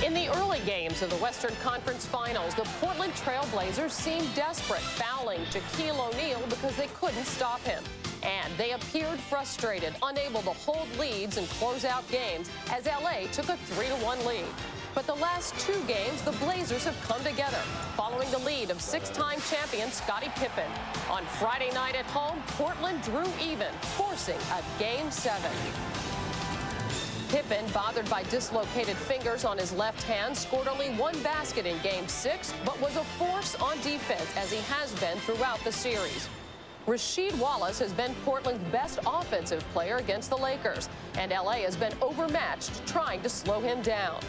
In the early games of the Western Conference Finals, the Portland Trailblazers seemed desperate, fouling Shaquille O'Neal because they couldn't stop him. And they appeared frustrated, unable to hold leads and close out games as LA took a 3-1 lead. But the last two games, the Blazers have come together, following the lead of six-time champion Scottie Pippen. On Friday night at home, Portland drew even, forcing a Game 7. Pippen, bothered by dislocated fingers on his left hand, scored only one basket in Game 6, but was a force on defense, as he has been throughout the series. Rasheed Wallace has been Portland's best offensive player against the Lakers, and LA has been overmatched trying to slow him down.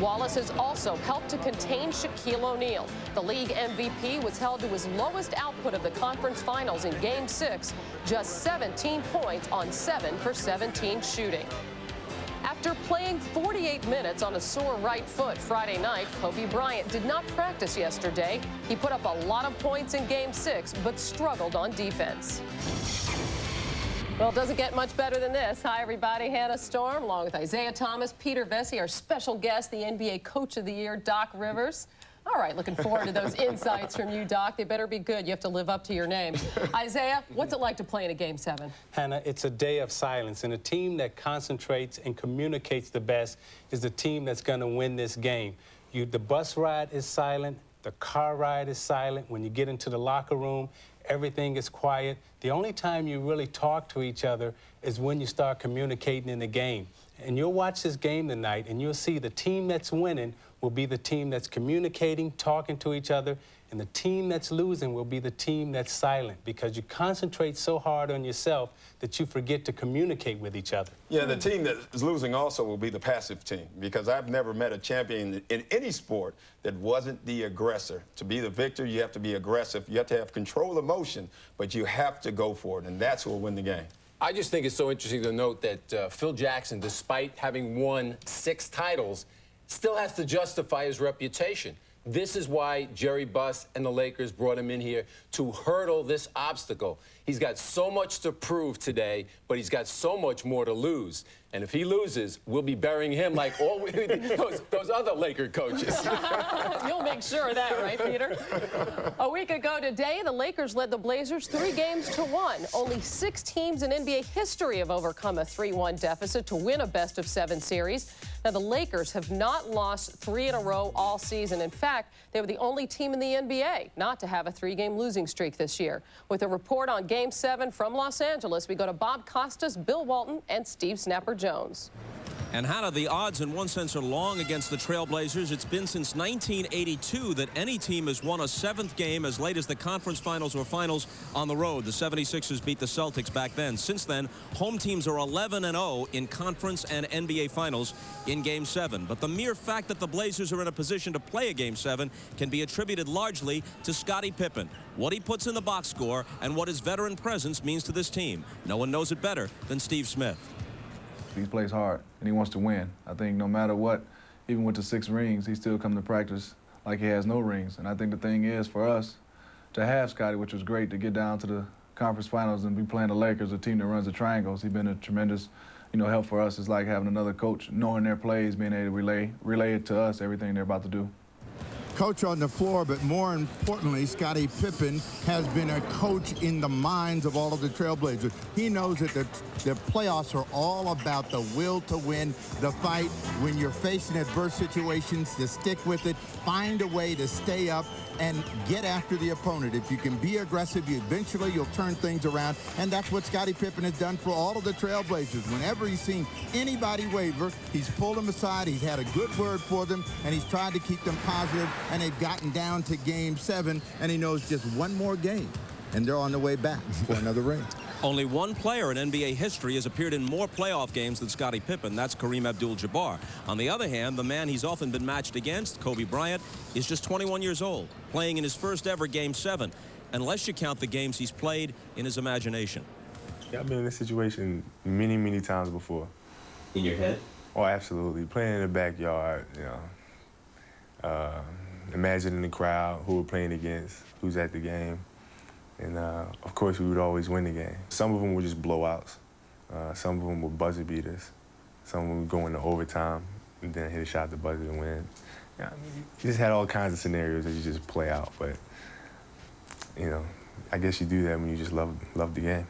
Wallace has also helped to contain Shaquille O'Neal. The league MVP was held to his lowest output of the conference finals in Game 6, just 17 points on 7 for 17 shooting. After playing 48 minutes on a sore right foot Friday night, Kobe Bryant did not practice yesterday. He put up a lot of points in Game 6, but struggled on defense. Well, it doesn't get much better than this. Hi, everybody. Hannah Storm, along with Isaiah Thomas, Peter Vesey, our special guest, the NBA Coach of the Year, Doc Rivers. All right, looking forward to those insights from you, Doc. They better be good. You have to live up to your name. Isaiah, what's it like to play in a Game 7? Hannah, it's a day of silence, and a team that concentrates and communicates the best is the team that's going to win this game. The bus ride is silent. The car ride is silent. When you get into the locker room, everything is quiet. The only time you really talk to each other is when you start communicating in the game. And you'll watch this game tonight, and you'll see the team that's winning will be the team that's communicating, talking to each other, and the team that's losing will be the team that's silent, because you concentrate so hard on yourself that you forget to communicate with each other. Yeah, the team that is losing also will be the passive team, because I've never met a champion in any sport that wasn't the aggressor. To be the victor, you have to be aggressive. You have to have control of motion, but you have to go for it, and that's who will win the game. I just think it's so interesting to note that Phil Jackson, despite having won 6 titles, still has to justify his reputation. This is why Jerry Buss and the Lakers brought him in here to hurdle this obstacle. He's got so much to prove today, but he's got so much more to lose. And if he loses, we'll be burying him like all those other Laker coaches. You'll make sure of that, right, Peter? A week ago today, the Lakers led the Blazers 3-1. Only 6 teams in NBA history have overcome a 3-1 deficit to win a best-of-7 series. Now, the Lakers have not lost 3 in a row all season. In fact, they were the only team in the NBA not to have a 3-game losing streak this year. With a report on Game 7 from Los Angeles, we go to Bob Costas, Bill Walton, and Steve Snapper Jones. And Hannah, the odds in one sense are long against the Trailblazers. It's been since 1982 that any team has won a 7th game as late as the conference finals or finals on the road. The 76ers beat the Celtics back then. Since then, home teams are 11-0 in conference and NBA finals in Game 7. But the mere fact that the Blazers are in a position to play a Game 7 can be attributed largely to Scottie Pippen, what he puts in the box score, and what his veteran presence means to this team. No one knows it better than Steve Smith. He plays hard, and he wants to win. I think no matter what, even with the 6 rings, he still comes to practice like he has no rings. And I think the thing is for us to have Scottie, which was great, to get down to the conference finals and be playing the Lakers, a team that runs the triangles. He's been a tremendous, help for us. It's like having another coach, knowing their plays, being able to relay it to us, everything they're about to do. Coach on the floor, but more importantly, Scottie Pippen has been a coach in the minds of all of the Trailblazers. He knows that the playoffs are all about the will to win, the fight. When you're facing adverse situations, to stick with it, find a way to stay up and get after the opponent. If you can be aggressive, eventually you'll turn things around, and that's what Scottie Pippen has done for all of the Trailblazers. Whenever he's seen anybody waver, he's pulled them aside, he's had a good word for them, and he's tried to keep them positive, and they've gotten down to Game 7, and he knows just one more game, and they're on the way back for another ring. Only one player in NBA history has appeared in more playoff games than Scottie Pippen. That's Kareem Abdul-Jabbar. On the other hand, the man he's often been matched against, Kobe Bryant, is just 21 years old, playing in his first ever Game 7, unless you count the games he's played in his imagination. Yeah, I've been in this situation many, many times before. In your head? Oh, absolutely. Playing in the backyard, imagining the crowd, who we're playing against, who's at the game. And, of course, we would always win the game. Some of them were just blowouts. Some of them were buzzer beaters. Some of them would go into overtime. and then hit a shot at the buzzer to win. Yeah, I mean, you just had all kinds of scenarios that you just play out, but, you know, I guess you do that when you just love the game.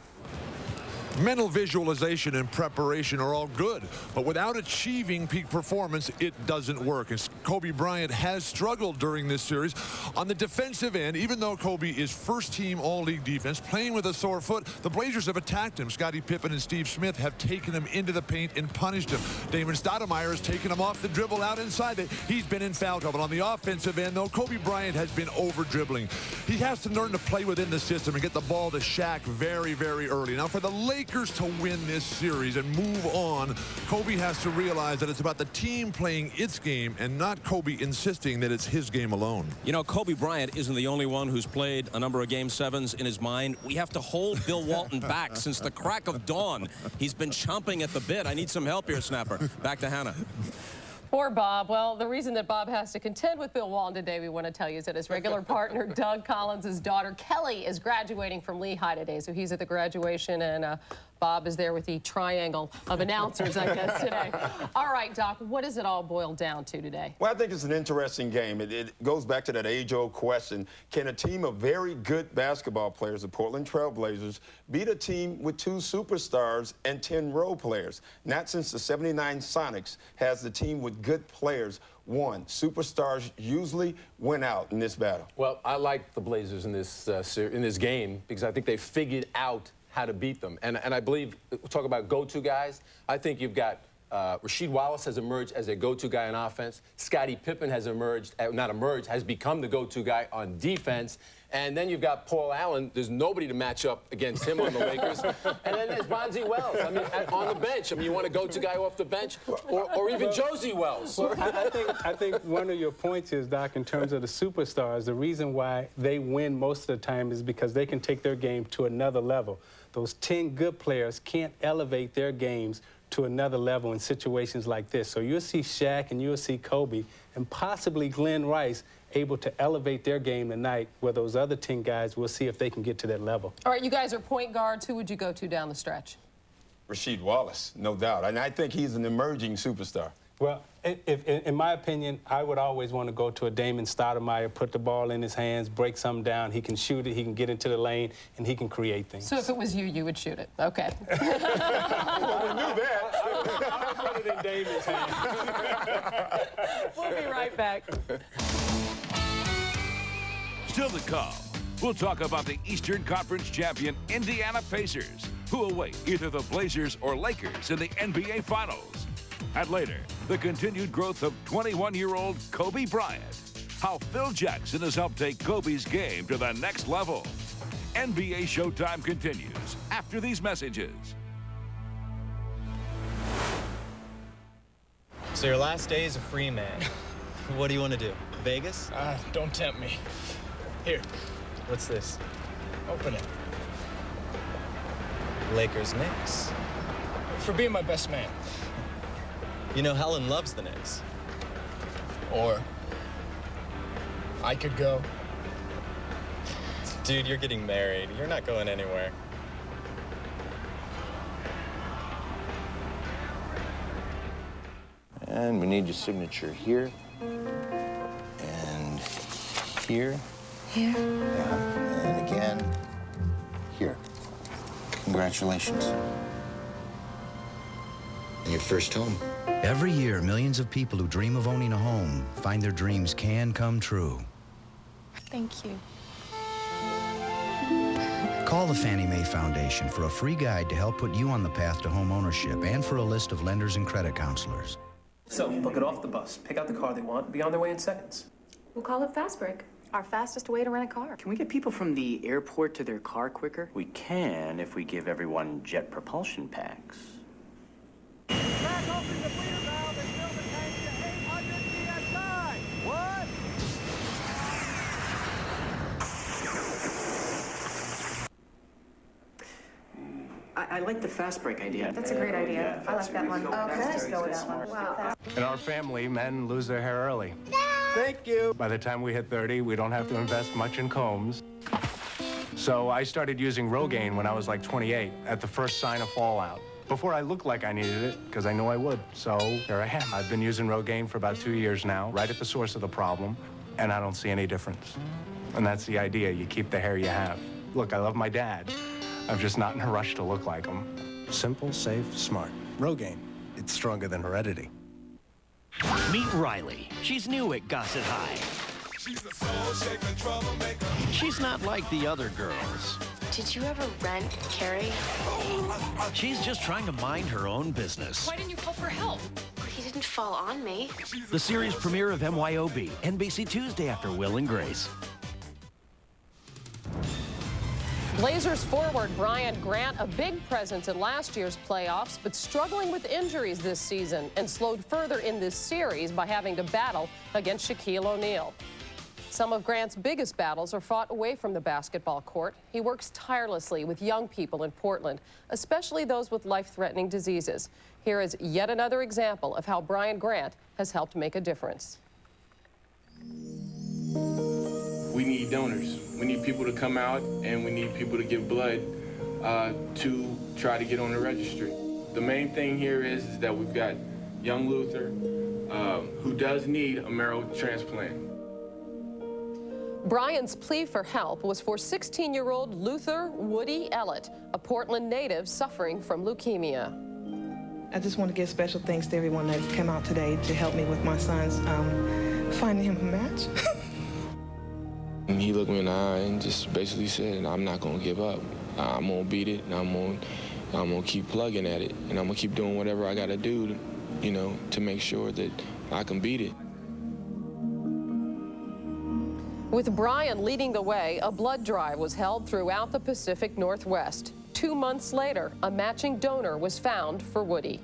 Mental visualization and preparation are all good, but without achieving peak performance, it doesn't work. And Kobe Bryant has struggled during this series. On the defensive end, even though Kobe is first-team all-league defense, playing with a sore foot, the Blazers have attacked him. Scottie Pippen and Steve Smith have taken him into the paint and punished him. Damon Stoudemire has taken him off the dribble out inside it. He's been in foul trouble. On the offensive end, though, Kobe Bryant has been over-dribbling. He has to learn to play within the system and get the ball to Shaq very, very early. Now, for the Lakers to win this series and move on, Kobe has to realize that it's about the team playing its game and not Kobe insisting that it's his game alone. You know, Kobe Bryant isn't the only one who's played a number of Game 7s in his mind. We have to hold Bill Walton back since the crack of dawn. He's been chomping at the bit. I need some help here, Snapper. Back to Hannah. Poor Bob. Well, the reason that Bob has to contend with Bill Walton today, we want to tell you, is that his regular partner, Doug Collins' daughter, Kelly, is graduating from Lehigh today. So he's at the graduation, and Bob is there with the triangle of announcers, I guess, today. All right, Doc, what does it all boil down to today? Well, I think it's an interesting game. It goes back to that age-old question. Can a team of very good basketball players, the Portland Trailblazers, beat a team with 2 superstars and 10 role players? Not since the '79 Sonics has the team with good players won. Superstars usually win out in this battle. Well, I like the Blazers in this game because I think they figured out how to beat them. And I believe, we'll talk about go-to guys. I think you've got Rasheed Wallace has emerged as a go-to guy on offense. Scottie Pippen has emerged, has become the go-to guy on defense. And then you've got Paul Allen. There's nobody to match up against him on the Lakers. And then there's Bonzi Wells. I mean, on the bench. I mean, you want a go-to guy off the bench? Or even Josie Wells. Well, I think one of your points is, Doc, in terms of the superstars, the reason why they win most of the time is because they can take their game to another level. Those 10 good players can't elevate their games to another level in situations like this. So you'll see Shaq and you'll see Kobe and possibly Glenn Rice able to elevate their game tonight, where those other 10 guys, we'll see if they can get to that level. All right, you guys are point guards. Who would you go to down the stretch? Rasheed Wallace, no doubt. And I think he's an emerging superstar. Well, in my opinion, I would always want to go to a Damon Stoudemire, put the ball in his hands, break something down. He can shoot it, he can get into the lane, and he can create things. So if it was you, you would shoot it. Okay. Well, we knew that. I put it in Damon's hands. We'll be right back. Still to come, we'll talk about the Eastern Conference champion Indiana Pacers, who await either the Blazers or Lakers in the NBA Finals. And later, the continued growth of 21-year-old Kobe Bryant. How Phil Jackson has helped take Kobe's game to the next level. NBA Showtime continues after these messages. So your last day is a free man. What do you want to do? Vegas? Don't tempt me. Here. What's this? Open it. Lakers Knicks. For being my best man. You know Helen loves the Knicks. Or I could go. Dude, you're getting married. You're not going anywhere. And we need your signature here. And here. Here? Yeah. And again, here. Congratulations. Your first home. Every year, millions of people who dream of owning a home find their dreams can come true. Thank you. Call the Fannie Mae Foundation for a free guide to help put you on the path to home ownership and for a list of lenders and credit counselors. So, they'll get off the bus, pick out the car they want, and be on their way in seconds. We'll call it Fast Break, our fastest way to rent a car. Can we get people from the airport to their car quicker? We can if we give everyone jet propulsion packs. Crack open the bleeder valve and fill the tank to 800 psi. What? I like the Fast Break idea. That's a great idea. I like that one. Okay, let's go with that one. Wow. In our family, men lose their hair early. Thank you. By the time we hit 30, we don't have to invest much in combs. So I started using Rogaine when I was like 28 at the first sign of fallout. Before I looked like I needed it, because I knew I would. So here I am. I've been using Rogaine for about 2 years now, right at the source of the problem, and I don't see any difference. And that's the idea. You keep the hair you have. Look, I love my dad. I'm just not in a rush to look like him. Simple, safe, smart. Rogaine. It's stronger than heredity. Meet Riley. She's new at Gossett High. She's a soul-shaking troublemaker. She's not like the other girls. Did you ever rent Carrie? She's just trying to mind her own business. Why didn't you call for help? He didn't fall on me. The series premiere of MYOB, NBC Tuesday after Will and Grace. Blazers forward Brian Grant, a big presence in last year's playoffs, but struggling with injuries this season and slowed further in this series by having to battle against Shaquille O'Neal. Some of Grant's biggest battles are fought away from the basketball court. He works tirelessly with young people in Portland, especially those with life-threatening diseases. Here is yet another example of how Brian Grant has helped make a difference. We need donors. We need people to come out, and we need people to give blood to try to get on the registry. The main thing here is that we've got young Luther who does need a marrow transplant. Brian's plea for help was for 16-year-old Luther Woody Ellett, a Portland native suffering from leukemia. I just want to give special thanks to everyone that came out today to help me with my son's finding him a match. And he looked me in the eye and just basically said, I'm not going to give up. I'm going to beat it, and I'm going to keep plugging at it, and I'm going to keep doing whatever I got to do, to make sure that I can beat it. With Brian leading the way, a blood drive was held throughout the Pacific Northwest. 2 months later, a matching donor was found for Woody.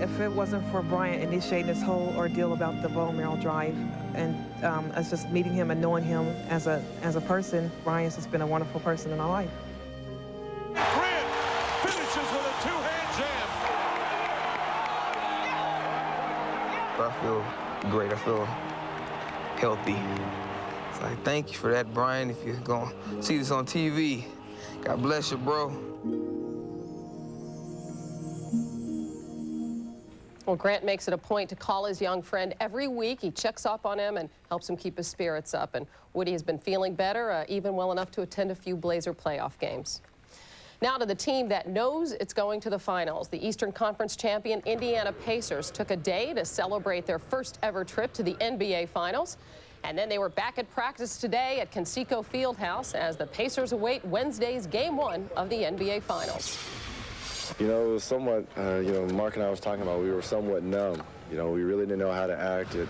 If it wasn't for Brian initiating this whole ordeal about the bone marrow drive and us just meeting him and knowing him as a person, Brian's just been a wonderful person in our life. Grant finishes with a two-hand jam. I feel great. I feel healthy. It's like, thank you for that, Brian. If you're going to see this on TV, God bless you, bro. Well, Grant makes it a point to call his young friend every week. He checks up on him and helps him keep his spirits up. And Woody has been feeling better, even well enough to attend a few Blazer playoff games. Now to the team that knows it's going to the finals. The Eastern Conference champion Indiana Pacers took a day to celebrate their first ever trip to the NBA Finals. And then they were back at practice today at Conseco Fieldhouse as the Pacers await Wednesday's Game 1 of the NBA Finals. It was somewhat, Mark and I was talking about, we were somewhat numb. We really didn't know how to act. It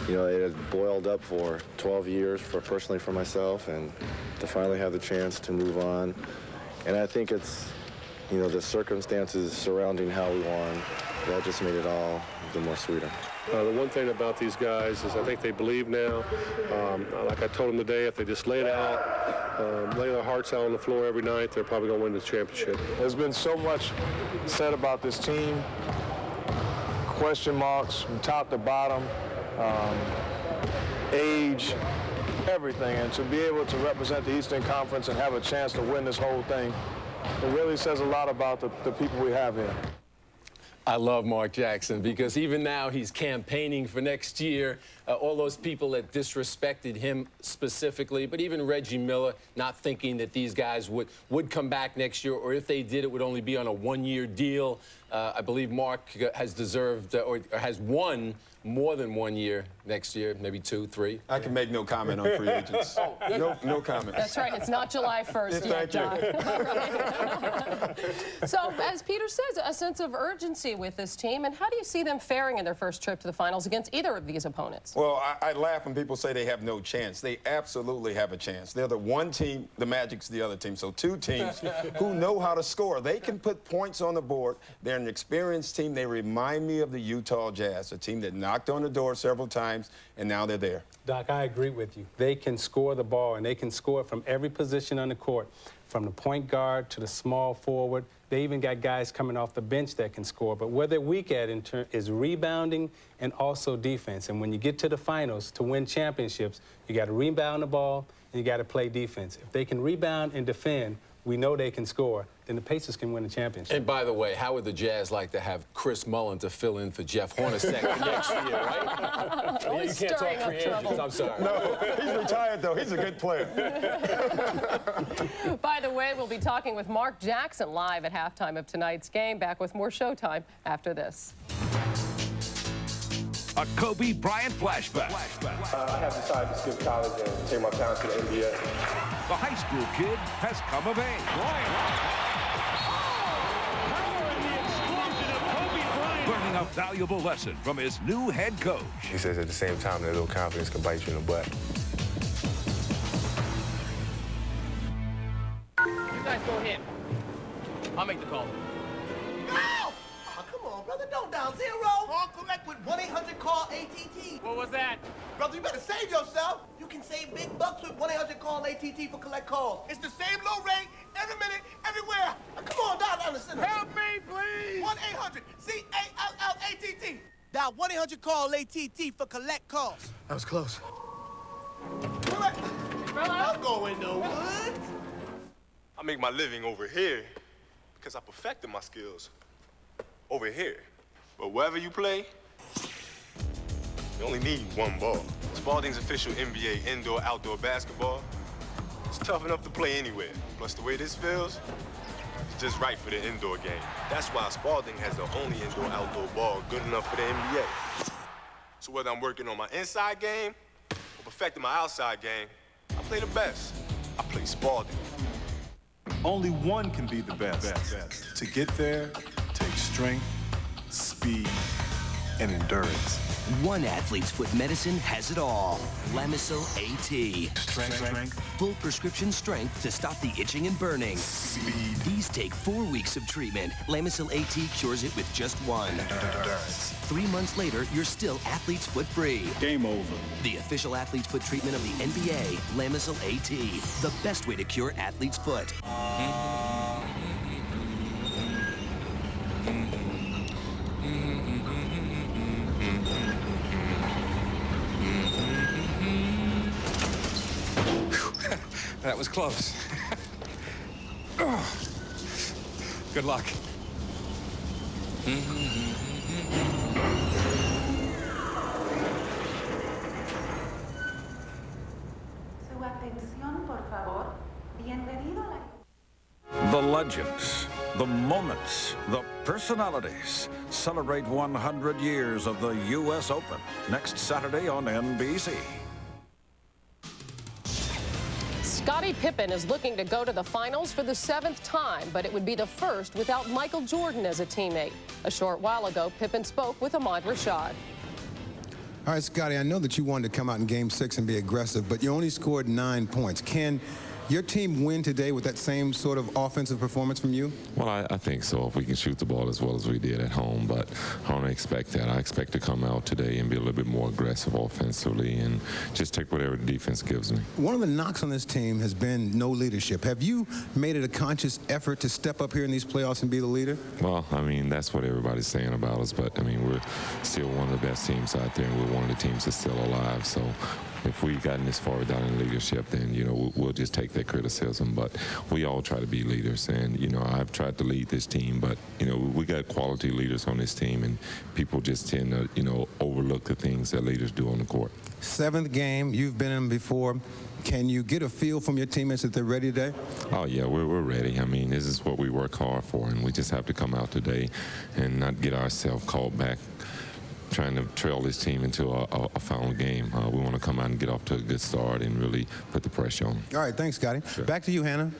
had boiled up for 12 years personally for myself, and to finally have the chance to move on. And I think it's, the circumstances surrounding how we won, that just made it all the more sweeter. The one thing about these guys is I think they believe now. Like I told them today, if they just lay it out, lay their hearts out on the floor every night, they're probably going to win the championship. There's been so much said about this team, question marks from top to bottom, age, everything. And to be able to represent the Eastern Conference and have a chance to win this whole thing, it really says a lot about the people we have here. I love Mark Jackson because even now he's campaigning for next year. All those people that disrespected him specifically, but even Reggie Miller not thinking that these guys would come back next year, or if they did, it would only be on a one-year deal. I believe Mark has deserved or has won more than 1 year next year, maybe 2, 3. I can make no comment on free agents. No comment. That's right. It's not July 1st yet, Doc. So, as Peter says, a sense of urgency with this team. And how do you see them faring in their first trip to the finals against either of these opponents? Well, I laugh when people say they have no chance. They absolutely have a chance. They're the one team, the Magic's the other team. So two teams who know how to score. They can put points on the board. They're an experienced team. They remind me of the Utah Jazz, a team that knocked on the door several times, and now they're there. Doc, I agree with you. They can score the ball, and they can score from every position on the court, from the point guard to the small forward. They even got guys coming off the bench that can score. But where they're weak at is rebounding and also defense. And when you get to the finals to win championships, you got to rebound the ball and you got to play defense. If they can rebound and defend, we know they can score, then the Pacers can win the championship. And by the way, how would the Jazz like to have Chris Mullin to fill in for Jeff Hornacek next year, right? You can't talk free agents, I'm sorry. No, he's retired, though. He's a good player. By the way, we'll be talking with Mark Jackson live at halftime of tonight's game. Back with more Showtime after this. A Kobe Bryant flashback. I have decided to skip college and take my talent to the NBA. The high school kid has come of age. Learning a valuable lesson from his new head coach. He says at the same time that a little confidence can bite you in the butt. You guys go ahead. I'll make the call. Come on, brother, don't dial 0. Call collect with 1-800-CALL-ATT. What was that? Brother, you better save yourself. You can save big bucks with 1-800-CALL-ATT for collect calls. It's the same low rate every minute, everywhere. Now, come on, dial down the center. Help me, please. 1-800-CALL-ATT. Dial 1-800-CALL-ATT for collect calls. That was close. I'm going to woods. I make my living over here because I perfected my skills over here. But wherever you play, you only need one ball. Spalding's official NBA indoor-outdoor basketball, it's tough enough to play anywhere. Plus, the way this feels, it's just right for the indoor game. That's why Spalding has the only indoor-outdoor ball good enough for the NBA. So whether I'm working on my inside game or perfecting my outside game, I play the best. I play Spalding. Only one can be the best. To get there takes strength, speed, and endurance. One athlete's foot medicine has it all. Lamisil AT. Strength. Full prescription strength to stop the itching and burning. Speed. These take 4 weeks of treatment. Lamisil AT cures it with just 1. Endurance. 3 months later, you're still athlete's foot free. Game over. The official athlete's foot treatment of the NBA, Lamisil AT. The best way to cure athlete's foot. That was close. Good luck. Su atención, por favor. Bienvenido a la... The legends, the moments, the personalities celebrate 100 years of the U.S. Open next Saturday on NBC. Scottie Pippen is looking to go to the finals for the 7th time, but it would be the first without Michael Jordan as a teammate. A short while ago, Pippen spoke with Ahmad Rashad. All right, Scottie, I know that you wanted to come out in Game 6 and be aggressive, but you only scored 9 points. Can your team win today with that same sort of offensive performance from you? Well, I think so, if we can shoot the ball as well as we did at home, but I don't expect that. I expect to come out today and be a little bit more aggressive offensively and just take whatever the defense gives me. One of the knocks on this team has been no leadership. Have you made it a conscious effort to step up here in these playoffs and be the leader? Well, I mean, that's what everybody's saying about us, but, I mean, we're still one of the best teams out there, and we're one of the teams that's still alive, so if we've gotten this far down in leadership, then, you know, we'll just take that criticism. But we all try to be leaders. And, you know, I've tried to lead this team, but, you know, we got quality leaders on this team, and people just tend to, you know, overlook the things that leaders do on the court. 7th game, you've been in before. Can you get a feel from your teammates that they're ready today? Oh, yeah, we're ready. I mean, this is what we work hard for, and we just have to come out today and not get ourselves caught back trying to trail this team into a final game. We want to come out and get off to a good start and really put the pressure on them. All right, thanks, Scottie. Sure. Back to you, Hannah.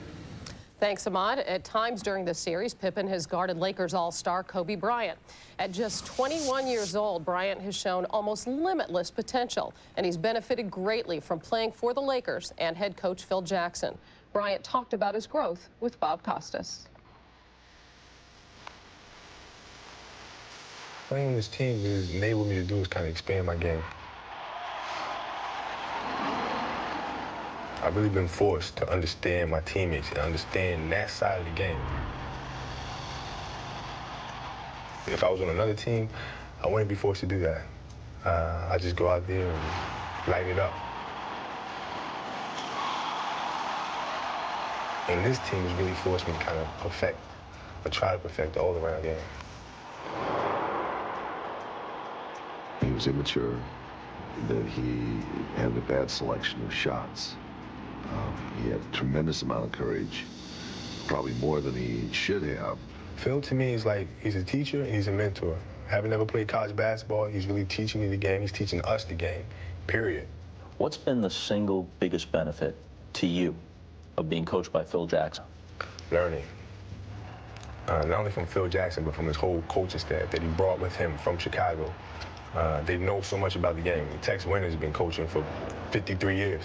Thanks, Ahmad. At times during this series, Pippen has guarded Lakers all-star Kobe Bryant. At just 21 years old, Bryant has shown almost limitless potential, and he's benefited greatly from playing for the Lakers and head coach Phil Jackson. Bryant talked about his growth with Bob Costas. Playing with this team has enabled me to do is kind of expand my game. I've really been forced to understand my teammates and understand that side of the game. If I was on another team, I wouldn't be forced to do that. I just go out there and light it up. And this team has really forced me to kind of perfect, or try to perfect the all-around game. He was immature, that he had a bad selection of shots. He had a tremendous amount of courage, probably more than he should have. Phil, to me, is like, he's a teacher and he's a mentor. Having never played college basketball, he's really teaching me the game. He's teaching us the game, period. What's been the single biggest benefit to you of being coached by Phil Jackson? Learning. Not only from Phil Jackson, but from his whole coaching staff that he brought with him from Chicago. They know so much about the game. Tex Winter's been coaching for 53 years.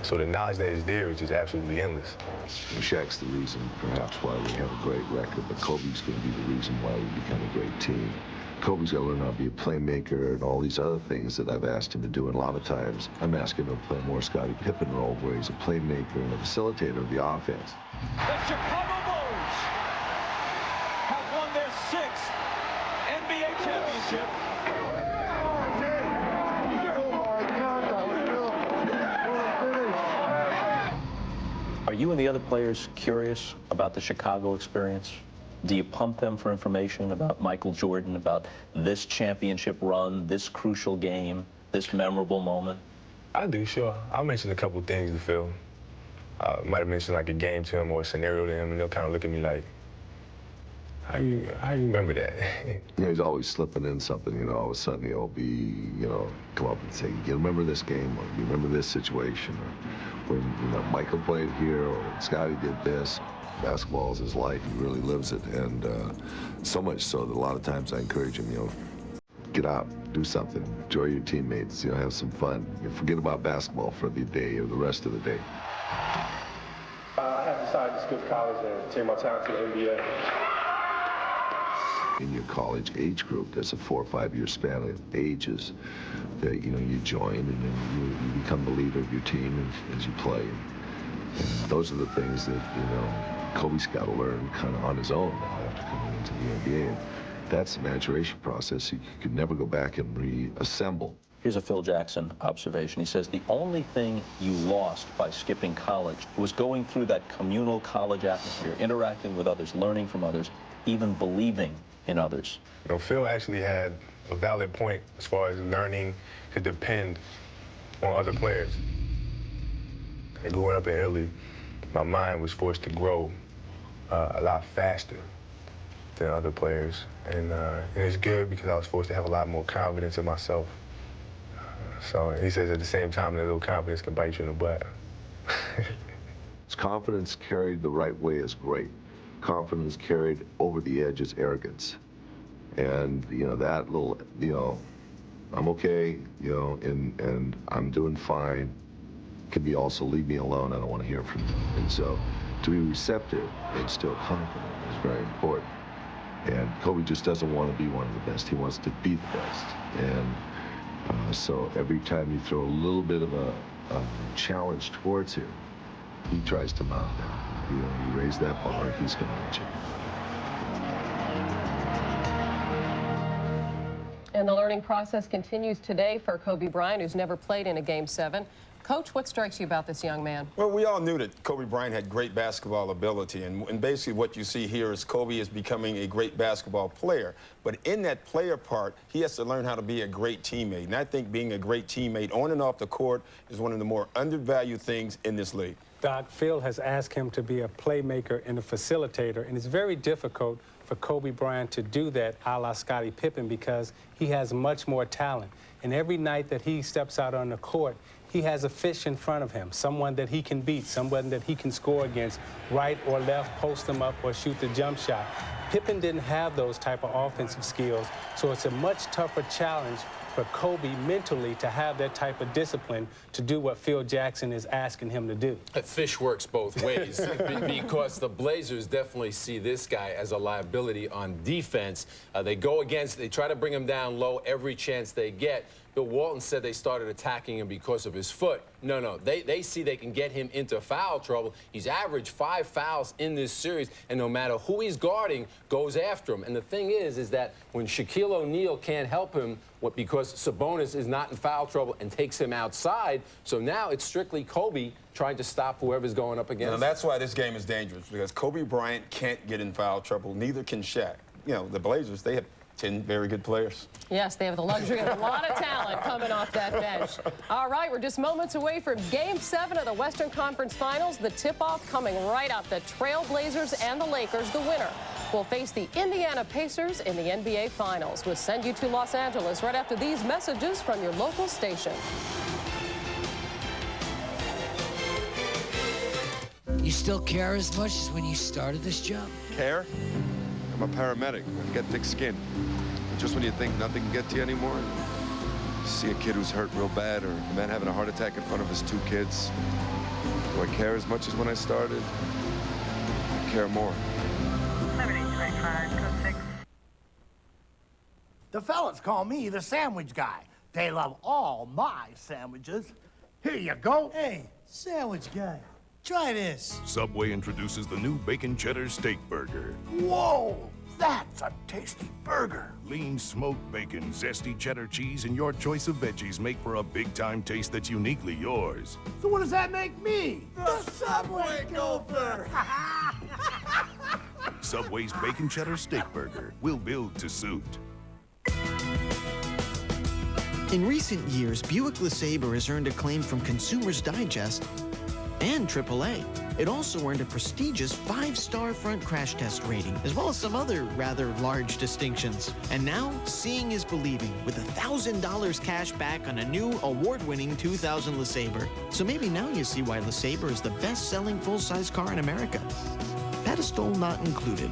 So the knowledge that is there is just absolutely endless. Shaq's the reason, perhaps, why we have a great record, but Kobe's going to be the reason why we become a great team. Kobe's got to learn how to be a playmaker and all these other things that I've asked him to do. And a lot of times, I'm asking him to play more Scottie Pippen role, where he's a playmaker and a facilitator of the offense. The Chicago Bulls have won their 6th NBA championship. Are you and the other players curious about the Chicago experience? Do you pump them for information about Michael Jordan, about this championship run, this crucial game, this memorable moment? I do, sure. I'll mention a couple things to Phil. I might have mentioned like a game to him or a scenario to him, and they'll kind of look at me like, how you remember that? Yeah, he's always slipping in something, you know. All of a sudden he'll be, you know, come up and say, you remember this game, or you remember this situation, or when, you know, Michael played here, or Scottie did this. Basketball is his life. He really lives it, and so much so that a lot of times I encourage him, you know, get out, do something, enjoy your teammates, you know, have some fun. You forget about basketball for the day or the rest of the day. I have decided to skip college and take my time to the NBA. In your college age group, there's a 4 or 5 year span of ages that, you know, you join, and then you become the leader of your team as you play. And those are the things that, you know, Kobe's got to learn kind of on his own now after coming into the NBA. And that's the maturation process. You could never go back and reassemble. Here's a Phil Jackson observation. He says, the only thing you lost by skipping college was going through that communal college atmosphere, interacting with others, learning from others, even believing in others. You know, Phil actually had a valid point as far as learning to depend on other players. And growing up in Italy, my mind was forced to grow a lot faster than other players. And it's good because I was forced to have a lot more confidence in myself. So he says at the same time, that little confidence can bite you in the butt. Confidence carried the right way is great. Confidence carried over the edge is arrogance. And, you know, that little, you know, I'm okay, you know, and I'm doing fine, can be also leave me alone, I don't want to hear from you. And so to be receptive and still confident is very important. And Kobe just doesn't want to be one of the best, he wants to be the best. And so every time you throw a little bit of a challenge towards him, he tries to mount that. You know, you raise that bar, he's going to reach it. And the learning process continues today for Kobe Bryant, who's never played in a Game 7. Coach, what strikes you about this young man? Well, we all knew that Kobe Bryant had great basketball ability, and basically what you see here is Kobe is becoming a great basketball player. But in that player part, he has to learn how to be a great teammate. And I think being a great teammate on and off the court is one of the more undervalued things in this league. Doc, Phil has asked him to be a playmaker and a facilitator, and it's very difficult for Kobe Bryant to do that a la Scottie Pippen because he has much more talent. And every night that he steps out on the court, he has a fish in front of him, someone that he can beat, someone that he can score against, right or left, post him up, or shoot the jump shot. Pippen didn't have those type of offensive skills, so it's a much tougher challenge for Kobe mentally to have that type of discipline to do what Phil Jackson is asking him to do. A fish works both ways because the Blazers definitely see this guy as a liability on defense. They go against, they try to bring him down low every chance they get. Bill Walton said they started attacking him because of his foot. No, they see they can get him into foul trouble. He's averaged 5 fouls in this series, and no matter who he's guarding, goes after him. And the thing is that when Shaquille O'Neal can't help him because Sabonis is not in foul trouble and takes him outside, so now it's strictly Kobe trying to stop whoever's going up against. And that's why this game is dangerous, because Kobe Bryant can't get in foul trouble. Neither can Shaq. You know, the Blazers, they have 10 very good players. Yes, they have the luxury of a lot of talent coming off that bench. All right, we're just moments away from Game 7 of the Western Conference Finals. The tip-off coming right up. The Trailblazers and the Lakers, the winner, will face the Indiana Pacers in the NBA Finals. We'll send you to Los Angeles right after these messages from your local station. You still care as much as when you started this job? Care? I'm a paramedic. I get thick skin. Just when you think nothing can get to you anymore, you see a kid who's hurt real bad, or a man having a heart attack in front of his 2 kids. Do I care as much as when I started? I care more. 7825, code 6. The fellas call me the sandwich guy. They love all my sandwiches. Here you go. Hey, sandwich guy. Try this. Subway introduces the new Bacon Cheddar Steak Burger. Whoa, that's a tasty burger. Lean smoked bacon, zesty cheddar cheese, and your choice of veggies make for a big-time taste that's uniquely yours. So what does that make me? The Subway Gopher. Subway's Bacon Cheddar Steak Burger will build to suit. In recent years, Buick LeSabre has earned acclaim from Consumer's Digest and AAA. It also earned a prestigious 5-star front crash test rating, as well as some other rather large distinctions. And now, seeing is believing, with $1,000 cash back on a new award-winning 2000 LeSabre. So maybe now you see why LeSabre is the best-selling full-size car in America. Pedestal not included.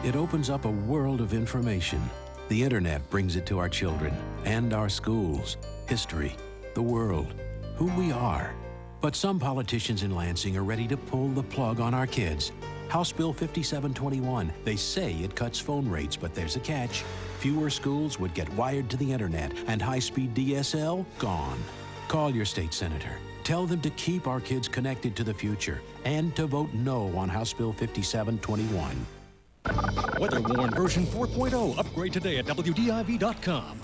It opens up a world of information. The internet brings it to our children and our schools. History, the world, who we are. But some politicians in Lansing are ready to pull the plug on our kids. House Bill 5721, they say it cuts phone rates, but there's a catch. Fewer schools would get wired to the internet, and high-speed DSL gone. Call your state senator. Tell them to keep our kids connected to the future and to vote no on House Bill 5721. Weather Warn version 4.0. Upgrade today at WDIV.com.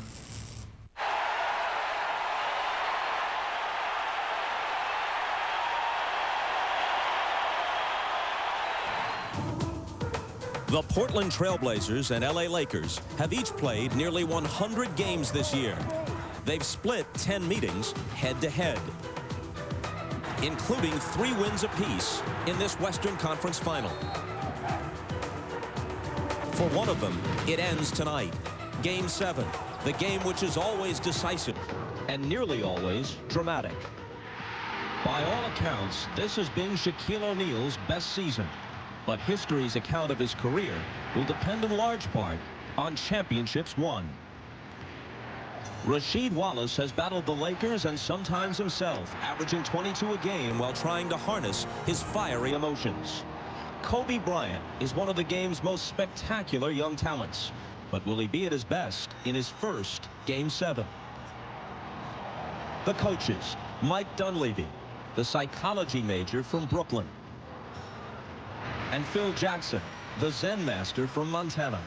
The Portland Trailblazers and LA Lakers have each played nearly 100 games this year. They've split 10 meetings head-to-head, including 3 wins apiece in this Western Conference Final. For one of them, it ends tonight. Game 7, the game which is always decisive and nearly always dramatic. By all accounts, this has been Shaquille O'Neal's best season. But history's account of his career will depend in large part on championships won. Rasheed Wallace has battled the Lakers and sometimes himself, averaging 22 a game while trying to harness his fiery emotions. Kobe Bryant is one of the game's most spectacular young talents. But will he be at his best in his first Game 7? The coaches, Mike Dunleavy, the psychology major from Brooklyn, and Phil Jackson, the Zen master from Montana.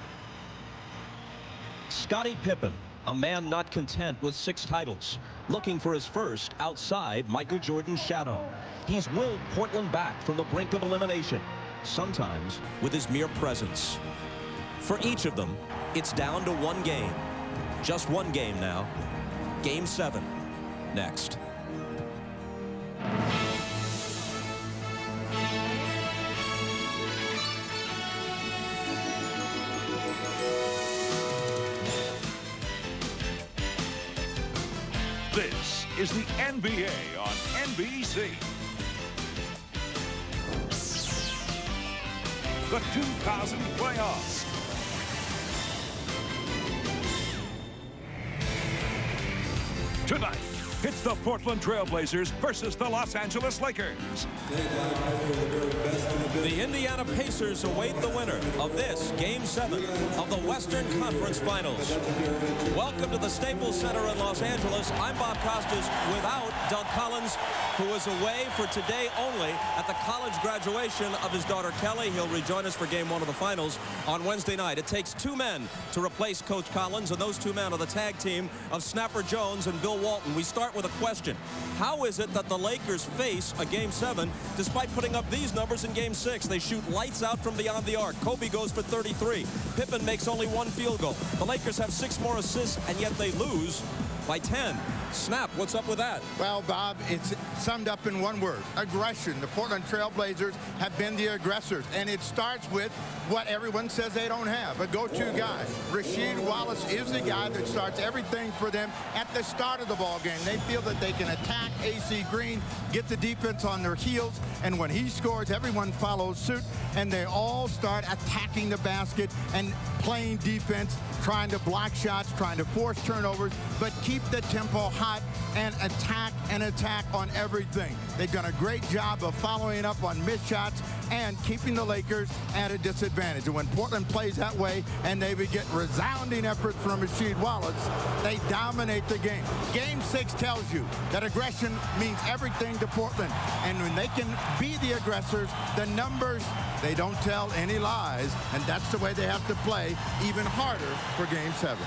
Scottie Pippen, a man not content with 6 titles, looking for his first outside Michael Jordan's shadow. He's willed Portland back from the brink of elimination, sometimes with his mere presence. For each of them, it's down to 1 game. Just 1 game now. Game 7, next. This is the NBA on NBC. The 2000 playoffs. Tonight, it's the Portland Trailblazers versus the Los Angeles Lakers. The very best in the business. The Indiana Pacers await the winner of this Game 7 of the Western Conference Finals. Welcome to the Staples Center in Los Angeles. I'm Bob Costas without Doug Collins, who is away for today only at the college graduation of his daughter Kelly. He'll rejoin us for Game 1 of the Finals on Wednesday night. It takes two men to replace Coach Collins, and those two men are the tag team of Snapper Jones and Bill Walton. We start with a question. How is it that the Lakers face a Game 7 despite putting up these numbers in Game 6? They shoot lights out from beyond the arc. Kobe goes for 33. Pippen makes only one field goal. The Lakers have 6 more assists, and yet they lose by 10. Snap, what's up with that? Well, Bob, it's summed up in one word: aggression. The Portland Trailblazers have been the aggressors, and it starts with what everyone says they don't have, a go-to guy. Rasheed Wallace is the guy that starts everything for them at the start of the ball game. They feel that they can attack AC Green, get the defense on their heels, and when he scores, everyone follows suit, and they all start attacking the basket and playing defense, trying to block shots, trying to force turnovers, but keep the tempo hot and attack on everything. They've done a great job of following up on missed shots and keeping the Lakers at a disadvantage. And when Portland plays that way and they would get resounding efforts from Rasheed Wallace, they dominate the game. Game 6 tells you that aggression means everything to Portland. And when they can be the aggressors, the numbers, they don't tell any lies. And that's the way they have to play even harder for Game 7.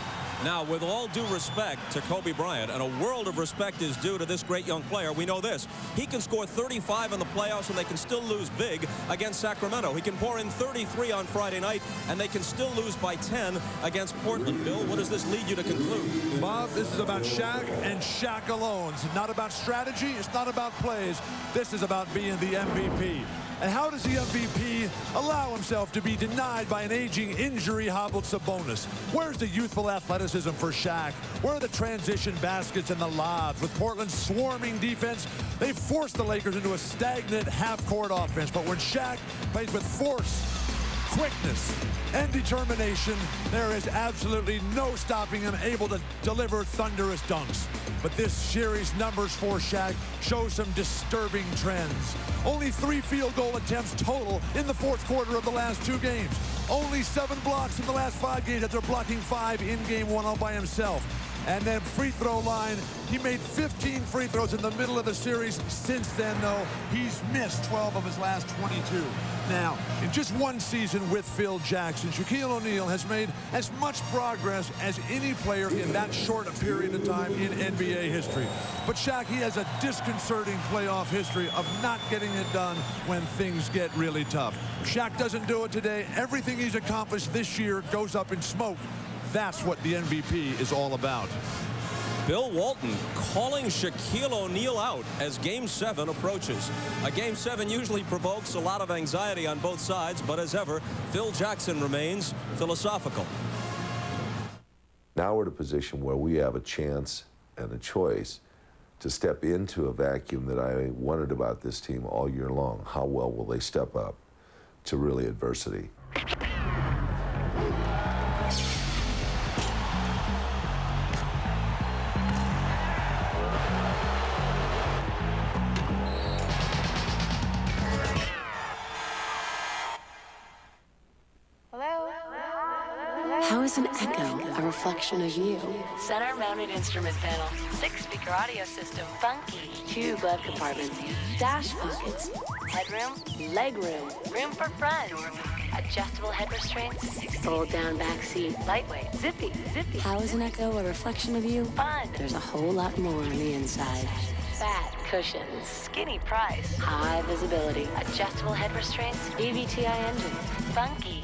Now, with all due respect to Kobe Bryant, and a world of respect is due to this great young player, we know this. He can score 35 in the playoffs, and they can still lose big against Sacramento. He can pour in 33 on Friday night, and they can still lose by 10 against Portland. Bill, what does this lead you to conclude? Bob, this is about Shaq and Shaq alone. It's not about strategy. It's not about plays. This is about being the MVP. And how does the MVP allow himself to be denied by an aging, injury-hobbled Sabonis? Where's the youthful athleticism for Shaq? Where are the transition baskets and the lobs? With Portland's swarming defense, they forced the Lakers into a stagnant half-court offense. But when Shaq plays with force, quickness, and determination, there is absolutely no stopping him, able to deliver thunderous dunks. But this series numbers for Shaq show some disturbing trends. Only 3 field goal attempts total in the fourth quarter of the last 2 games. Only 7 blocks in the last 5 games after blocking 5 in Game 1 all by himself. And then free throw line, he made 15 free throws in the middle of the series. Since then, though, he's missed 12 of his last 22. Now, in just one season with Phil Jackson, Shaquille O'Neal has made as much progress as any player in that short a period of time in NBA history. But Shaq, he has a disconcerting playoff history of not getting it done when things get really tough. If Shaq doesn't do it today, everything he's accomplished this year goes up in smoke. That's what the MVP is all about. Bill Walton calling Shaquille O'Neal out as Game 7 approaches. A Game 7 usually provokes a lot of anxiety on both sides, but as ever, Phil Jackson remains philosophical. Now we're in a position where we have a chance and a choice to step into a vacuum that I wondered about this team all year long. How well will they step up to really adversity? How is an echo a reflection of you? Center-mounted instrument panel, 6-speaker audio system, funky, 2 glove compartments, Dash pockets, headroom, legroom, room for front, adjustable head restraints, fold-down back seat. lightweight, zippy. How is an echo a reflection of you? Fun. There's a whole lot more on the inside. Fat cushions, skinny price, High visibility. adjustable head restraints, EVTI engine. funky.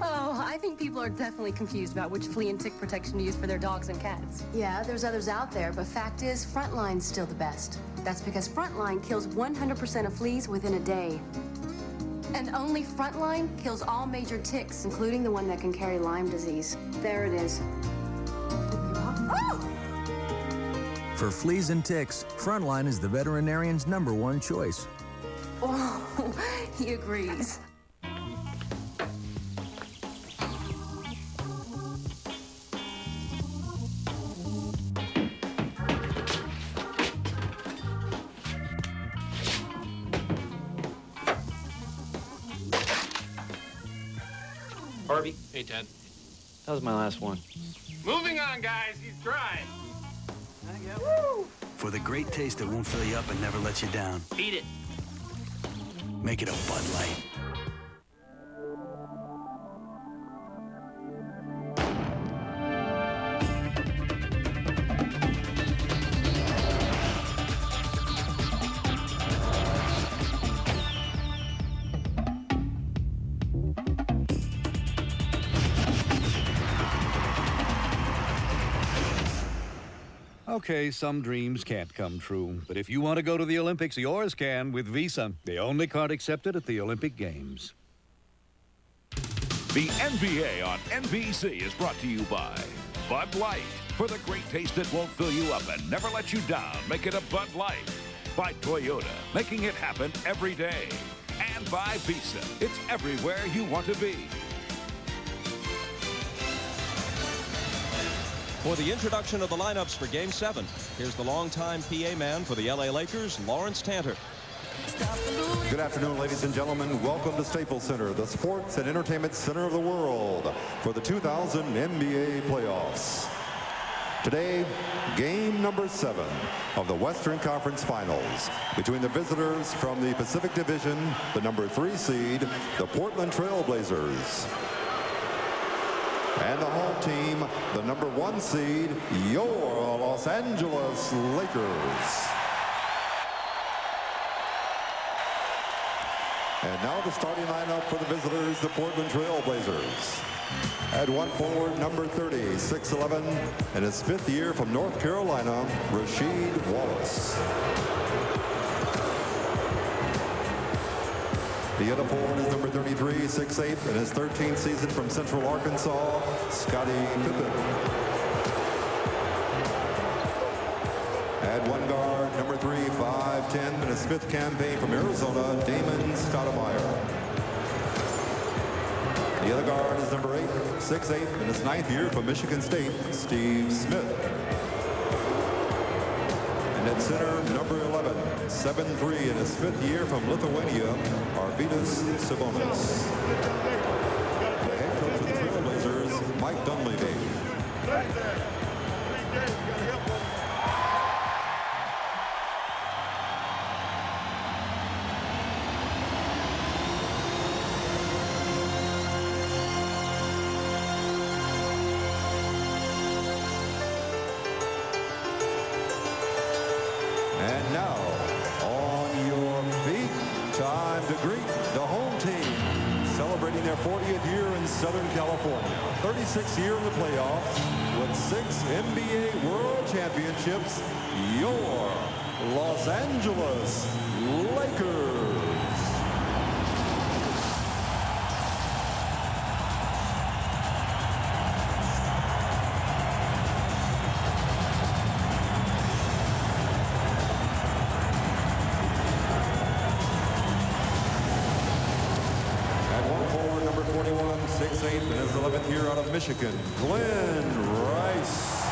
Oh, I think people are definitely confused about which flea and tick protection to use for their dogs and cats. Yeah, there's others out there, but fact is, Frontline's still the best. That's because Frontline kills 100% of fleas within a day. And only Frontline kills all major ticks, including the one that can carry Lyme disease. There it is. For fleas and ticks, Frontline is the veterinarian's #1 choice. Oh, he agrees. Hey, Ted. That was my last one. Moving on, guys. He's dry. For the great taste that won't fill you up and never lets you down. Eat it. Make it a Bud Light. Okay, some dreams can't come true, but if you want to go to the Olympics, yours can with Visa, the only card accepted at the Olympic Games. The NBA on NBC is brought to you by Bud Light. For the great taste that won't fill you up and never let you down, make it a Bud Light. By Toyota, making it happen every day. And by Visa, it's everywhere you want to be. For the introduction of the lineups for Game 7, here's the longtime PA man for the LA Lakers, Lawrence Tanter. Good afternoon, ladies and gentlemen. Welcome to Staples Center, the sports and entertainment center of the world, for the 2000 NBA playoffs. Today, game number 7 of the Western Conference Finals between the visitors from the Pacific Division, the number 3 seed, the Portland Trailblazers, and the home team, the number 1 seed, your Los Angeles Lakers. And now the starting lineup for the visitors, the Portland Trailblazers. At 1 forward, number 30, 6'11", and his 5th year from North Carolina, Rasheed Wallace. The other forward is number 33, 6'8", and his 13th season from Central Arkansas, Scottie Pippen. At 1 guard, number 3, 5'10", and his 5th campaign from Arizona, Damon Stoudemire. The other guard is number 8, 6'8", and his 9th year from Michigan State, Steve Smith. And at center, number 11, 7'3", in his 5th year from Lithuania, Arvydas Sabonis. The head coach of the Trailblazers, Mike Dunleavy. And now, on your feet, time to greet the home team, celebrating their 40th year in Southern California, 36th year in the playoffs, with 6 NBA World Championships, your Los Angeles Lakers. Number 41, 6'8", in his 11th year out of Michigan, Glenn Rice.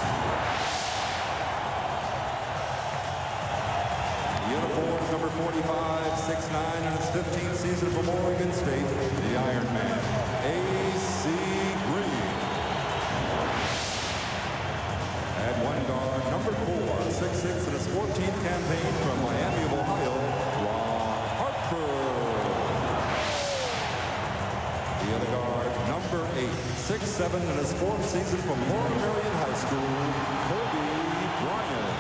The other forward is number 45, 6'9", in his 15th season from Oregon State, the Iron Man, A.C. Green. At 1 guard, number 4, 6'6", in his 14th campaign from Miami of Ohio, Ron Harper. The other guard, number 8, 6'7", in his 4th season from Laurel Marion High School, Kobe Bryant.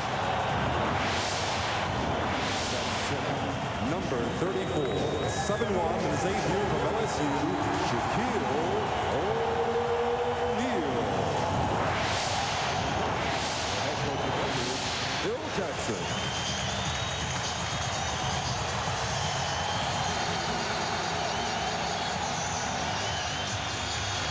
Number 34, 7'1", in his 8th year from LSU, Shaquille O'Neal. Head coach of the Lakers, Phil Jackson.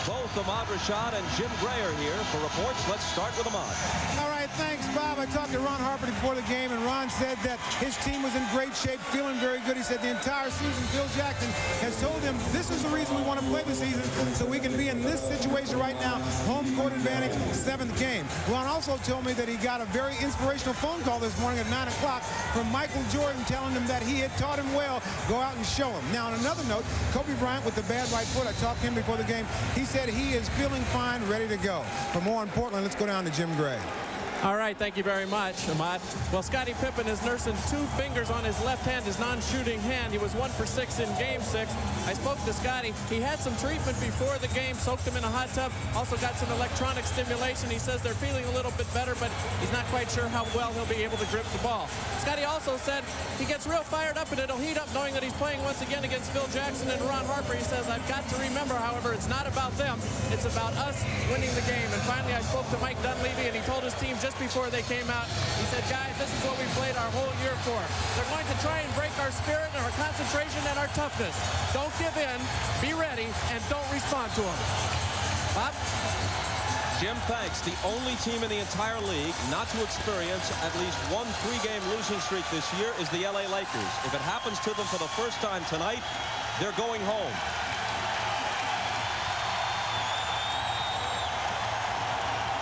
Both Ahmad Rashad and Jim Gray are here for reports. Let's start with Ahmad. All right, thanks, Bob. I talked to Ron Harper before the game, and Ron said that his team was in great shape, feeling very good. He said the entire season, Phil Jackson has told him this is the reason we want to play the season, so we can be in this situation right now, home court advantage, 7th game. Ron also told me that he got a very inspirational phone call this morning at 9 o'clock from Michael Jordan telling him that he had taught him well. Go out and show him. Now, on another note, Kobe Bryant with the bad right foot, I talked to him before the game. He said he he is feeling fine, ready to go. For more on Portland, let's go down to Jim Gray. All right, thank you very much, Ahmad. Well, Scottie Pippen is nursing 2 fingers on his left hand, his non-shooting hand. He was 1 for 6 in Game 6. I spoke to Scottie. He had some treatment before the game, soaked him in a hot tub, also got some electronic stimulation. He says they're feeling a little bit better, but he's not quite sure how well he'll be able to grip the ball. Scottie also said he gets real fired up and it'll heat up knowing that he's playing once again against Phil Jackson and Ron Harper. He says, I've got to remember, however, it's not about them. It's about us winning the game. And finally, I spoke to Mike Dunleavy, and he told his team just before they came out, he said, guys, this is what we played our whole year for. They're going to try and break our spirit and our concentration and our toughness. Don't give in, be ready, and don't respond to them. Bob? Jim, thanks. The only team in the entire league not to experience at least 1 3-game losing streak this year is the LA Lakers. If it happens to them for the first time tonight, they're going home.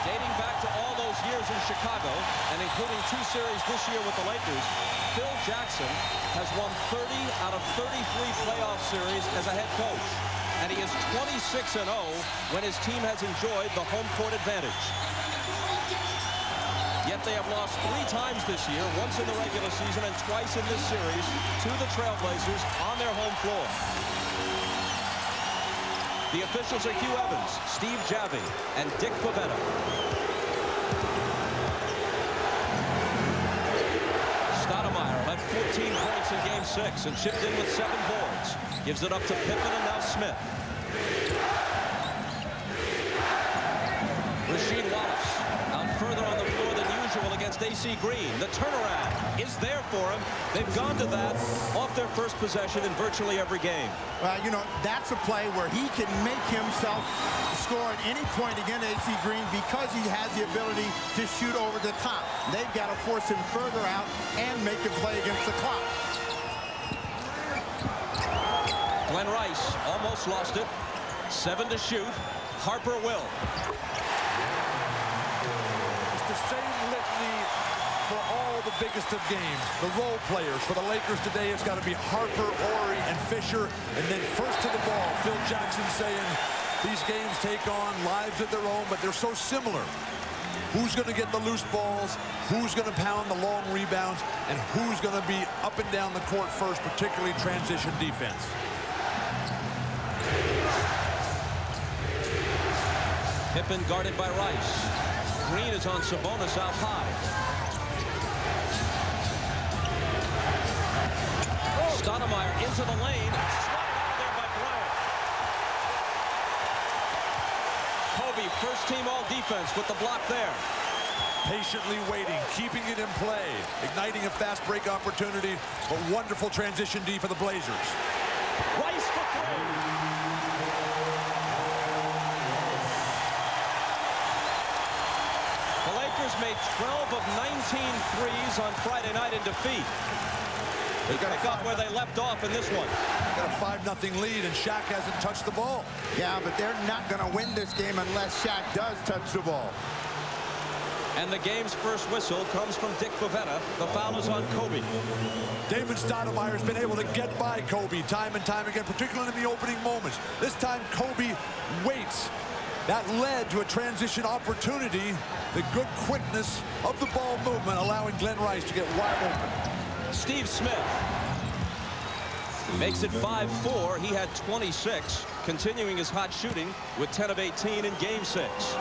Dating back to all those years in Chicago, and including 2 series this year with the Lakers, Phil Jackson has won 30 out of 33 playoff series as a head coach. And he is 26-0 when his team has enjoyed the home court advantage. Yet they have lost 3 times this year, once in the regular season and twice in this series, to the Trailblazers on their home floor. The officials are Hugh Evans, Steve Javie, and Dick Pavetta. Stoudemire led 14 points in Game 6 and chipped in with 7 boards. Gives it up to Pippen and now Smith. Rasheed Wallace out further on the floor than usual against AC Green. The turnaround is there for him. They've gone to that off their first possession in virtually every game. Well, you know, that's a play where he can make himself score at any point against AC Green because he has the ability to shoot over the top. They've got to force him further out and make him play against the clock. Glenn Rice almost lost it. 7 to shoot. Harper will. It's the same litany for all the biggest of games. The role players for the Lakers today, it's got to be Harper, Horry, and Fisher. And then first to the ball, Phil Jackson saying these games take on lives of their own, but they're so similar. Who's going to get the loose balls? Who's going to pound the long rebounds? And who's going to be up and down the court first, particularly transition defense? Pippen guarded by Rice. Green is on Sabonis out high. Stoudemire into the lane. Swatted out there by Bryant. Kobe, first team all defense with the block there. Patiently waiting, keeping it in play, igniting a fast break opportunity, but wonderful transition D for the Blazers. Rice for 3. Made 12 of 19 threes on Friday night in defeat. They pick up where they left off in this one. Got a 5-0 lead, and Shaq hasn't touched the ball. Yeah, but they're not going to win this game unless Shaq does touch the ball. And the game's first whistle comes from Dick Pavetta. The foul is on Kobe. Damon Stoudemire's been able to get by Kobe time and time again, particularly in the opening moments. This time, Kobe waits. That led to a transition opportunity. The good quickness of the ball movement allowing Glenn Rice to get wide open. Steve Smith makes it 5-4. He had 26, continuing his hot shooting with 10 of 18 in Game 6.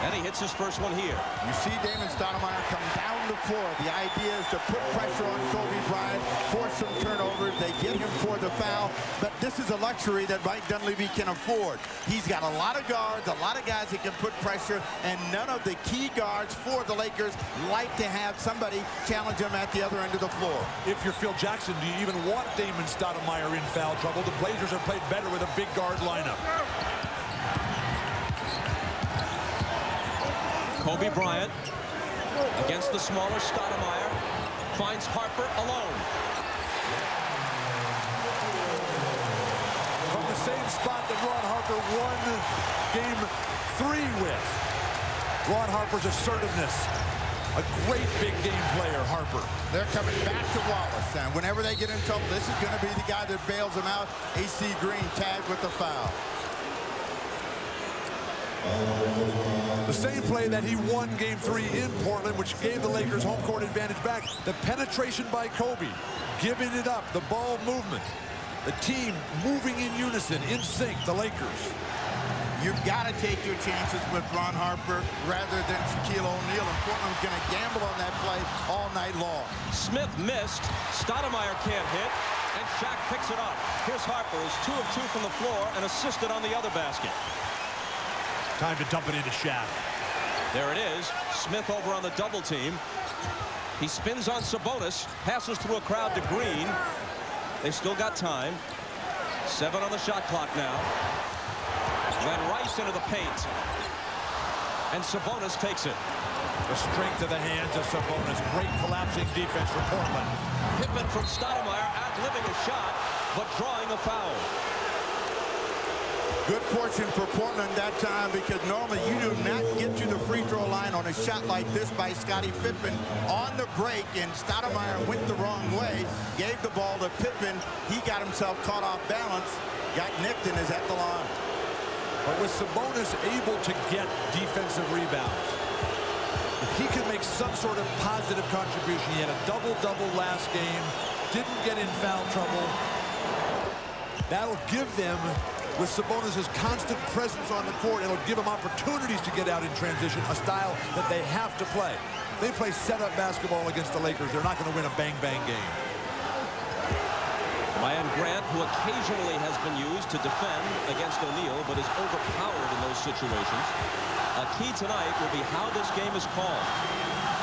And he hits his first one here. You see Damon Stoudemire come down the floor. The idea is to put pressure on Kobe Bryant, force some turnovers. They get him for the foul. But this is a luxury that Mike Dunleavy can afford. He's got a lot of guards, a lot of guys that can put pressure, and none of the key guards for the Lakers like to have somebody challenge them at the other end of the floor. If you're Phil Jackson, do you even want Damon Stoudemire in foul trouble? The Blazers have played better with a big guard lineup. Kobe Bryant against the smaller Stoudemire. Finds Harper alone. From the same spot that Ron Harper won Game 3 with. Ron Harper's assertiveness. A great big game player, Harper. They're coming back to Wallace, and whenever they get in trouble, this is going to be the guy that bails them out. AC Green tagged with the foul. The same play that he won Game 3 in Portland, which gave the Lakers home court advantage back. The penetration by Kobe, giving it up, the ball movement. The team moving in unison, in sync, the Lakers. You've got to take your chances with Ron Harper rather than Shaquille O'Neal, and Portland's going to gamble on that play all night long. Smith missed. Stoudemire can't hit, and Shaq picks it up. Here's Harper, who's 2 of 2 from the floor and assisted on the other basket. Time to dump it into Shaq. There it is. Smith over on the double team. He spins on Sabonis, passes through a crowd to Green. They've still got time. 7 on the shot clock now. Then Rice into the paint. And Sabonis takes it. The strength of the hands of Sabonis. Great collapsing defense for Portland. Pippen from Stoudemire ad-libbing a shot, but drawing a foul. Good fortune for Portland that time, because normally you do not get to the free throw line on a shot like this by Scottie Pippen on the break, and Stoudemire went the wrong way, gave the ball to Pippen. He got himself caught off balance, got nicked, and is at the line. But with Sabonis able to get defensive rebounds, if he could make some sort of positive contribution, he had a double-double last game, didn't get in foul trouble, that'll give them, with Sabonis' constant presence on the court, it'll give them opportunities to get out in transition, a style that they have to play. They play set-up basketball against the Lakers. They're not going to win a bang-bang game. Ryan Grant, who occasionally has been used to defend against O'Neal, but is overpowered in those situations. A key tonight will be how this game is called.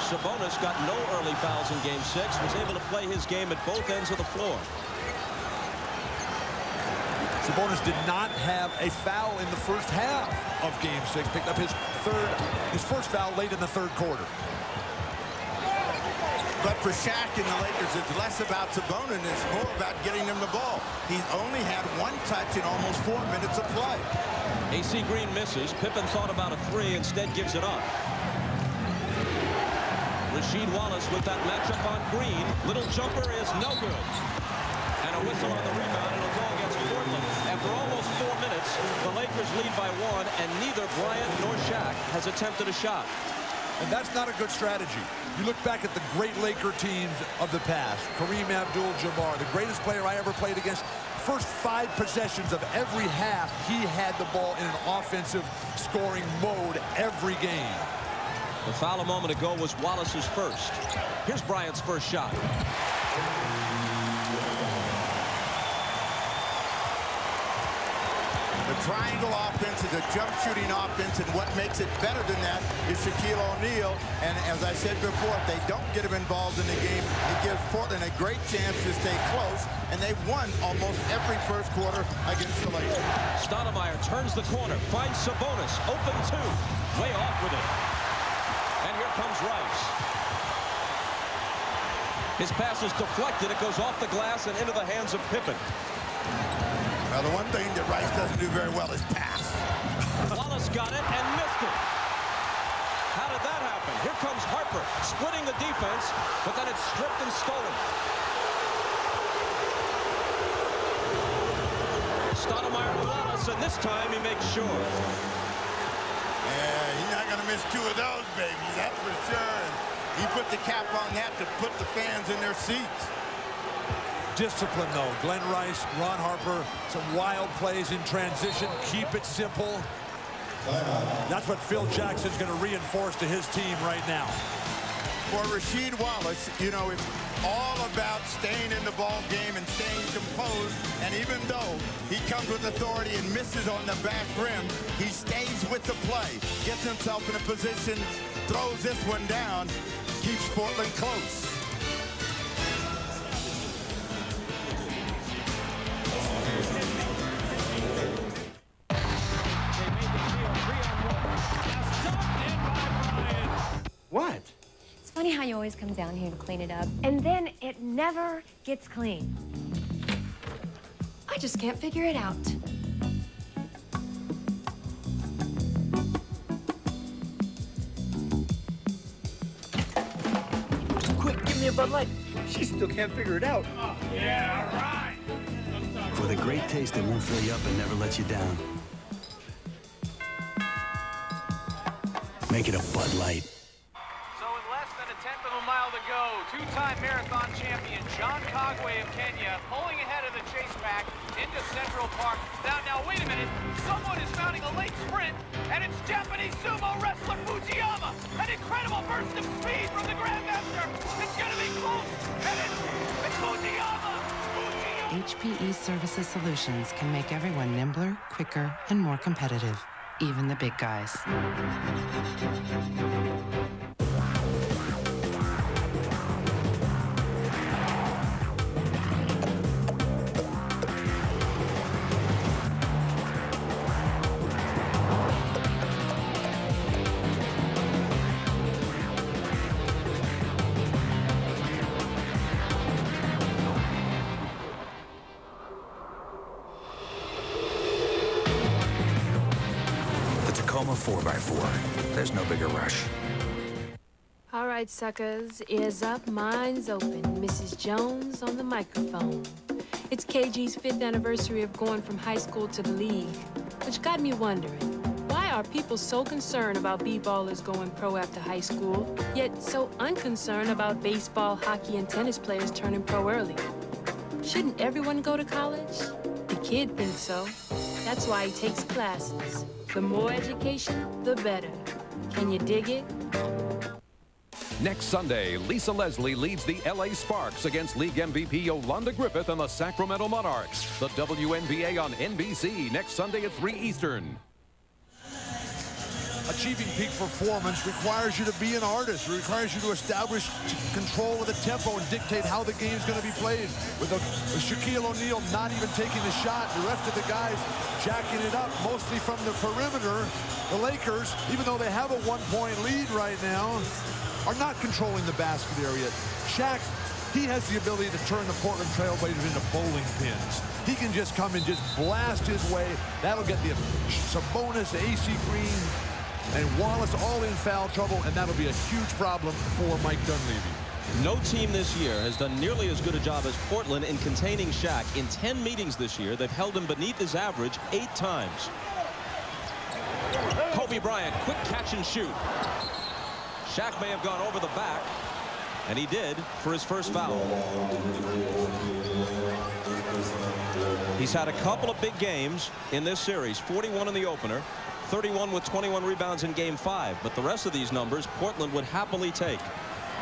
Sabonis got no early fouls in Game 6, was able to play his game at both ends of the floor. Sabonis did not have a foul in the first half of Game 6. Picked up his first foul late in the third quarter. But for Shaq and the Lakers, it's less about Sabonis, and it's more about getting him the ball. He's only had 1 touch in almost 4 minutes of play. AC Green misses. Pippen thought about a 3, instead gives it up. Rasheed Wallace with that matchup on Green. Little jumper is no good. And a whistle on the rebound. It'll go against Portland. After almost 4 minutes, the Lakers lead by 1, and neither Bryant nor Shaq has attempted a shot. And that's not a good strategy. You look back at the great Laker teams of the past. Kareem Abdul-Jabbar, the greatest player I ever played against. First 5 possessions of every half, he had the ball in an offensive scoring mode every game. The foul a moment ago was Wallace's first. Here's Bryant's first shot. The triangle offense is a jump shooting offense, and what makes it better than that is Shaquille O'Neal. And as I said before, if they don't get him involved in the game, it gives Portland a great chance to stay close, and they've won almost every first quarter against the Lakers. Stoudemire turns the corner, finds Sabonis, open 2, way off with it. And here comes Rice. His pass is deflected, it goes off the glass and into the hands of Pippen. Now, the one thing that Rice doesn't do very well is pass. Wallace got it and missed it. How did that happen? Here comes Harper, splitting the defense, but then it's stripped and stolen. Stoudemire to Wallace, and this time he makes sure. Yeah, he's not going to miss 2 of those, baby, that's for sure. He put the cap on that to put the fans in their seats. Discipline, though. Glenn Rice, Ron Harper, some wild plays in transition. Keep it simple. That's what Phil Jackson's going to reinforce to his team right now. For Rasheed Wallace, you know, it's all about staying in the ball game and staying composed. And even though he comes with authority and misses on the back rim, he stays with the play, gets himself in a position, throws this one down, keeps Portland close. What? It's funny how you always come down here to clean it up, and then it never gets clean. I just can't figure it out. Quick, give me a Bud Light. She still can't figure it out. Oh, yeah, all right. For the great taste that won't fill you up and never lets you down. Make it a Bud Light. So with less than a tenth of a mile to go, two-time marathon champion John Cogway of Kenya pulling ahead of the chase pack into Central Park. Now, wait a minute. Someone is mounting a late sprint, and it's Japanese sumo wrestler Fujiyama. An incredible burst of speed from the Grandmaster. It's going to be close, and it's Fujiyama. HPE Services Solutions can make everyone nimbler, quicker, and more competitive, even the big guys. Tacoma 4x4. There's no bigger rush. All right, suckers, ears up, minds open. Mrs. Jones on the microphone. It's KG's 5th anniversary of going from high school to the league, which got me wondering, why are people so concerned about b-ballers going pro after high school, yet so unconcerned about baseball, hockey, and tennis players turning pro early? Shouldn't everyone go to college? The kid thinks so. That's why he takes classes. The more education, the better. Can you dig it? Next Sunday, Lisa Leslie leads the LA Sparks against League MVP Yolanda Griffith and the Sacramento Monarchs. The WNBA on NBC next Sunday at 3 Eastern. Achieving peak performance requires you to be an artist. It requires you to establish control of the tempo and dictate how the game's going to be played. With Shaquille O'Neal not even taking the shot, the rest of the guys jacking it up, mostly from the perimeter. The Lakers, even though they have a 1-point lead right now, are not controlling the basket area. Shaq, he has the ability to turn the Portland Trailblazers into bowling pins. He can just come and just blast his way. That'll get the Sabonis, AC Green, and Wallace all in foul trouble, and that'll be a huge problem for Mike Dunleavy. No team this year has done nearly as good a job as Portland in containing Shaq. In 10 meetings this year, they've held him beneath his average 8 times. Kobe Bryant, quick catch and shoot. Shaq may have gone over the back, and he did for his first foul. He's had a couple of big games in this series, 41 in the opener, 31 with 21 rebounds in Game 5. But the rest of these numbers, Portland would happily take.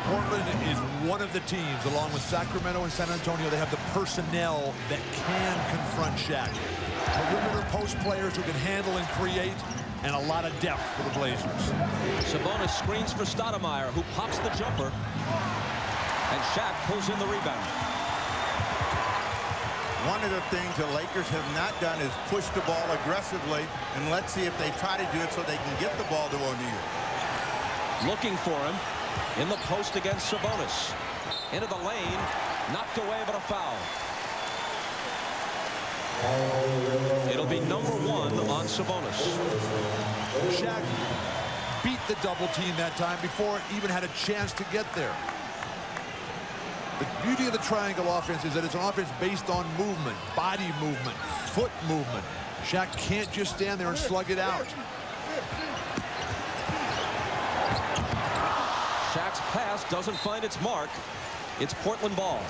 Portland is one of the teams, along with Sacramento and San Antonio, they have the personnel that can confront Shaq. Perimeter post players who can handle and create, and a lot of depth for the Blazers. Sabonis screens for Stoudemire, who pops the jumper, and Shaq pulls in the rebound. One of the things the Lakers have not done is push the ball aggressively, and let's see if they try to do it so they can get the ball to O'Neal. Looking for him in the post against Sabonis. Into the lane, knocked away, but a foul. It'll be number 1 on Sabonis. Shaq beat the double team that time before it even had a chance to get there. The beauty of the triangle offense is that it's an offense based on movement, body movement, foot movement. Shaq can't just stand there and slug it out. Shaq's pass doesn't find its mark. It's Portland ball.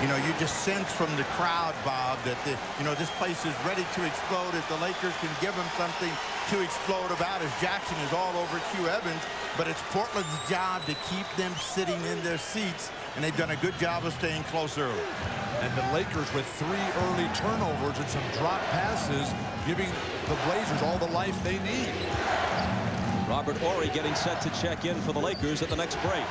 You know, you just sense from the crowd, Bob, that this place is ready to explode if the Lakers can give them something to explode about, as Jackson is all over Q Evans. But it's Portland's job to keep them sitting in their seats, and they've done a good job of staying close early. And the Lakers with 3 early turnovers and some drop passes, giving the Blazers all the life they need. Robert Horry getting set to check in for the Lakers at the next break.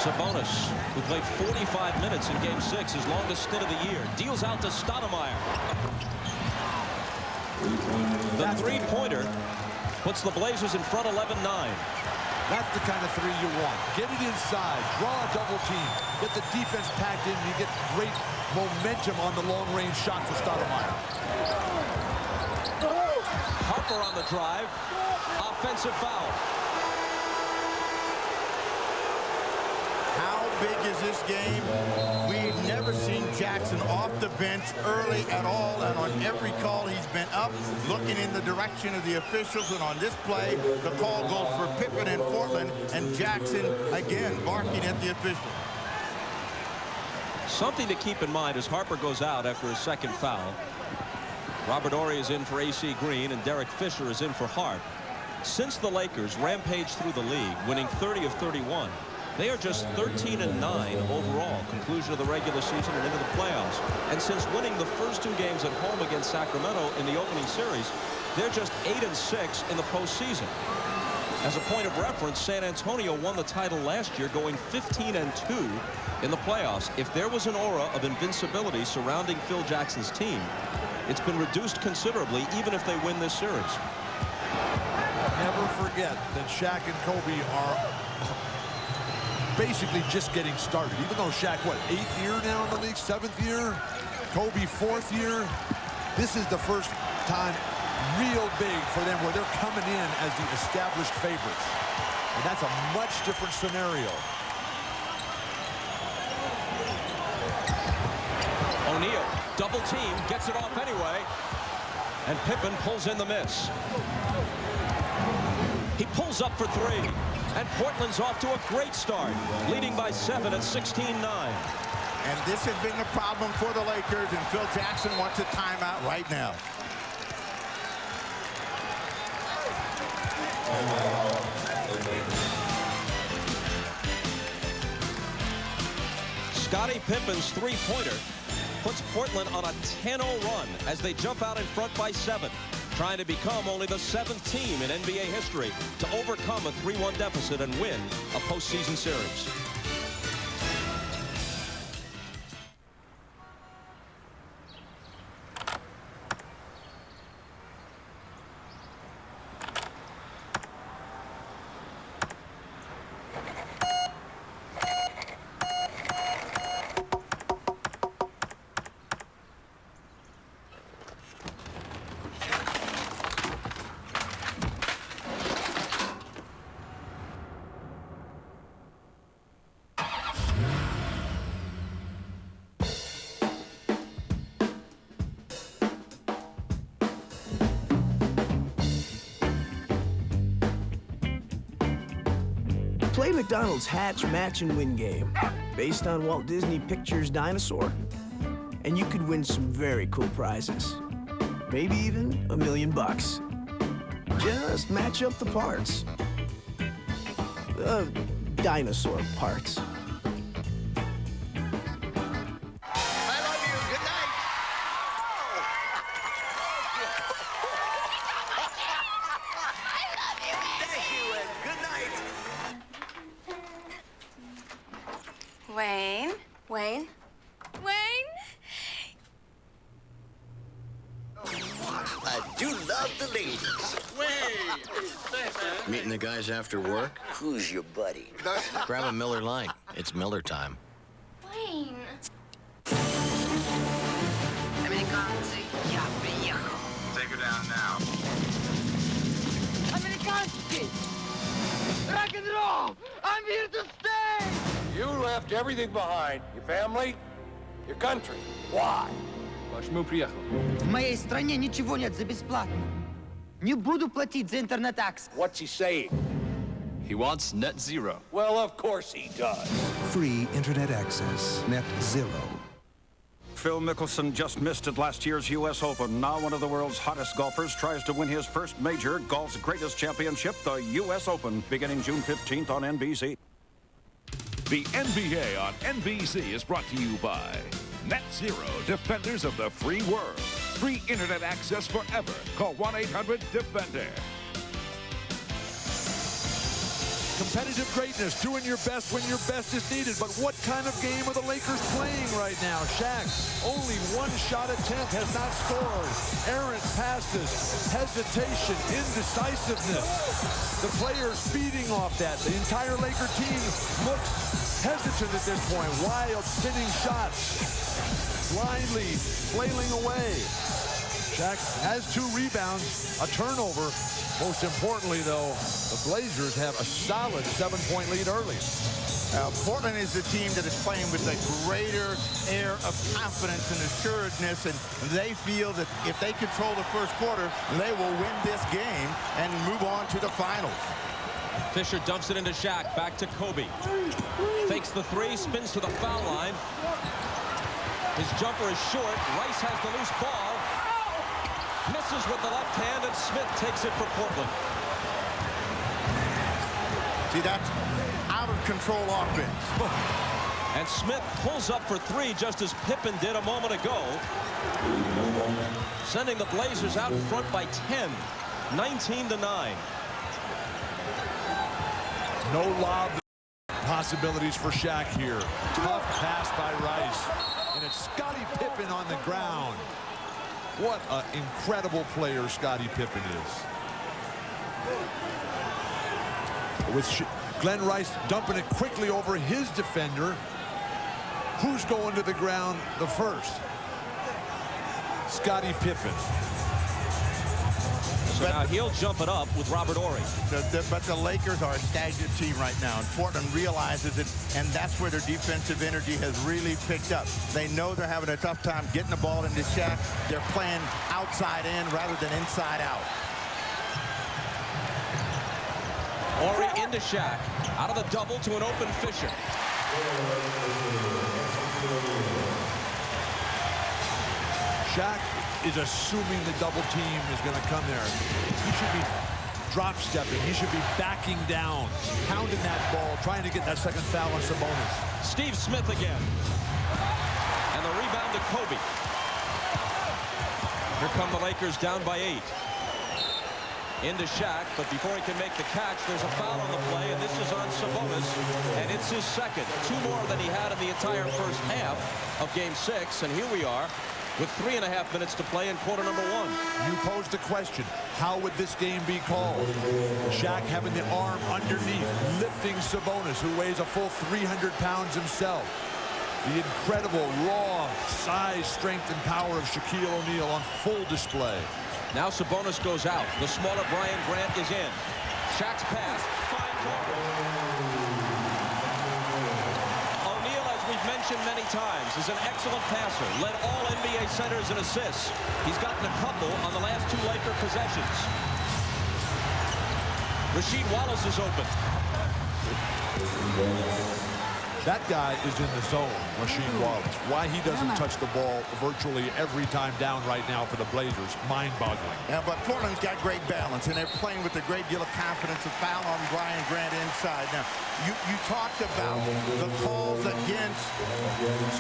Sabonis, who played 45 minutes in Game 6, his longest stint of the year, deals out to Stoudemire. The three-pointer puts the Blazers in front 11-9. That's the kind of three you want. Get it inside, draw a double team, get the defense packed in, and you get great momentum on the long-range shot for Stoudemire. Harper on the drive. Offensive foul. How big is this game? We've never seen Jackson off the bench early at all, and on every call he's been up, looking in the direction of the officials, and on this play, the call goes for Pippen in Portland, and Jackson, again, barking at the official. Something to keep in mind as Harper goes out after his second foul. Robert Horry is in for AC Green, and Derek Fisher is in for Hart. Since the Lakers rampaged through the league, winning 30 of 31, they are just 13-9 overall, conclusion of the regular season and into the playoffs. And since winning the first 2 games at home against Sacramento in the opening series, they're just 8-6 in the postseason. As a point of reference, San Antonio won the title last year, going 15-2 in the playoffs. If there was an aura of invincibility surrounding Phil Jackson's team, it's been reduced considerably, even if they win this series. Never forget that Shaq and Kobe are basically just getting started. Even though Shaq, what, 8th year now in the league, 7th year? Kobe 4th year? This is the first time real big for them where they're coming in as the established favorites. And that's a much different scenario. O'Neal, double team, gets it off anyway. And Pippen pulls in the miss. He pulls up for 3. And Portland's off to a great start, leading by 7 at 16-9. And this has been the problem for the Lakers, and Phil Jackson wants a timeout right now. Scottie Pippen's three-pointer puts Portland on a 10-0 run as they jump out in front by 7, trying to become only the 7th team in NBA history to overcome a 3-1 deficit and win a postseason series. Play McDonald's Hatch, Match, and Win game based on Walt Disney Pictures' Dinosaur. And you could win some very cool prizes. Maybe even $1 million. Just match up the parts. Dinosaur parts. Wayne? Wayne? Wayne? I do love the ladies. Wayne! Meeting the guys after work? Who's your buddy? Grab a Miller Lite. It's Miller time. Wayne. Take her down now. Amerikanski! Rock and roll! I'm here to stay! You left everything behind. Your family, your country. Why? Почему приехал? В моей стране ничего нет за бесплатно. Не буду платить за интернет-аксесс. What's he saying? He wants net zero. Well, of course he does. Free internet access. Net zero. Phil Mickelson just missed at last year's U.S. Open. Now one of the world's hottest golfers tries to win his first major, golf's greatest championship, the U.S. Open, beginning June 15th on NBC. The NBA on NBC is brought to you by Net Zero, defenders of the free world. Free internet access forever. Call 1-800-DEFENDER. Competitive greatness, doing your best when your best is needed. But what kind of game are the Lakers playing right now? Shaq, only one shot attempt, has not scored. Errant passes, hesitation, indecisiveness. The players feeding off that. The entire Laker team looks hesitant at this point. Wild, spinning shots, blindly flailing away. Shaq has 2 rebounds, a turnover. Most importantly, though, the Blazers have a solid 7-point lead early. Portland is the team that is playing with a greater air of confidence and assuredness, and they feel that if they control the first quarter, they will win this game and move on to the finals. Fisher dumps it into Shaq. Back to Kobe. Fakes the three, spins to the foul line. His jumper is short. Rice has the loose ball. Misses with the left hand, and Smith takes it for Portland. See, that's out of control offense. And Smith pulls up for three just as Pippen did a moment ago. Sending the Blazers out in front by 10. 19-9. No lob possibilities for Shaq here. Tough pass by Rice. And it's Scottie Pippen on the ground. What an incredible player Scottie Pippen is. With Glenn Rice dumping it quickly over his defender. Who's going to the ground the first? Scottie Pippen. So now he'll jump it up with Robert Horry. But the Lakers are a staggered team right now, and Portland realizes it, and that's where their defensive energy has really picked up. They know they're having a tough time getting the ball into Shaq. They're playing outside in rather than inside out. Horry into Shaq. Out of the double to an open Fisher. Shaq is assuming the double team is going to come there. He should be drop stepping. He should be backing down, pounding that ball, trying to get that second foul on Sabonis. Steve Smith again. And the rebound to Kobe. Here come the Lakers down by 8. Into Shaq, but before he can make the catch, there's a foul on the play, and this is on Sabonis, and it's his second. 2 more than he had in the entire first half of Game 6, and here we are with 3.5 minutes to play in quarter number 1. You posed the question, how would this game be called? Shaq having the arm underneath, lifting Sabonis, who weighs a full 300 pounds himself. The incredible raw size, strength, and power of Shaquille O'Neal on full display. Now Sabonis goes out. The smaller Brian Grant is in. Shaq's pass finds O'Neal, as we've mentioned many times, is an excellent passer. Led all NBA centers in assists. He's gotten a couple on the last 2 Laker possessions. Rasheed Wallace is open. That guy is in the zone, Rasheed Wallace. Why he doesn't touch the ball virtually every time down right now for the Blazers, mind-boggling. Yeah, but Portland's got great balance, and they're playing with a great deal of confidence. A foul on Brian Grant inside. Now, you talked about the calls against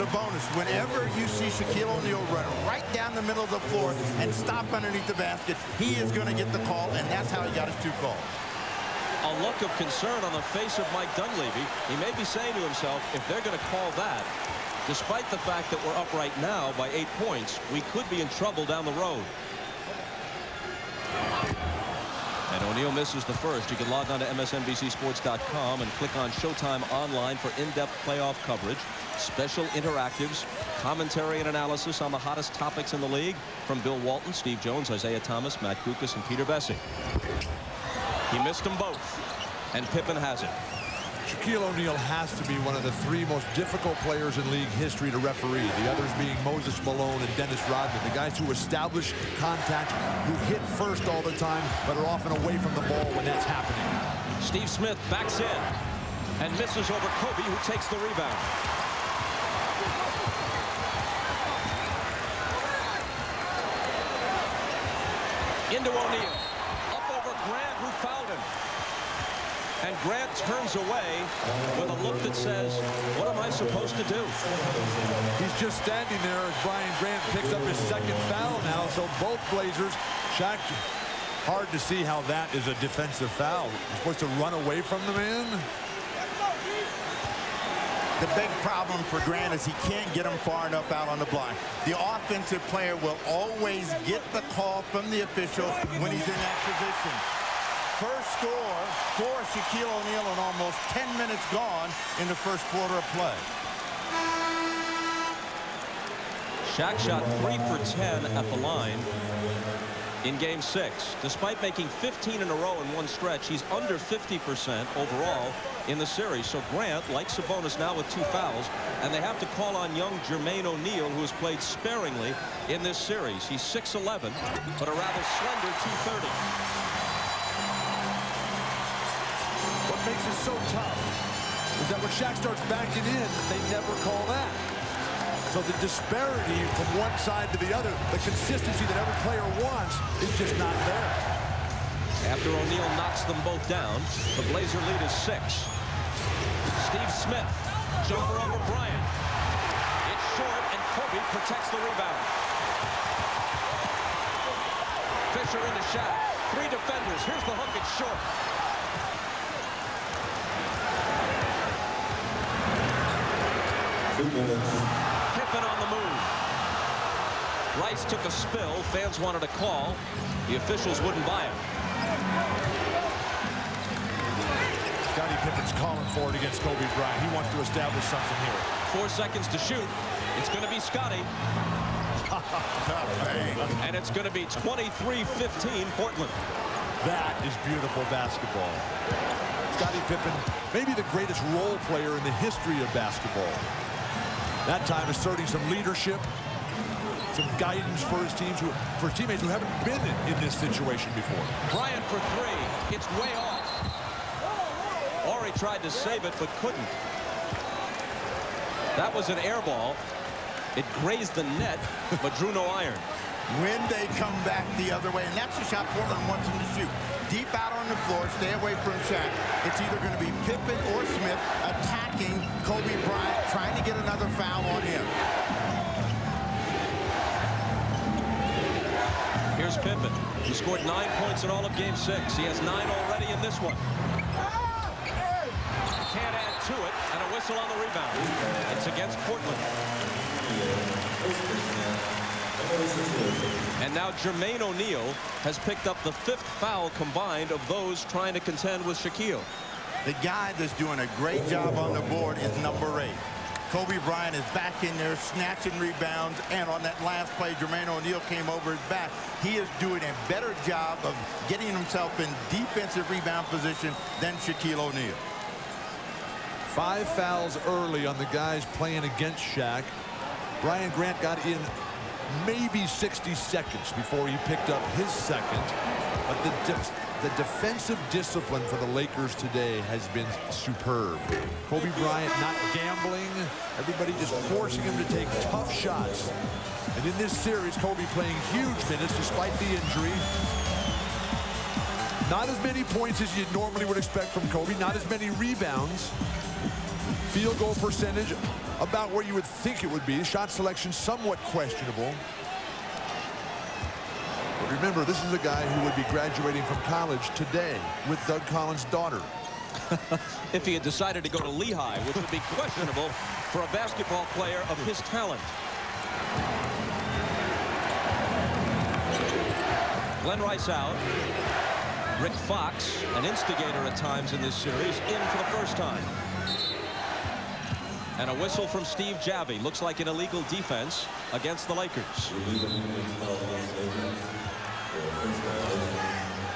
Sabonis. Whenever you see Shaquille O'Neal run right down the middle of the floor and stop underneath the basket, he is going to get the call, and that's how he got his 2 calls. A look of concern on the face of Mike Dunleavy. He may be saying to himself, if they're going to call that, despite the fact that we're up right now by 8 points, we could be in trouble down the road. And O'Neal misses the first. You can log on to MSNBCSports.com and click on Showtime Online for in-depth playoff coverage, special interactives, commentary and analysis on the hottest topics in the league from Bill Walton, Steve Jones, Isaiah Thomas, Matt Kukas, and Peter Bessie. He missed them both, and Pippen has it. Shaquille O'Neal has to be one of the 3 most difficult players in league history to referee. The others being Moses Malone and Dennis Rodman, the guys who establish contact, who hit first all the time, but are often away from the ball when that's happening. Steve Smith backs in and misses over Kobe, who takes the rebound. Into O'Neal. Grant, who fouled him. And Grant turns away with a look that says, what am I supposed to do? He's just standing there as Brian Grant picks up his 2nd foul now. So both Blazers, Shaq, hard to see how that is a defensive foul. You're supposed to run away from the man. The big problem for Grant is he can't get him far enough out on the block. The offensive player will always get the call from the official when he's in that position. First score for Shaquille O'Neal and almost 10 minutes gone in the first quarter of play. Shaq shot 3 for 10 at the line in Game 6. Despite making 15 in a row in one stretch, he's under 50% overall in the series. So Grant, like Sabonis, now with 2 fouls, and they have to call on young Jermaine O'Neal, who has played sparingly in this series. He's 6'11", but a rather slender 230. What makes it so tough is that when Shaq starts backing in, they never call that. So the disparity from one side to the other, the consistency that every player wants, is just not there. After O'Neal knocks them both down, the Blazer lead is 6. Steve Smith, jumper over Bryant. It's short, and Kobe protects the rebound. Fisher into Shaq. 3 defenders. Here's the hook. It's short. Pippen on the move. Rice took a spill. Fans wanted a call. The officials wouldn't buy it. Scottie Pippen's calling for it against Kobe Bryant. He wants to establish something here. 4 seconds to shoot. It's going to be Scottie. And it's going to be 23-15 Portland. That is beautiful basketball. Scottie Pippen, maybe the greatest role player in the history of basketball. That time asserting some leadership, some guidance for his teams, for teammates who haven't been in this situation before. Bryant for 3. It's way off. Horry tried to save it, but couldn't. That was an air ball. It grazed the net, but drew no iron. When they come back the other way, and that's the shot Portland wants them to shoot. Deep out on the floor, stay away from Shaq. It's either going to be Pippen or Smith attacking Kobe Bryant, trying to get another foul on him. Here's Pippen. He scored 9 points in all of Game 6. He has 9 already in this one. Can't add to it, and a whistle on the rebound. It's against Portland. And now Jermaine O'Neal has picked up the 5th foul combined of those trying to contend with Shaquille. The guy that's doing a great job on the board is number 8. Kobe Bryant is back in there snatching rebounds, and on that last play, Jermaine O'Neal came over his back. He is doing a better job of getting himself in defensive rebound position than Shaquille O'Neal. 5 fouls early on the guys playing against Shaq. Brian Grant got in maybe 60 seconds before he picked up his second. But the defensive discipline for the Lakers today has been superb. Kobe Bryant not gambling. Everybody just forcing him to take tough shots. And in this series, Kobe playing huge minutes despite the injury. Not as many points as you normally would expect from Kobe. Not as many rebounds. Field goal percentage about where you would think it would be. Shot selection somewhat questionable. But remember, this is a guy who would be graduating from college today with Doug Collins' daughter. If he had decided to go to Lehigh, which would be questionable for a basketball player of his talent. Glenn Rice out. Rick Fox, an instigator at times in this series, in for the first time. And a whistle from Steve Javie. Looks like an illegal defense against the Lakers.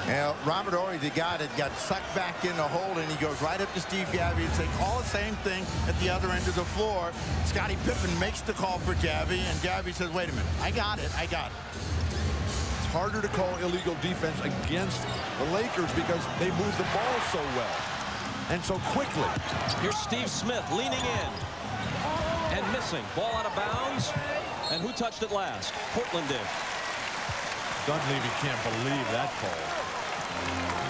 Now, Robert Horry, the guy that got sucked back in the hole, and he goes right up to Steve Javie and says, call the same thing at the other end of the floor. Scottie Pippen makes the call for Javie, and Javie says, wait a minute, I got it. It's harder to call illegal defense against the Lakers because they move the ball so well and so quickly. Here's Steve Smith leaning in and missing. Ball out of bounds. And who touched it last? Portland did. Dunleavy can't believe that call.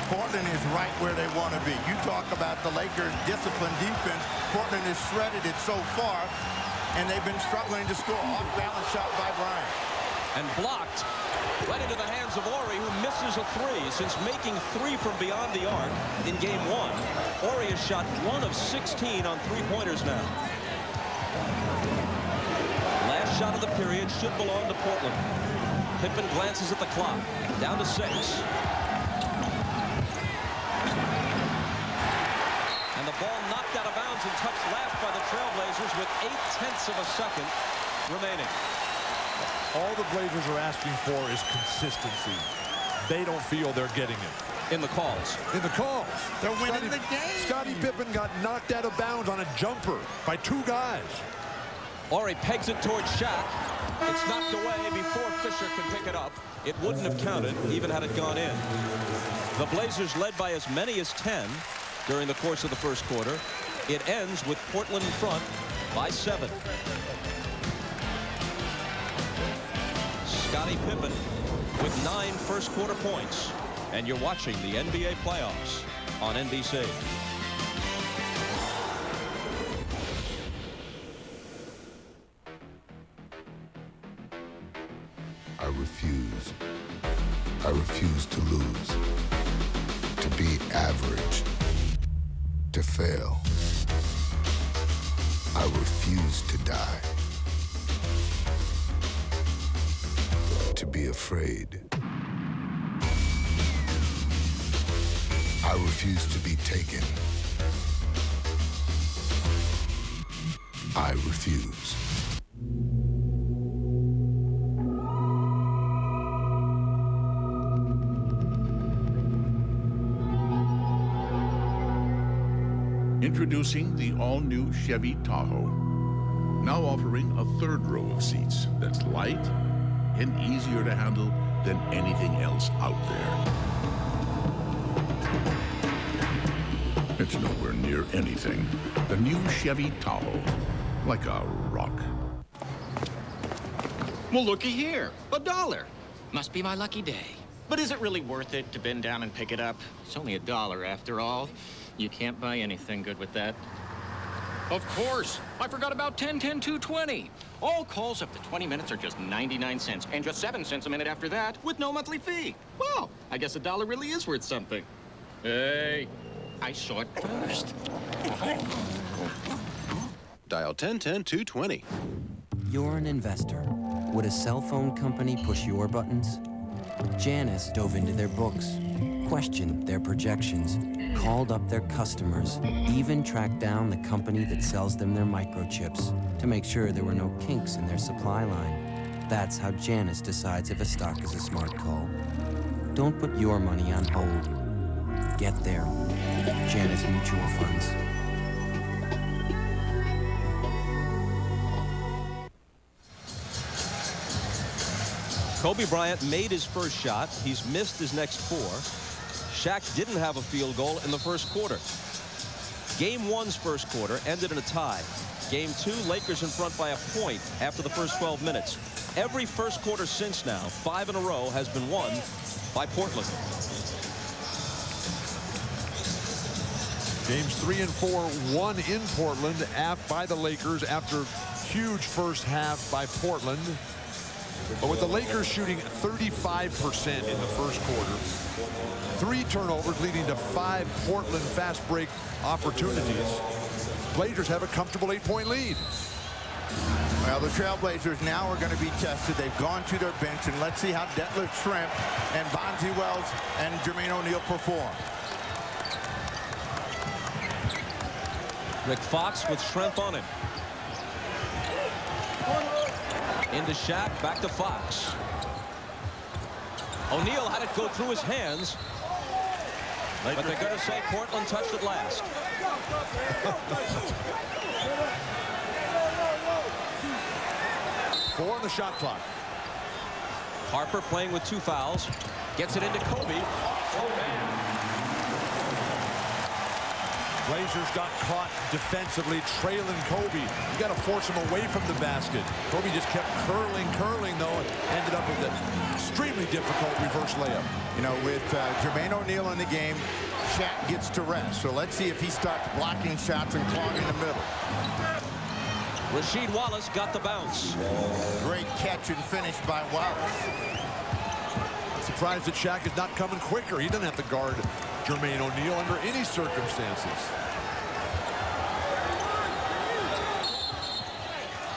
Portland is right where they want to be. You talk about the Lakers' disciplined defense. Portland has shredded it so far, and they've been struggling to score. Off-balance shot by Bryant. And blocked right into the hands of Horry, who misses a 3. Since making 3 from beyond the arc in Game 1, Horry has shot 1 of 16 on 3-pointers now. Last shot of the period should belong to Portland. Pippen glances at the clock. Down to 6. And the ball knocked out of bounds and touched last by the Trailblazers with 0.8 of a second remaining. All the Blazers are asking for is consistency. They don't feel they're getting it. in the calls. In the calls. They're winning the game. Scottie Pippen got knocked out of bounds on a jumper by 2 guys. Ori pegs it towards Shaq. It's knocked away before Fisher can pick it up. It wouldn't have counted even had it gone in. The Blazers led by as many as 10 during the course of the first quarter. It ends with Portland in front by 7. Scottie Pippen with 9 first quarter points. And you're watching the NBA playoffs on NBC. I refuse to lose, to be average, to fail. I refuse to die, to be afraid. I refuse to be taken. I refuse. Introducing the all-new Chevy Tahoe. Now offering a 3rd row of seats that's light and easier to handle than anything else out there. It's nowhere near anything. The new Chevy Tahoe, like a rock. Well, looky here, $1. Must be my lucky day. But is it really worth it to bend down and pick it up? It's only $1 after all. You can't buy anything good with that. Of course, I forgot about 10-10-220. All calls up to 20 minutes are just 99 cents, and just 7 cents a minute after that, with no monthly fee. Well, I guess $1 really is worth something. Hey, I saw it first. Dial 10-10-220. You're an investor. Would a cell phone company push your buttons? Janus dove into their books, questioned their projections, called up their customers, even tracked down the company that sells them their microchips to make sure there were no kinks in their supply line. That's how Janus decides if a stock is a smart call. Don't put your money on hold. Get there. Janus Mutual Funds. Kobe Bryant made his first shot. He's missed his next 4. Shaq didn't have a field goal in the first quarter. Game 1's first quarter ended in a tie. Game 2, Lakers in front by a point after the first 12 minutes. Every first quarter since now, 5 in a row, has been won by Portland. Games 3 and 4 won in Portland by the Lakers after huge first half by Portland. But with the Lakers shooting 35% in the first quarter, 3 turnovers leading to 5 Portland fast break opportunities, Blazers have a comfortable 8-point lead. Well, the Trailblazers now are going to be tested. They've gone to their bench, and let's see how Detlef Schrempf and Bonzi Wells and Jermaine O'Neal perform. Rick Fox with Schrempf on him. Into Shaq, back to Fox. O'Neal had it go through his hands. But they're going to say Portland touched it last. 4 on the shot clock. Harper playing with 2 fouls. Gets it into Kobe. Blazers got caught defensively trailing Kobe. You got to force him away from the basket. Kobe just kept curling, though, and ended up with an extremely difficult reverse layup. You know, with Jermaine O'Neal in the game, Shaq gets to rest. So let's see if he starts blocking shots and clogging the middle. Rasheed Wallace got the bounce. Great catch and finish by Wallace. Surprised that Shaq is not coming quicker. He doesn't have to guard Jermaine O'Neal under any circumstances.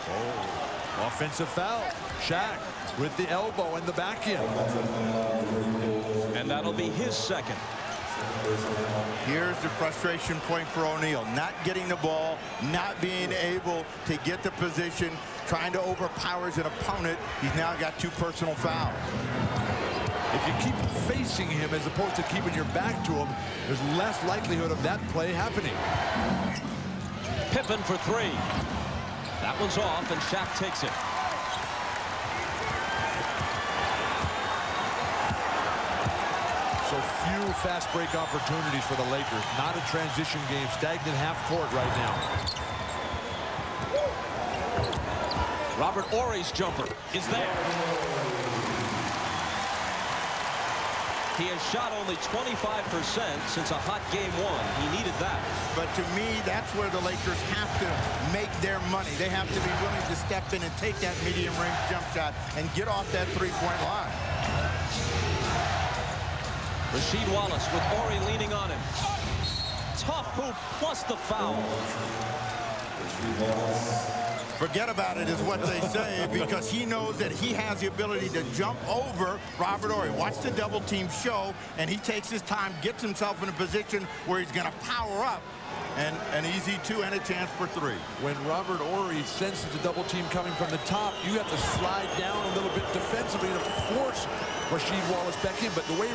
Oh, offensive foul. Shaq with the elbow and the back in. And that'll be his second. Here's the frustration point for O'Neal. Not getting the ball, not being able to get the position, trying to overpower his opponent. He's now got 2 personal fouls. If you keep facing him as opposed to keeping your back to him, there's less likelihood of that play happening. Pippen for three. That one's off, and Shaq takes it. So few fast break opportunities for the Lakers. Not a transition game. Stagnant half court right now. Robert Horry's jumper is there. He has shot only 25% since a hot game one. He needed that. But to me, that's where the Lakers have to make their money. They have to be willing to step in and take that medium range jump shot and get off that three-point line. Rasheed Wallace with Horry leaning on him. Tough hoop plus the foul. Forget about it is what they say, because he knows that he has the ability to jump over Robert Horry. Watch the double team show, and he takes his time, gets himself in a position where he's going to power up, and an easy two and a chance for three. When Robert Horry senses the double team coming from the top, you have to slide down a little bit defensively to force Rasheed Wallace back in. But the way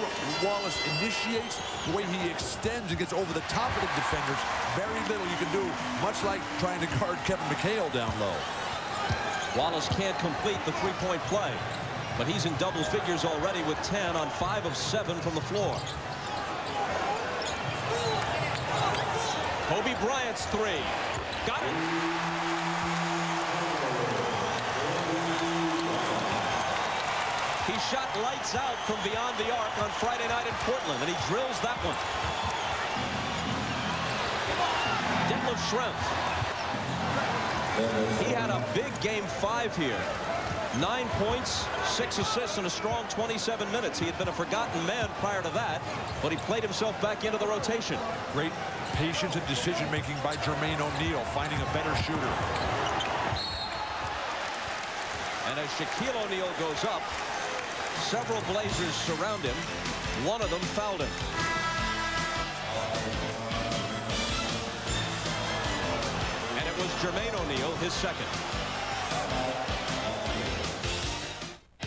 Wallace initiates, the way he extends and gets over the top of the defenders, very little you can do, much like trying to guard Kevin McHale down low. Wallace can't complete the three-point play, but he's in double figures already with 10 on 5 of 7 from the floor. Kobe Bryant's three. Got it. He shot lights out from beyond the arc on Friday night in Portland, and he drills that one. Detlef Schrempf. He had a big game 5 here. 9 points, 6 assists, and a strong 27 minutes. He had been a forgotten man prior to that, but he played himself back into the rotation. Great patience and decision-making by Jermaine O'Neal, finding a better shooter. And as Shaquille O'Neal goes up, several Blazers surround him. One of them fouled him. And it was Jermaine O'Neal, his second.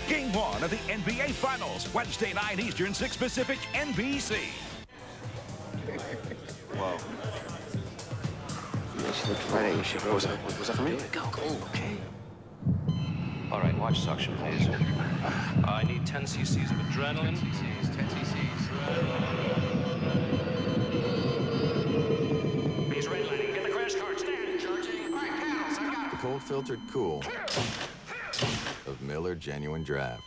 Game 1 of the NBA Finals, Wednesday 9 Eastern, 6 Pacific, NBC. Whoa. She looked right at you. What was that? Was that for me? Go, okay. All right, watch suction, please. I need 10 cc's of adrenaline. 10 cc's. He's redlining. Get the crash cart. Stand, charging. All right, pals, I got it. The cold-filtered cool of Miller Genuine Draft.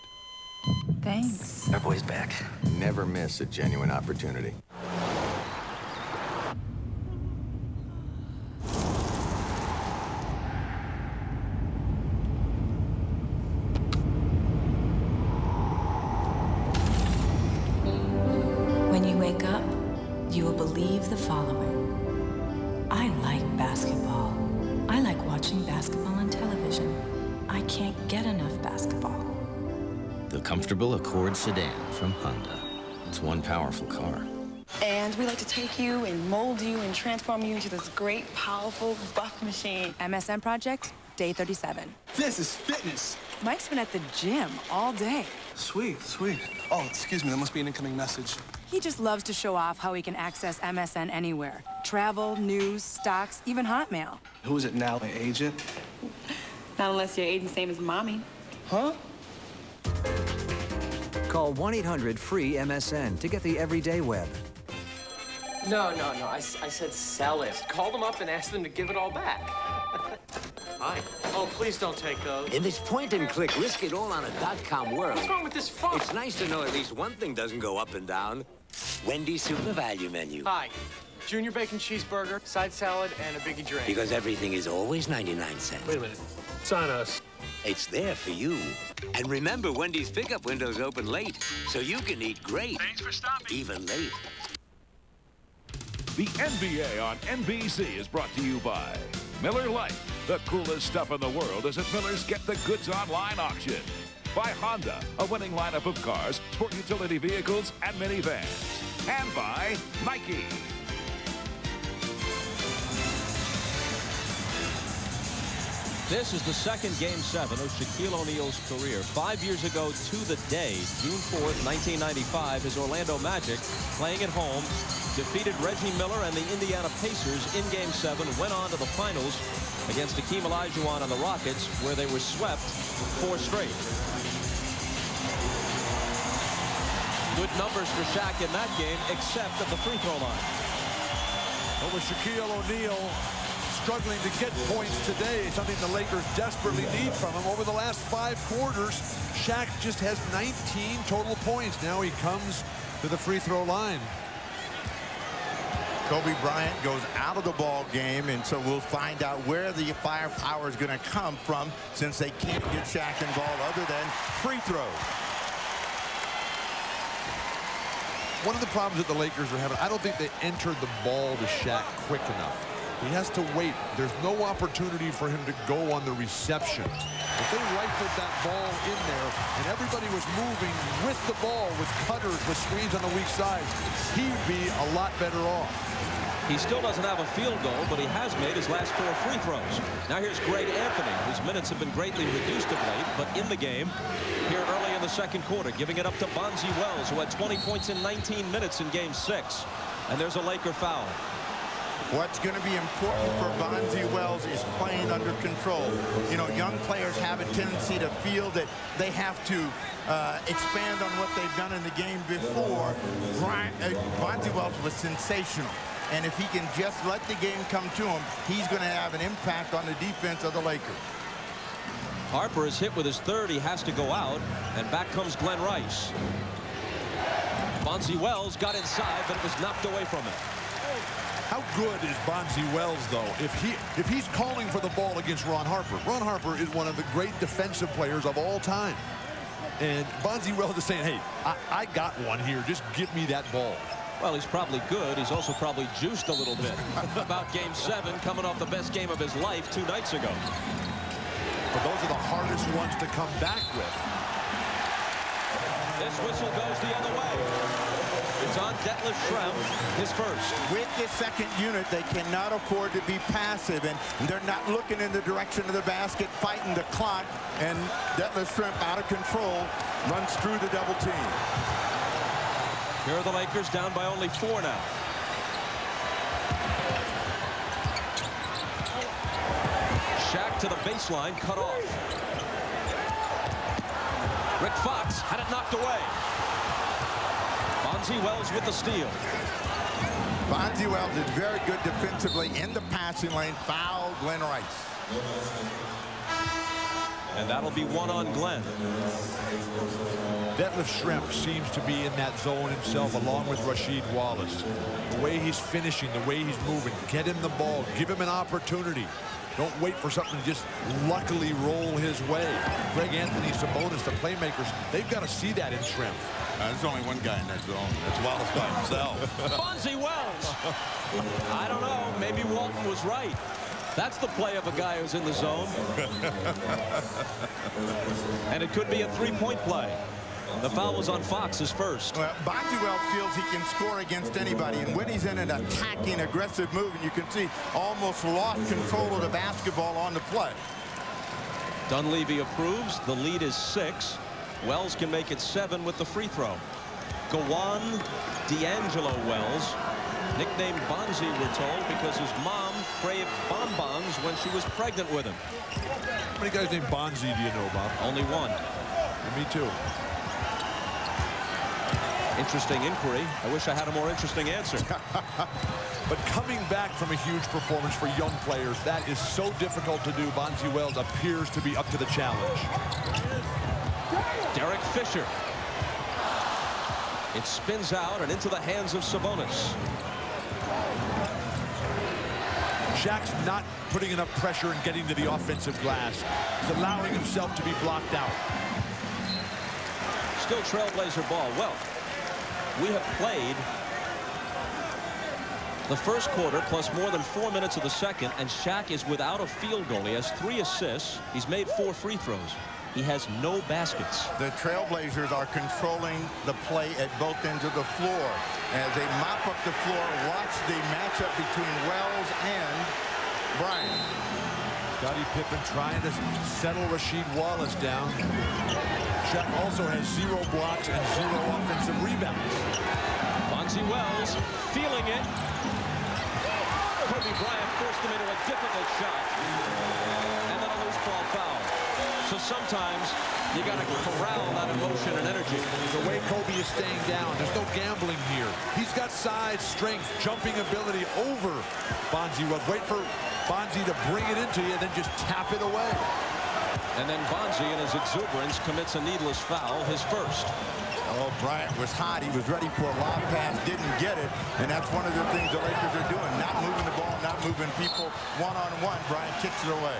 Thanks. Our boy's back. Never miss a genuine opportunity. When you wake up, you will believe the following. I like basketball. I like watching basketball on television. I can't get enough basketball. The comfortable Accord sedan from Honda. It's one powerful car. And we like to take you and mold you and transform you into this great, powerful, buff machine. MSN Project, day 37. This is fitness. Mike's been at the gym all day. Sweet, sweet. Oh, excuse me, that must be an incoming message. He just loves to show off how he can access MSN anywhere. Travel, news, stocks, even Hotmail. Who is it now, my agent? Not unless your agent's name is Mommy. Huh? Call 1-800-FREE-MSN to get the everyday web. No. I said sell it. Call them up and ask them to give it all back. Hi. Oh, please don't take those. In this point-and-click, risk it all on a .com world. What's wrong with this phone? It's nice to know at least one thing doesn't go up and down. Wendy's Super Value Menu. Hi. Junior bacon cheeseburger, side salad, and a biggie drink. Because everything is always 99 cents. Wait a minute. It's on us. It's there for you. And remember, Wendy's pickup windows open late, so you can eat great. Thanks for stopping. Even late. The NBA on NBC is brought to you by Miller Lite. The coolest stuff in the world is at Miller's Get the Goods Online auction. By Honda, a winning lineup of cars, sport utility vehicles, and minivans. And by Nike. This is the second Game 7 of Shaquille O'Neal's career. 5 years ago to the day, June 4th, 1995, his Orlando Magic, playing at home, defeated Reggie Miller and the Indiana Pacers in Game 7, went on to the finals against Hakeem Olajuwon and the Rockets, where they were swept 4 straight. Good numbers for Shaq in that game, except at the free throw line. But with Shaquille O'Neal struggling to get points today, something the Lakers desperately need from him. Over the last 5 quarters, Shaq just has 19 total points. Now he comes to the free throw line. Kobe Bryant goes out of the ball game, and so we'll find out where the firepower is going to come from, since they can't get Shaq involved other than free throws. One of the problems that the Lakers are having, I don't think they entered the ball to Shaq quick enough. He has to wait. There's no opportunity for him to go on the reception. If they rifled that ball in there and everybody was moving with the ball, with cutters, with screens on the weak side, he'd be a lot better off. He still doesn't have a field goal, but he has made his last 4 free throws. Now here's Greg Anthony, whose minutes have been greatly reduced of late, but in the game here early in the second quarter, giving it up to Bonzi Wells, who had 20 points in 19 minutes in Game 6. And there's a Laker foul. What's going to be important for Bonzi Wells is playing under control. You know, young players have a tendency to feel that they have to expand on what they've done in the game before. Bonzi Wells was sensational. And if he can just let the game come to him, he's going to have an impact on the defense of the Lakers. Harper is hit with his 3rd. He has to go out, and back comes Glenn Rice. Bonzi Wells got inside, but it was knocked away from him. How good is Bonzi Wells, though, if he's calling for the ball against Ron Harper? Ron Harper is one of the great defensive players of all time. And Bonzi Wells is saying, hey, I got one here. Just give me that ball. Well, he's probably good. He's also probably juiced a little bit. About Game 7, coming off the best game of his life 2 nights ago. But those are the hardest ones to come back with. This whistle goes the other way. It's on Detlef Schrempf, his first. With the second unit, they cannot afford to be passive, and they're not looking in the direction of the basket, fighting the clock, and Detlef Schrempf, out of control, runs through the double team. Here are the Lakers down by only 4 now. Shaq to the baseline, cut off. Rick Fox had it knocked away. Bonzi Wells with the steal. Bonzi Wells is very good defensively in the passing lane. Foul Glenn Rice. And that'll be 1 on Glenn. Detlef Schrempf seems to be in that zone himself, along with Rasheed Wallace. The way he's finishing, the way he's moving, get him the ball, give him an opportunity. Don't wait for something to just luckily roll his way. Greg Anthony, Sabonis, the playmakers, they've got to see that in Schrempf. There's only one guy in that zone. That's Wallace by himself. Bonzi Wells. I don't know. Maybe Walton was right. That's the play of a guy who's in the zone. And it could be a 3-point play. The foul was on Fox, his first. Well, Bonzi Wells feels he can score against anybody, and when he's in an attacking, aggressive move, and you can see almost lost control of the basketball on the play. Dunleavy approves. The lead is 6. Wells can make it 7 with the free throw. Gawan D'Angelo Wells, nicknamed Bonzi, we're told, because his mom craved bonbons when she was pregnant with him. How many guys named Bonzi do you know, Bob? Only 1. Me too. Interesting inquiry. I wish I had a more interesting answer. But coming back from a huge performance for young players, that is so difficult to do. Bonzi Wells appears to be up to the challenge. Derek Fisher. It spins out and into the hands of Sabonis. Shaq's not putting enough pressure and getting to the offensive glass. He's allowing himself to be blocked out. Still Trailblazer ball. Well, we have played the first quarter plus more than 4 minutes of the second, and Shaq is without a field goal. He has 3 assists. He's made 4 free throws. He has no baskets. The Trailblazers are controlling the play at both ends of the floor. As they mop up the floor, watch the matchup between Wells and Bryant. Scottie Pippen trying to settle Rasheed Wallace down. Shaq also has 0 blocks and 0 offensive rebounds. Bonzi Wells feeling it. Kobe Bryant forced him into a difficult shot. And then a loose ball foul. So sometimes you got to corral that emotion and energy. The way Kobe is staying down, there's no gambling here. He's got size, strength, jumping ability over Bonzi Wells. Wait for Bonzi to bring it into you, then just tap it away. And then Bonzi, in his exuberance, commits a needless foul, his first. Oh, Bryant was hot. He was ready for a lob pass, didn't get it. And that's one of the things the Lakers are doing. Not moving the ball, not moving people one-on-one. Bryant kicks it away.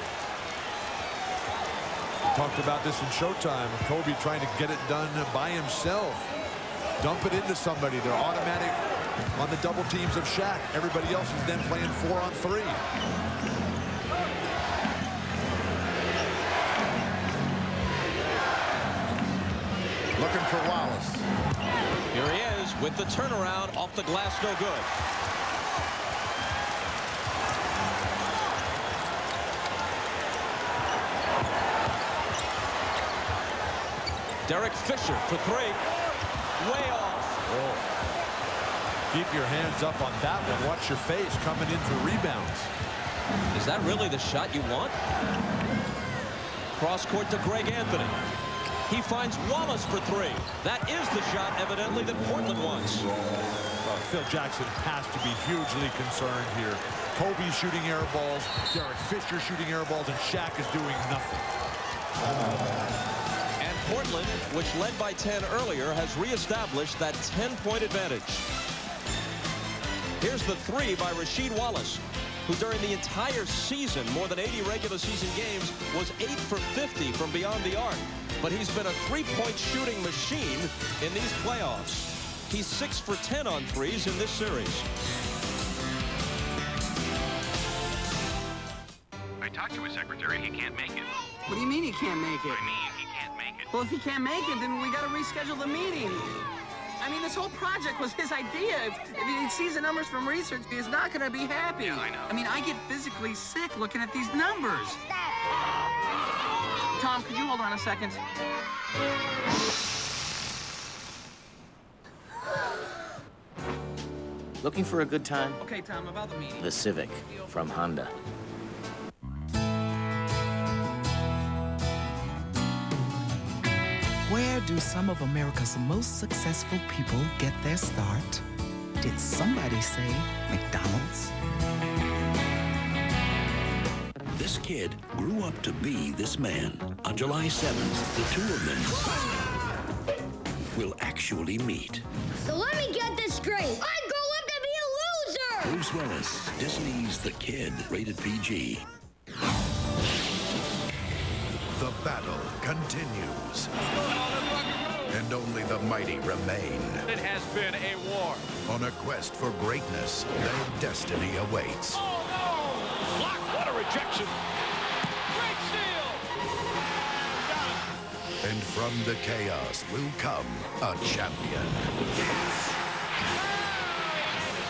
Talked about this in Showtime. Kobe trying to get it done by himself. Dump it into somebody. They're automatic on the double teams of Shaq. Everybody else is then playing 4-on-3. Looking for Wallace. Here he is with the turnaround off the glass, no good. Derek Fisher for 3. Way off. Oh. Keep your hands up on that one. Watch your face coming in for rebounds. Is that really the shot you want? Cross court to Greg Anthony. He finds Wallace for 3. That is the shot, evidently, that Portland wants. Well, Phil Jackson has to be hugely concerned here. Kobe shooting air balls, Derek Fisher shooting air balls, and Shaq is doing nothing. And Portland, which led by 10 earlier, has reestablished that 10-point advantage. Here's the 3 by Rasheed Wallace, who during the entire season, more than 80 regular season games, was 8 for 50 from beyond the arc. But he's been a 3-point shooting machine in these playoffs. He's 6 for 10 on threes in this series. I talked to his secretary. He can't make it. What do you mean he can't make it? I mean, he can't make it. Well, if he can't make it, then we got to reschedule the meeting. I mean, this whole project was his idea. If he sees the numbers from research, he's not going to be happy. Yeah, I know. I mean, I get physically sick looking at these numbers. Tom, could you hold on a second? Looking for a good time? Okay, Tom, about the meeting. The Civic from Honda. Where do some of America's most successful people get their start? Did somebody say McDonald's? This kid grew up to be this man. On July 7th, the two of them will actually meet. So let me get this straight. I grew up to be a loser! Bruce Willis, Disney's The Kid, rated PG. The battle continues. And only the mighty remain. It has been a war. On a quest for greatness, their destiny awaits. Oh, no! Block, what a rejection. Great steal! Got it. And from the chaos will come a champion.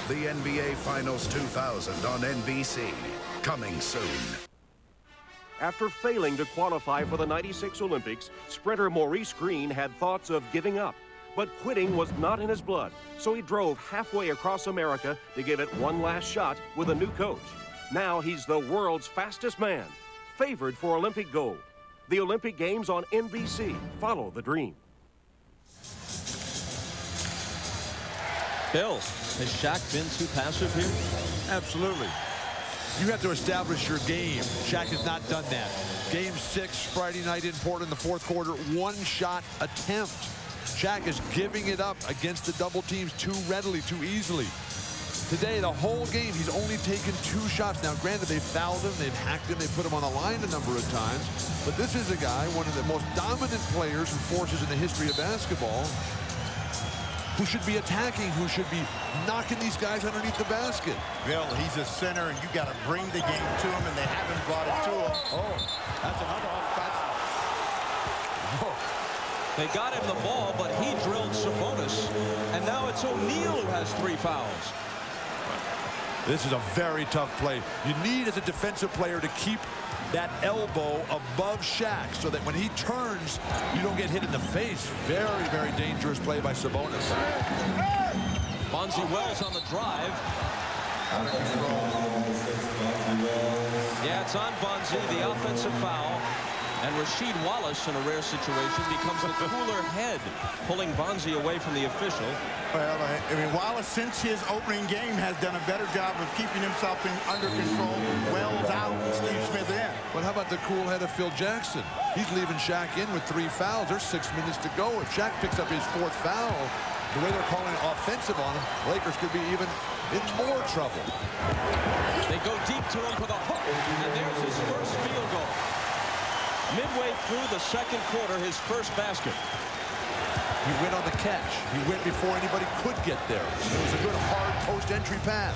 The NBA Finals 2000 on NBC. Coming soon. After failing to qualify for the '96 Olympics, sprinter Maurice Green had thoughts of giving up. But quitting was not in his blood, so he drove halfway across America to give it one last shot with a new coach. Now he's the world's fastest man, favored for Olympic gold. The Olympic Games on NBC. Follow the dream. Bill, has Shaq been too passive here? Absolutely. You have to establish your game. Shaq has not done that. Game 6, Friday night in Portland, the fourth quarter, one-shot attempt. Shaq is giving it up against the double teams too readily, too easily. Today, the whole game, he's only taken 2 shots. Now, granted, they've fouled him, they've hacked him, they've put him on the line a number of times. But this is a guy, one of the most dominant players and forces in the history of basketball, who should be attacking, who should be knocking these guys underneath the basket. Bill, he's a center, and you got to bring the game to him, and they haven't brought it to him. Oh, that's another off-touch. Oh. They got him the ball, but he drilled Sabonis. And now it's O'Neal who has 3 fouls. This is a very tough play. You need, as a defensive player, to keep that elbow above Shaq so that when he turns, you don't get hit in the face. Very, very dangerous play by Sabonis. Bonzi Wells on the drive. Yeah, it's on Bonzi, the offensive foul. And Rasheed Wallace, in a rare situation, becomes the cooler head, pulling Bonzi away from the official. Well, I mean, Wallace, since his opening game, has done a better job of keeping himself under control. Wells out, Steve Smith in. But how about the cool head of Phil Jackson? He's leaving Shaq in with 3 fouls. There's 6 minutes to go. If Shaq picks up his 4th foul, the way they're calling it offensive on him, Lakers could be even in more trouble. They go deep to him for the hook, and there's his first field goal. Midway through the second quarter, his first basket. He went on the catch. He went before anybody could get there. It was a good hard post-entry pass.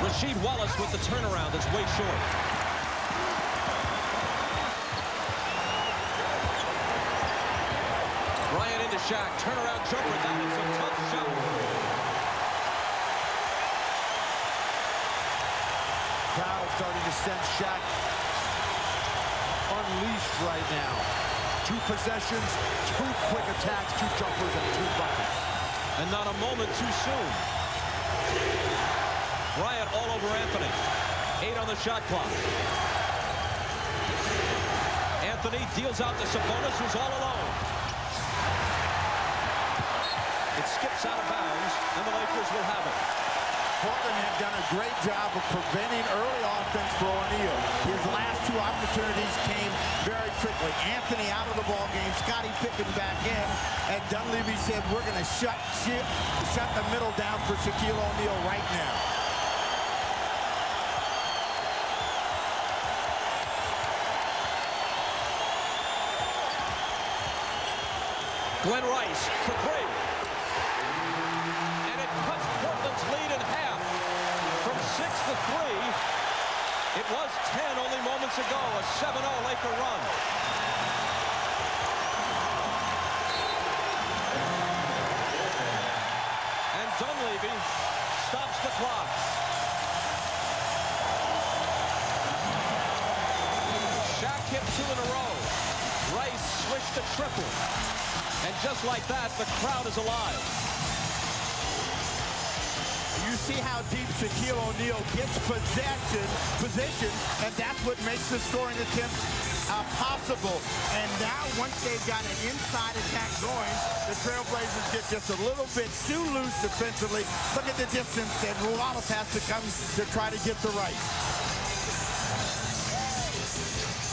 Rasheed Wallace with the turnaround that's way short. Bryant into Shaq. Turnaround jumper. That is a tough shot. Crowd starting to sense Shaq unleashed right now. 2 possessions, 2 quick attacks, 2 jumpers, and 2 buckets. And not a moment too soon. Bryant all over Anthony. 8 on the shot clock. Anthony deals out to Sabonis, who's all alone. It skips out of bounds, and the Lakers will have it. Portland had done a great job of preventing early offense for O'Neal. His last 2 opportunities came very quickly. Anthony out of the ball game, Scottie Pippen back in, and Dunleavy said, we're going to shut the middle down for Shaquille O'Neal right now. Glenn Rice for 3. And it cuts Portland's lead in half. From 6 to 3. It was 10 only moments ago. A 7-0 Laker run. And Dunleavy stops the clock. Shaq hit 2 in a row. Rice switched to triple. And just like that, the crowd is alive. You see how deep Shaquille O'Neal gets position, and that's what makes the scoring attempt possible. And now, once they've got an inside attack going, the Trailblazers get just a little bit too loose defensively. Look at the distance that Wallace has to come to try to get the right.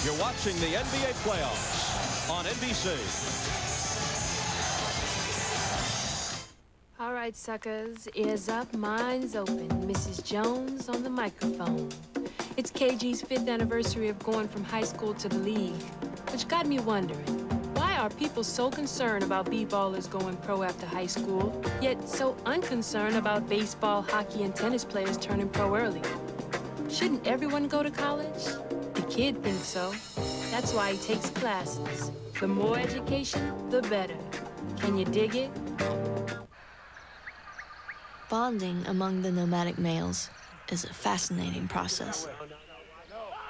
You're watching the NBA playoffs on NBC. All right, suckers, ears up, minds open. Mrs. Jones on the microphone. It's KG's 5th anniversary of going from high school to the league, which got me wondering, why are people so concerned about b-ballers going pro after high school, yet so unconcerned about baseball, hockey, and tennis players turning pro early? Shouldn't everyone go to college? The kid thinks so. That's why he takes classes. The more education, the better. Can you dig it? Bonding among the nomadic males is a fascinating process.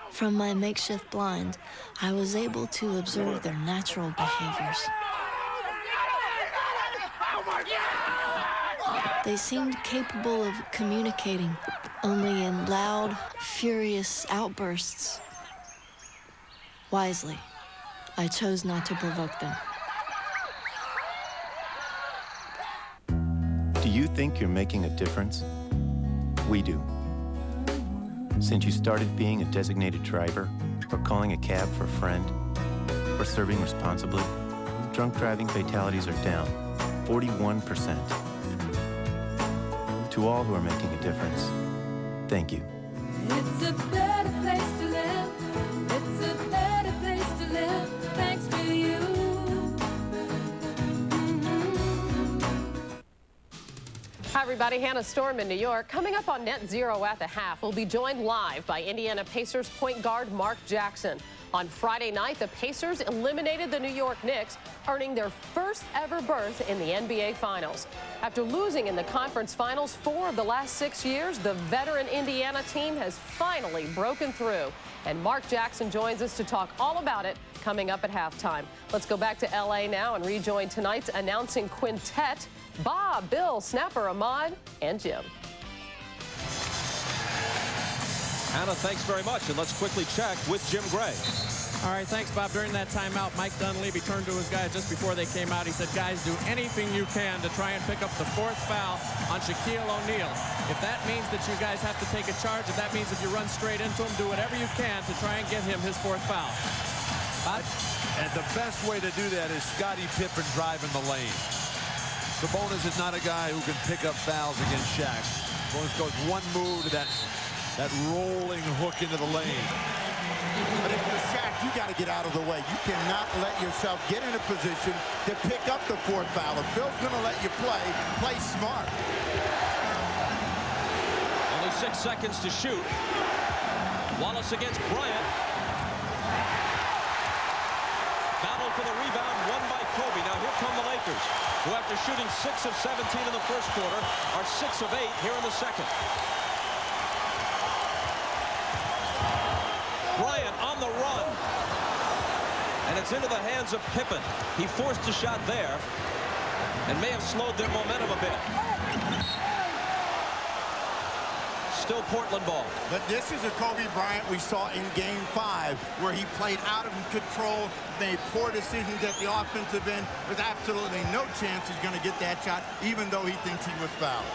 From my makeshift blind, I was able to observe their natural behaviors. They seemed capable of communicating only in loud, furious outbursts. Wisely, I chose not to provoke them. Do you think you're making a difference? We do. Since you started being a designated driver, or calling a cab for a friend, or serving responsibly, drunk driving fatalities are down 41%. To all who are making a difference, thank you. It's a better place to live. It's a better place to live. Thanks to you. Hi, everybody. Hannah Storm in New York. Coming up on Net Zero at the half, we'll be joined live by Indiana Pacers point guard Mark Jackson. On Friday night, the Pacers eliminated the New York Knicks, earning their first ever berth in the NBA Finals. After losing in the conference finals 4 of the last 6 years, the veteran Indiana team has finally broken through. And Mark Jackson joins us to talk all about it coming up at halftime. Let's go back to L.A. now and rejoin tonight's announcing quintet, Bob, Bill, Snapper, Ahmad, and Jim. Hannah, thanks very much, and let's quickly check with Jim Gray. All right, thanks, Bob. During that timeout, Mike Dunleavy turned to his guys just before they came out. He said, guys, do anything you can to try and pick up the 4th foul on Shaquille O'Neal. If that means that you guys have to take a charge, if that means if you run straight into him, do whatever you can to try and get him his 4th foul. Bob? And the best way to do that is Scottie Pippen driving the lane. Sabonis is not a guy who can pick up fouls against Shaq. Sabonis goes one move to that rolling hook into the lane. But if you're Shaq, you got to get out of the way. You cannot let yourself get in a position to pick up the 4th foul. If Phil's going to let you play smart. Only 6 seconds to shoot. Wallace against Bryant. Battle for the rebound, won by Kobe. Now here come the Lakers, who after shooting 6 of 17 in the first quarter, are 6 of 8 here in the second. Bryant on the run. And it's into the hands of Pippen. He forced a shot there and may have slowed their momentum a bit. Still Portland ball. But this is a Kobe Bryant we saw in Game 5, where he played out of control, made poor decisions at the offensive end. There's absolutely no chance he's going to get that shot, even though he thinks he was fouled.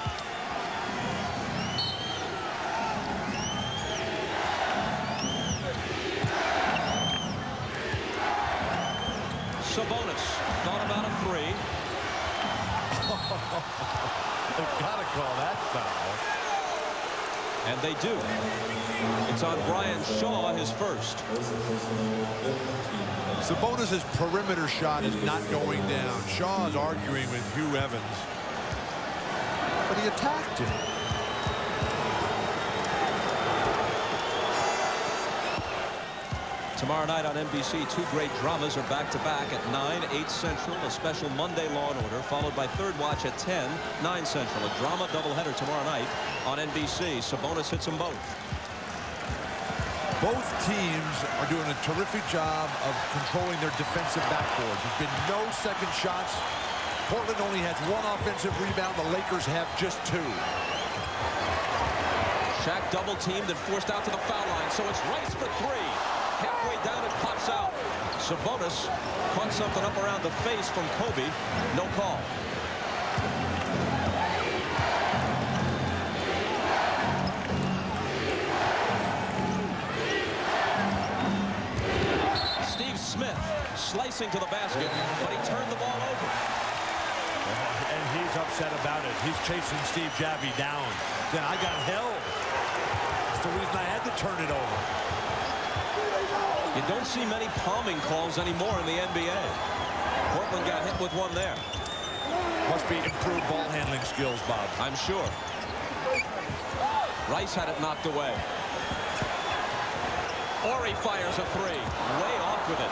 Sabonis thought about a 3. They've got to call that foul. And they do. It's on Brian Shaw, his first. Sabonis' perimeter shot is not going down. Shaw is arguing with Hugh Evans. But he attacked him. Tomorrow night on NBC, 2 great dramas are back-to-back at 9, 8 Central, a special Monday Law & Order, followed by Third Watch at 10, 9 Central. A drama doubleheader tomorrow night on NBC. Sabonis hits them both. Both teams are doing a terrific job of controlling their defensive backboards. There's been no second shots. Portland only has 1 offensive rebound. The Lakers have just 2. Shaq double-teamed and forced out to the foul line, so it's Rice for 3. Halfway down, it pops out. Sabonis caught something up around the face from Kobe. No call. Steve Smith slicing to the basket, but he turned the ball over. And he's upset about it. He's chasing Steve Javie down. Then I got held. That's the reason I had to turn it over. You don't see many palming calls anymore in the NBA. Portland got hit with one there. Must be improved ball handling skills, Bob. I'm sure. Rice had it knocked away. Horry fires a 3. Way off with it.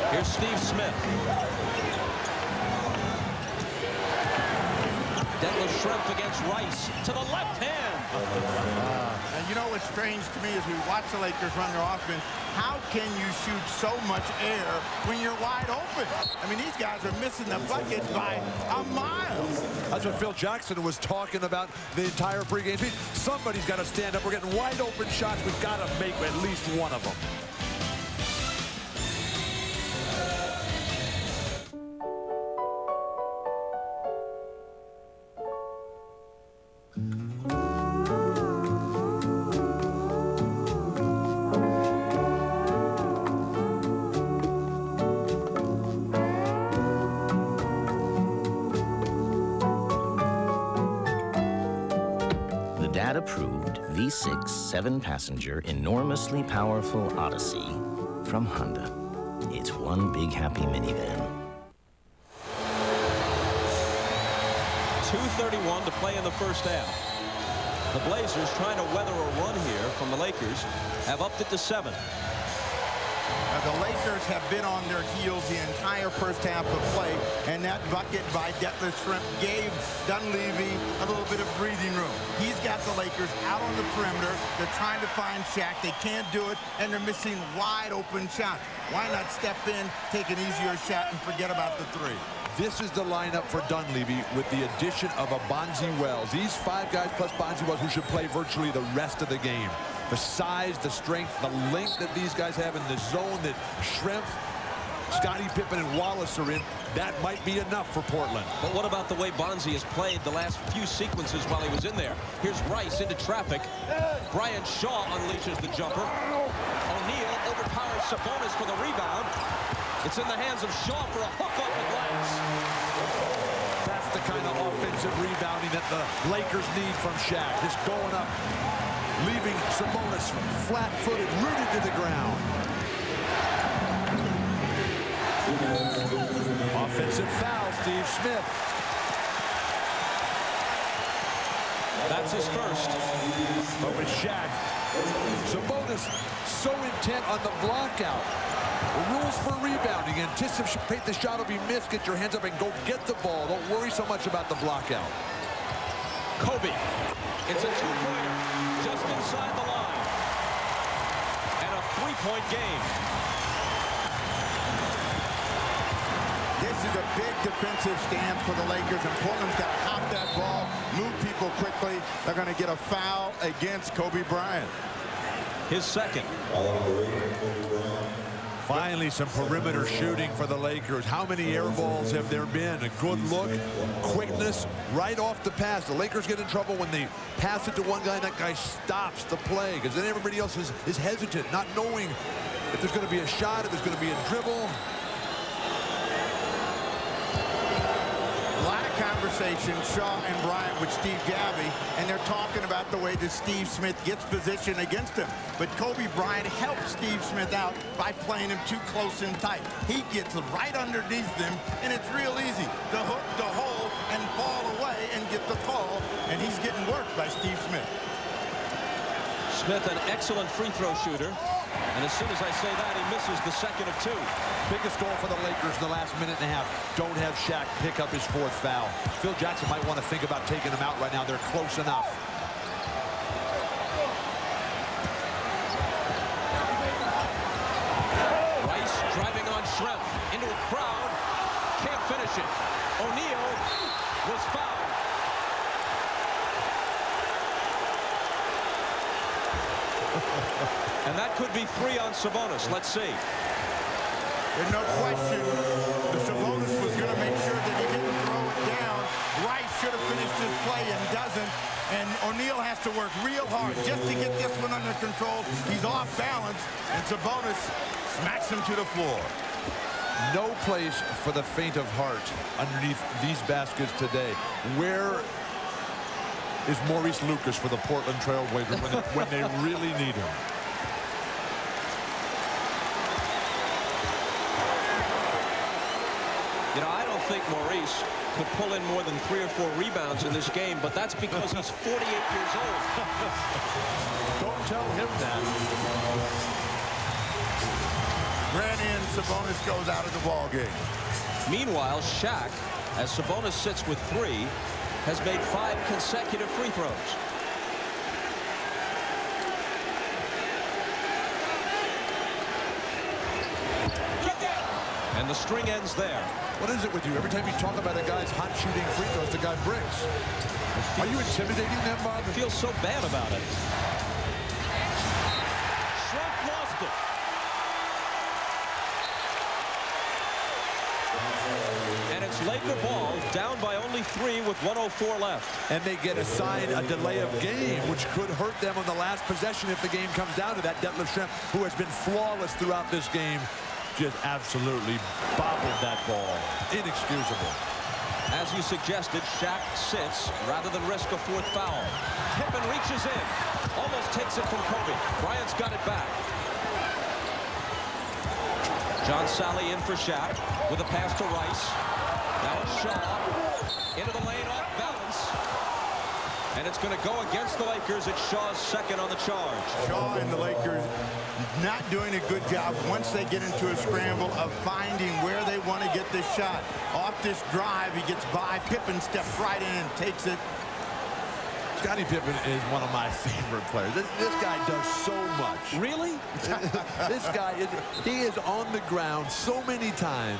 Here's Steve Smith. Detlef Schrempf against Rice to the left hand. And you know what's strange to me is we watch the Lakers run their offense. How can you shoot so much air when you're wide open? I mean, these guys are missing the bucket by a mile. That's what Phil Jackson was talking about the entire pregame speech. Somebody's got to stand up. We're getting wide open shots. We've got to make at least one of them. Approved V6 7-passenger enormously powerful Odyssey from Honda. It's one big happy minivan. 2:31 to play in the first half. The Blazers, trying to weather a run here from the Lakers, have upped it to 7. The Lakers have been on their heels the entire first half of play, and that bucket by Detlef Schrempf gave Dunleavy a little bit of breathing room. He's got the Lakers out on the perimeter. They're trying to find Shaq. They can't do it, and they're missing wide open shots. Why not step in, take an easier shot, and forget about the three? This is the lineup for Dunleavy with the addition of a Bonzi Wells. These 5 guys plus Bonzi Wells who should play virtually the rest of the game. The size, the strength, the length that these guys have in the zone that Schrempf, Scottie Pippen, and Wallace are in, that might be enough for Portland. But what about the way Bonzi has played the last few sequences while he was in there? Here's Rice into traffic. Brian Shaw unleashes the jumper. O'Neal overpowers Sabonis for the rebound. It's in the hands of Shaw for a hook off the glass. That's the kind of offensive rebounding that the Lakers need from Shaq. Just going up, leaving Sabonis flat-footed, rooted to the ground. Offensive foul, Steve Smith. That's his first. But with Shaq, Sabonis so intent on the block out. The rules for rebounding: anticipate the shot will be missed, get your hands up and go get the ball. Don't worry so much about the block out. Kobe. It's a two-pointer just inside the line. And a three-point game. This is a big defensive stand for the Lakers, and Portland's got to hop that ball, move people quickly. They're going to get a foul against Kobe Bryant. His second. Finally, some perimeter shooting for the Lakers. How many air balls have there been? A good look, quickness, right off the pass. The Lakers get in trouble when they pass it to one guy and that guy stops the play, because then everybody else is hesitant, not knowing if there's going to be a shot, if there's going to be a dribble. A lot of conversation, Shaw and Bryant with Steve Javie, and they're talking about the way that Steve Smith gets position against him. But Kobe Bryant helps Steve Smith out by playing him too close and tight. He gets right underneath them, and it's real easy to hook the hole and fall away and get the call, and he's getting worked by Steve Smith. Smith, an excellent free throw shooter. And as soon as I say that, he misses the second of 2. Biggest goal for the Lakers in the last minute and a half. Don't have Shaq pick up his 4th foul. Phil Jackson might want to think about taking him out right now. They're close enough. Rice driving on Schrempf into a crowd. Can't finish it. O'Neal was fouled. And that could be 3 on Sabonis. Let's see. There's no question the Sabonis was going to make sure that he didn't throw it down. Rice should have finished his play and doesn't. And O'Neal has to work real hard just to get this one under control. He's off balance, and Sabonis smacks him to the floor. No place for the faint of heart underneath these baskets today. Where is Maurice Lucas for the Portland Trailblazers when they really need him? You know, I don't think Maurice could pull in more than 3 or 4 rebounds in this game, but that's because he's 48 years old. Don't tell him that. Granny and Sabonis goes out of the ball game. Meanwhile, Shaq, as Sabonis sits with 3, has made 5 consecutive free throws. And the string ends there. What is it with you? Every time you talk about a guy's hot shooting free throws, the guy breaks. Are you intimidating them, Bob? I feel so bad about it. Schrempf lost it. And it's Laker ball, down by only 3 with 1:04 left. And they get assigned a delay of game, which could hurt them on the last possession if the game comes down to that. Detlef Schrempf, who has been flawless throughout this game, just absolutely bobbled that ball. Inexcusable. As you suggested, Shaq sits rather than risk a 4th foul. Pippen reaches in, almost takes it from Kobe. Bryant's got it back. John Sally in for Shaq with a pass to Rice. Now it's Shaw into the lane, off balance. And it's going to go against the Lakers. It's Shaw's second on the charge. Shaw and the Lakers not doing a good job once they get into a scramble of finding where they want to get this shot. Off this drive, he gets by. Pippen steps right in and takes it. Scottie Pippen is one of my favorite players. This guy does so much. Really? This guy, he is on the ground so many times.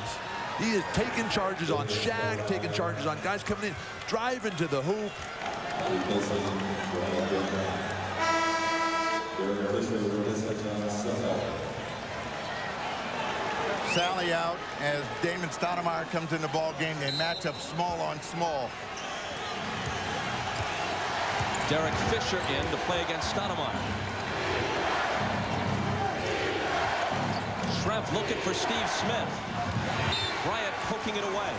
He is taking charges on Shaq, taking charges on guys coming in, driving to the hoop. Sally out as Damon Stoudemire comes in the ball game. They match up small on small. Derek Fisher in to play against Stoudemire. Schrempf looking for Steve Smith. Bryant poking it away.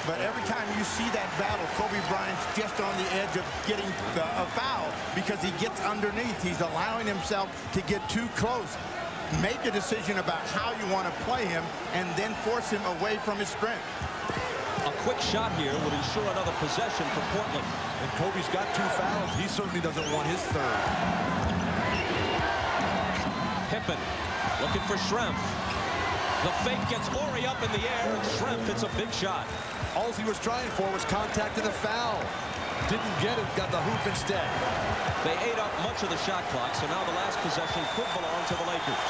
But every time you see that battle, Kobe Bryant's just on the edge of getting a foul because he gets underneath. He's allowing himself to get too close. Make a decision about how you want to play him and then force him away from his strength. A quick shot here would ensure another possession for Portland. And Kobe's got 2 fouls. He certainly doesn't want his third. Pippen looking for Schrempf. The fake gets Ori up in the air, and Schrempf hits a big shot. All he was trying for was contact and a foul. Didn't get it, got the hoop instead. They ate up much of the shot clock, so now the last possession could belong to the Lakers.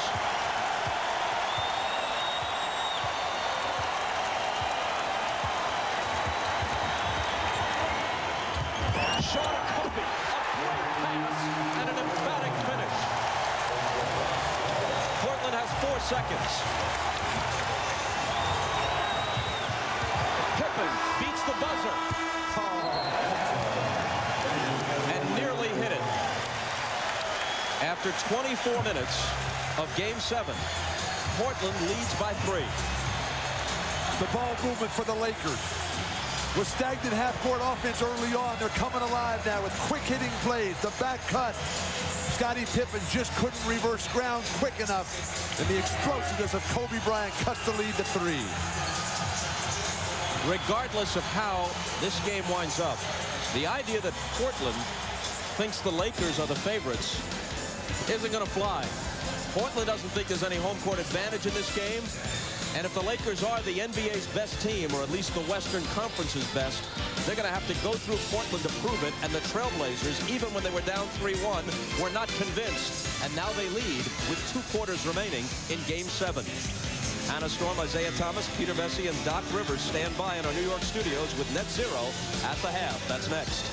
Shot of Kobe, a great pass, and an emphatic finish. Portland has 4 seconds. Pippen beats the buzzer. And nearly hit it. After 24 minutes of Game 7, Portland leads by 3. The ball movement for the Lakers. With stagnant half-court offense early on, they're coming alive now with quick hitting plays. The back cut. Scottie Pippen just couldn't reverse ground quick enough. And the explosiveness of Kobe Bryant cuts the lead to 3. Regardless of how this game winds up, the idea that Portland thinks the Lakers are the favorites isn't going to fly. Portland doesn't think there's any home court advantage in this game. And if the Lakers are the NBA's best team, or at least the Western Conference's best, they're going to have to go through Portland to prove it. And the Trailblazers, even when they were down 3-1, were not convinced. And now they lead with 2 quarters remaining in Game 7. Hannah Storm, Isaiah Thomas, Peter Vesey, and Doc Rivers stand by in our New York studios with Net Zero at the half. That's next.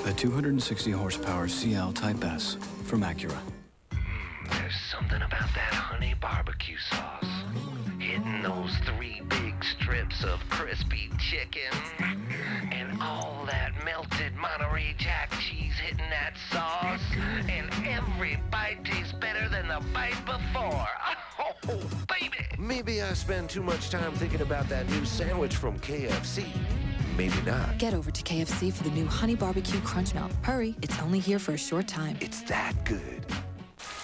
The 260 horsepower CL Type S from Acura. There's something about that honey barbecue sauce. Hitting those 3 big strips of crispy chicken. And all that melted Monterey Jack cheese hitting that sauce. And every bite tastes better than the bite before. Oh, baby! Maybe I spend too much time thinking about that new sandwich from KFC. Maybe not. Get over to KFC for the new Honey Barbecue Crunch Melt. Hurry, it's only here for a short time. It's that good.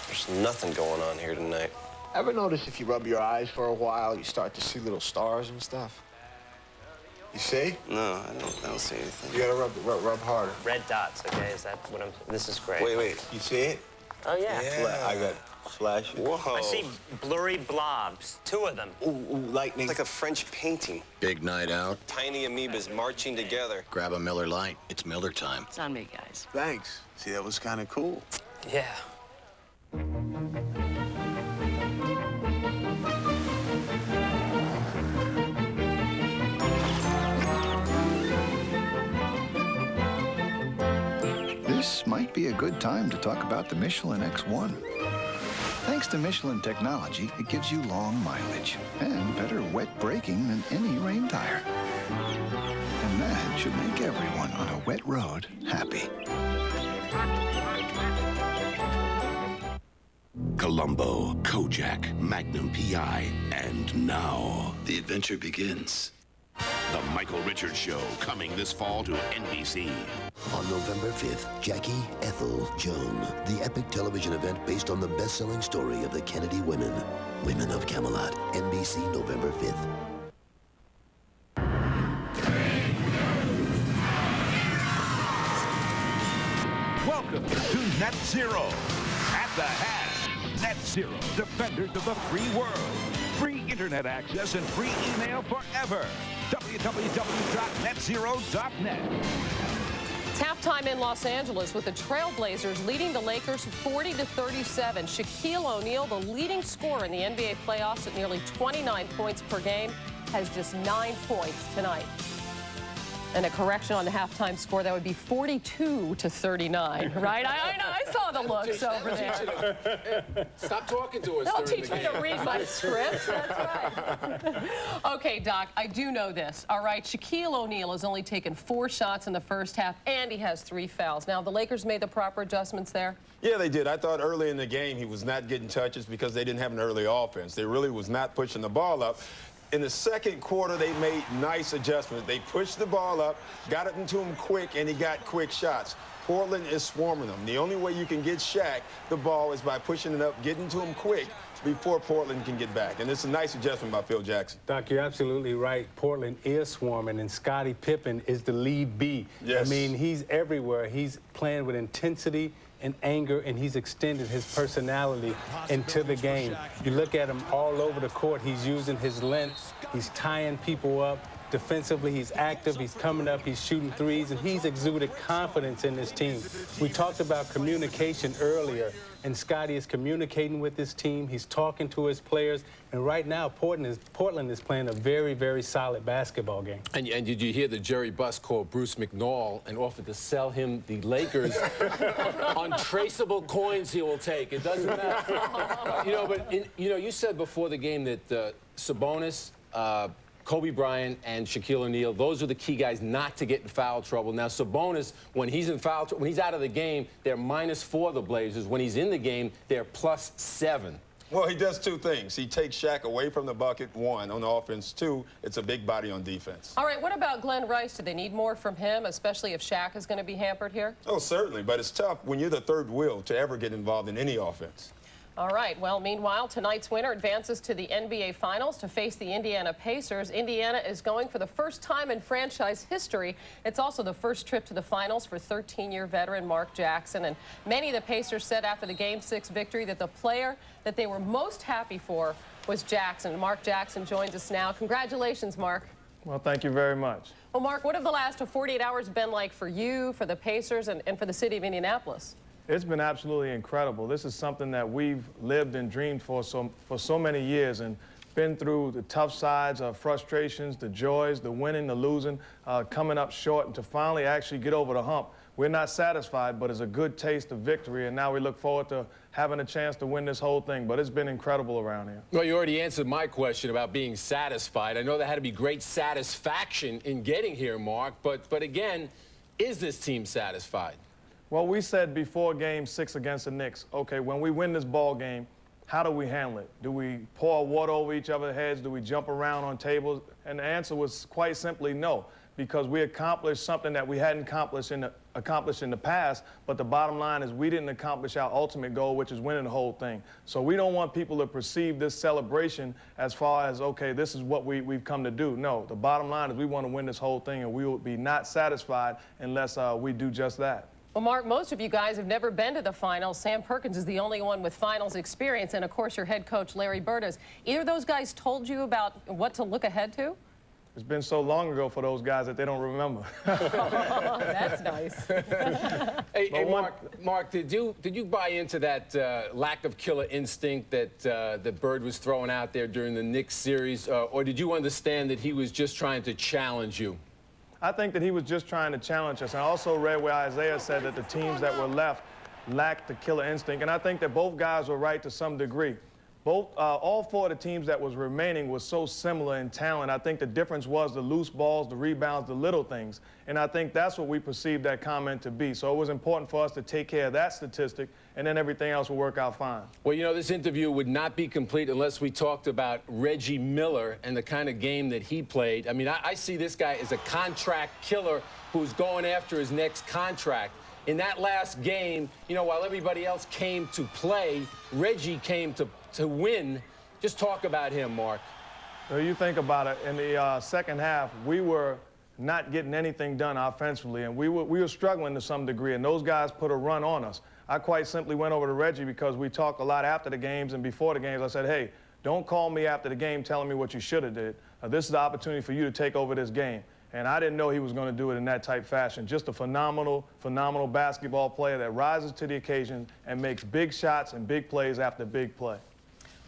There's nothing going on here tonight. Ever notice if you rub your eyes for a while, you start to see little stars and stuff? You see? No, I don't see anything. You gotta rub harder. Red dots, okay? Is that what I'm... This is great. Wait. You see it? Oh, yeah. I got flashes. Whoa. I see blurry blobs. 2 of them. Ooh, lightning. It's like a French painting. Big night out. Tiny amoebas marching together. Grab a Miller Lite. It's Miller time. It's on me, guys. Thanks. See, that was kind of cool. Yeah. This might be a good time to talk about the Michelin X1. Thanks to Michelin technology, it gives you long mileage and better wet braking than any rain tire. And that should make everyone on a wet road happy. Columbo, Kojak, Magnum PI, and now the adventure begins. The Michael Richards Show, coming this fall to NBC. On November 5th, Jackie Ethel Joan, the epic television event based on the best-selling story of the Kennedy women. Women of Camelot, NBC, November 5th. Welcome to Net Zero. At the hat, Net Zero, defenders of the free world. Free internet access and free email forever. www.netzero.net. It's halftime in Los Angeles with the Trailblazers leading the Lakers 40-37. Shaquille O'Neal, the leading scorer in the NBA playoffs at nearly 29 points per game, has just 9 points tonight. And a correction on the halftime score, that would be 42-39, right? I know, I saw the looks over there. Stop talking to us. They'll teach me to read my script. That's right. Okay, Doc, I do know this. All right, Shaquille O'Neal has only taken 4 shots in the first half, and he has 3 fouls. Now, the Lakers made the proper adjustments there? Yeah, they did. I thought early in the game he was not getting touches because they didn't have an early offense. They really was not pushing the ball up. In the second quarter, they made nice adjustments. They pushed the ball up, got it into him quick, and he got quick shots. Portland is swarming them. The only way you can get Shaq the ball is by pushing it up, getting to him quick before Portland can get back. And it's a nice adjustment by Phil Jackson. Doc, you're absolutely right. Portland is swarming, and Scottie Pippen is the lead B. Yes. I mean, he's everywhere. He's playing with intensity and anger, and he's extended his personality into the game. You look at him all over the court. He's using his length. He's tying people up. Defensively, he's active, he's coming up, he's shooting threes, and he's exuded confidence in this team. We talked about communication earlier, and Scottie is communicating with his team. He's talking to his players, and right now, Portland is playing a very, very solid basketball game. And did you hear that Jerry Buss called Bruce McNall and offered to sell him the Lakers untraceable coins he will take? It doesn't matter. But you said before the game that Sabonis, Kobe Bryant and Shaquille O'Neal, those are the key guys not to get in foul trouble. Now, Sabonis, when he's in foul trouble, when he's out of the game, they're -4, the Blazers. When he's in the game, they're +7. Well, he does 2 things. He takes Shaq away from the bucket, 1, on offense. 2, it's a big body on defense. All right, what about Glenn Rice? Do they need more from him, especially if Shaq is going to be hampered here? Oh, certainly, but it's tough when you're the third wheel to ever get involved in any offense. All right, well, meanwhile, tonight's winner advances to the NBA Finals to face the Indiana Pacers. Indiana is going for the first time in franchise history. It's also the first trip to the Finals for 13-year veteran Mark Jackson. And many of the Pacers said after the Game 6 victory that the player that they were most happy for was Jackson. Mark Jackson joins us now. Congratulations, Mark. Well, thank you very much. Well, Mark, what have the last 48 hours been like for you, for the Pacers, and for the city of Indianapolis? It's been absolutely incredible. This is something that we've lived and dreamed for so many years, and been through the tough sides of frustrations, the joys, the winning, the losing, coming up short, and to finally actually get over the hump. We're not satisfied, but it's a good taste of victory, and now we look forward to having a chance to win this whole thing. But it's been incredible around here. Well, you already answered my question about being satisfied. I know there had to be great satisfaction in getting here, Mark, but again, is this team satisfied? Well, we said before Game 6 against the Knicks, okay, when we win this ball game, how do we handle it? Do we pour water over each other's heads? Do we jump around on tables? And the answer was quite simply no, because we accomplished something that we hadn't accomplished in the past, but the bottom line is we didn't accomplish our ultimate goal, which is winning the whole thing. So we don't want people to perceive this celebration as far as, okay, this is what we've come to do. No, the bottom line is we want to win this whole thing, and we will be not satisfied unless we do just that. Well, Mark, most of you guys have never been to the finals. Sam Perkins is the only one with finals experience, and of course your head coach, Larry Bird, has. Either of those guys told you about what to look ahead to? It's been so long ago for those guys that they don't remember. That's nice. Hey, Mark, did you buy into that lack of killer instinct that Bird was throwing out there during the Knicks series, or did you understand that he was just trying to challenge you? I think that he was just trying to challenge us. I also read where Isaiah said that the teams that were left lacked the killer instinct, and I think that both guys were right to some degree. all four of the teams that was remaining was so similar in talent. I think the difference was the loose balls, the rebounds, the little things. And I think that's what we perceived that comment to be. So it was important for us to take care of that statistic, and then everything else will work out fine. Well, you know, this interview would not be complete unless we talked about Reggie Miller and the kind of game that he played. I mean, I see this guy as a contract killer who's going after his next contract. In that last game, you know, while everybody else came to play, Reggie came to win. Just talk about him, Mark. So you think about it, in the second half, we were not getting anything done offensively, and we were struggling to some degree, and those guys put a run on us. I quite simply went over to Reggie because we talked a lot after the games and before the games. I said, hey, don't call me after the game telling me what you should have did. This is the opportunity for you to take over this game. And I didn't know he was going to do it in that type fashion. Just a phenomenal, phenomenal basketball player that rises to the occasion and makes big shots and big plays after big play.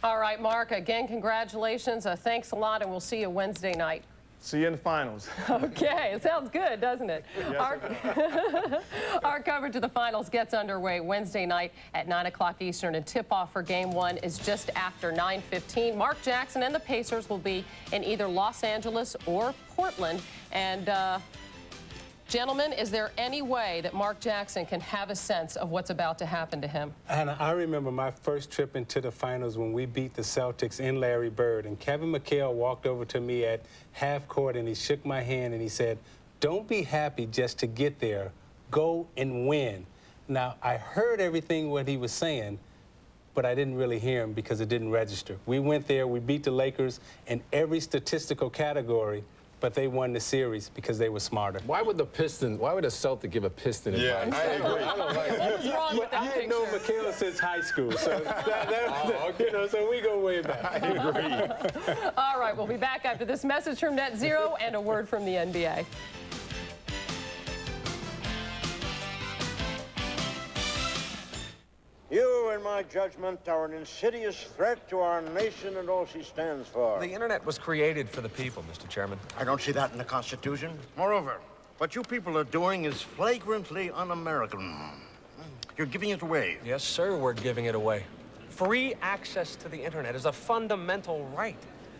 All right, Mark, again, congratulations. Thanks a lot, and we'll see you Wednesday night. See you in the finals. Okay, it sounds good, doesn't it? Yes, Our coverage of the finals gets underway Wednesday night at 9 o'clock Eastern, and tip-off for Game 1 is just after 9:15. Mark Jackson and the Pacers will be in either Los Angeles or Portland. And, gentlemen, is there any way that Mark Jackson can have a sense of what's about to happen to him? And I remember my first trip into the finals when we beat the Celtics in Larry Bird, and Kevin McHale walked over to me at half court and he shook my hand and he said, "Don't be happy just to get there. Go and win." Now, I heard everything what he was saying, but I didn't really hear him because it didn't register. We went there, we beat the Lakers in every statistical category, but they won the series because they were smarter. Why would a Celtic give a Piston advice? I agree. What's wrong with that I had known McHale since high school, so you know, so we go way back. I agree. All right, we'll be back after this message from Net Zero and a word from the NBA. You, in my judgment, are an insidious threat to our nation and all she stands for. The internet was created for the people, Mr. Chairman. I don't see that in the Constitution. Moreover, what you people are doing is flagrantly un-American. You're giving it away. Yes, sir, we're giving it away. Free access to the internet is a fundamental right.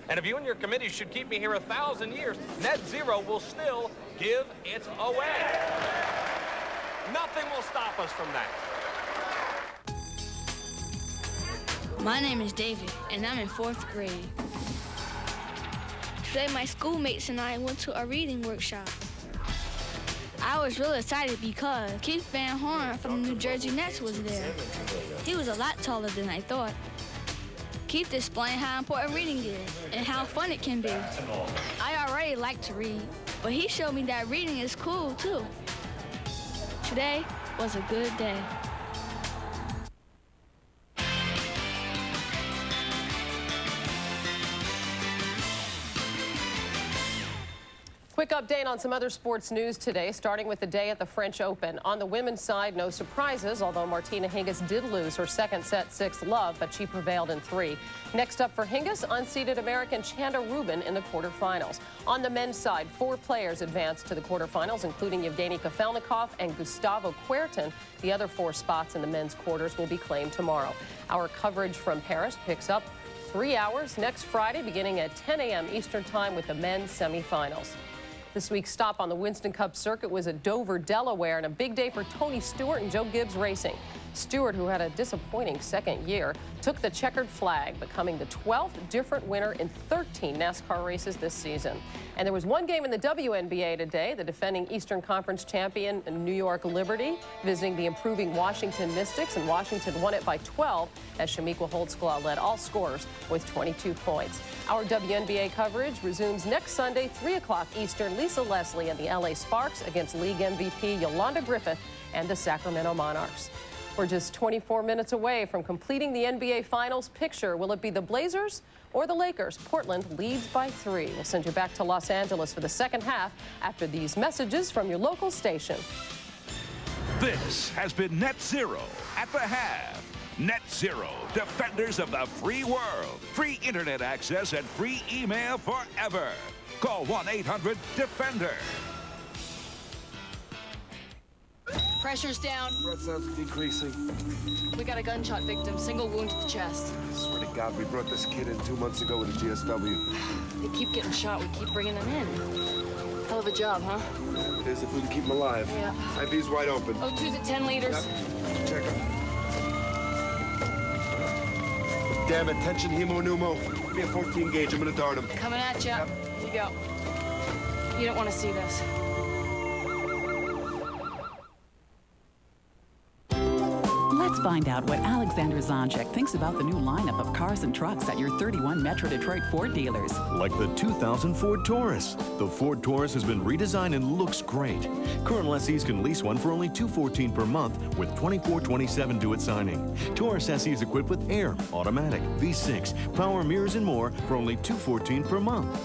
And if you and your committee should keep me here 1,000 years, Net Zero will still give it away. Nothing will stop us from that. My name is David, and I'm in 4th grade. Today, my schoolmates and I went to a reading workshop. I was really excited because Keith Van Horn from the New Jersey Nets was there. He was a lot taller than I thought. Keith explained how important reading is and how fun it can be. I already like to read, but he showed me that reading is cool, too. Today was a good day. Quick update on some other sports news today, starting with the day at the French Open. On the women's side, no surprises, although Martina Hingis did lose her second set 6-love, but she prevailed in 3. Next up for Hingis, unseeded American Chanda Rubin in the quarterfinals. On the men's side, 4 players advanced to the quarterfinals, including Yevgeny Kafelnikov and Gustavo Kuerten. The other 4 spots in the men's quarters will be claimed tomorrow. Our coverage from Paris picks up 3 hours next Friday, beginning at 10 a.m. Eastern Time with the men's semifinals. This week's stop on the Winston Cup circuit was at Dover, Delaware, and a big day for Tony Stewart and Joe Gibbs Racing. Stewart, who had a disappointing second year, took the checkered flag, becoming the 12th different winner in 13 NASCAR races this season. And there was one game in the WNBA today, the defending Eastern Conference champion New York Liberty visiting the improving Washington Mystics, and Washington won it by 12 as Shamiqua Holtzclaw led all scorers with 22 points. Our WNBA coverage resumes next Sunday, 3 o'clock Eastern. Lisa Leslie and the LA Sparks against league MVP Yolanda Griffith and the Sacramento Monarchs. We're just 24 minutes away from completing the NBA Finals picture. Will it be the Blazers or the Lakers? Portland leads by 3. We'll send you back to Los Angeles for the second half after these messages from your local station. This has been Net Zero at the half. Net Zero, defenders of the free world. Free internet access and free email forever. Call 1-800-DEFENDER. Pressure's down. Breath's decreasing. We got a gunshot victim, single wound to the chest. I swear to God, we brought this kid in 2 months ago with a GSW. They keep getting shot, we keep bringing them in. Hell of a job, huh? It is if we can keep him alive. Yeah. IV's wide open. O2's at 10 liters. Yep. Check him. Damn it, tension hemo-pneumo. Give me a 14 gauge, I'm gonna dart him. Coming at you. Yep. You go. You don't want to see this. Let's find out what Alexander Zonchek thinks about the new lineup of cars and trucks at your 31 Metro Detroit Ford dealers. Like the 2000 Ford Taurus. The Ford Taurus has been redesigned and looks great. Current lessees can lease one for only $214 per month with $24.27 due at signing. Taurus SE is equipped with air, automatic, V6, power mirrors, and more for only $214 per month.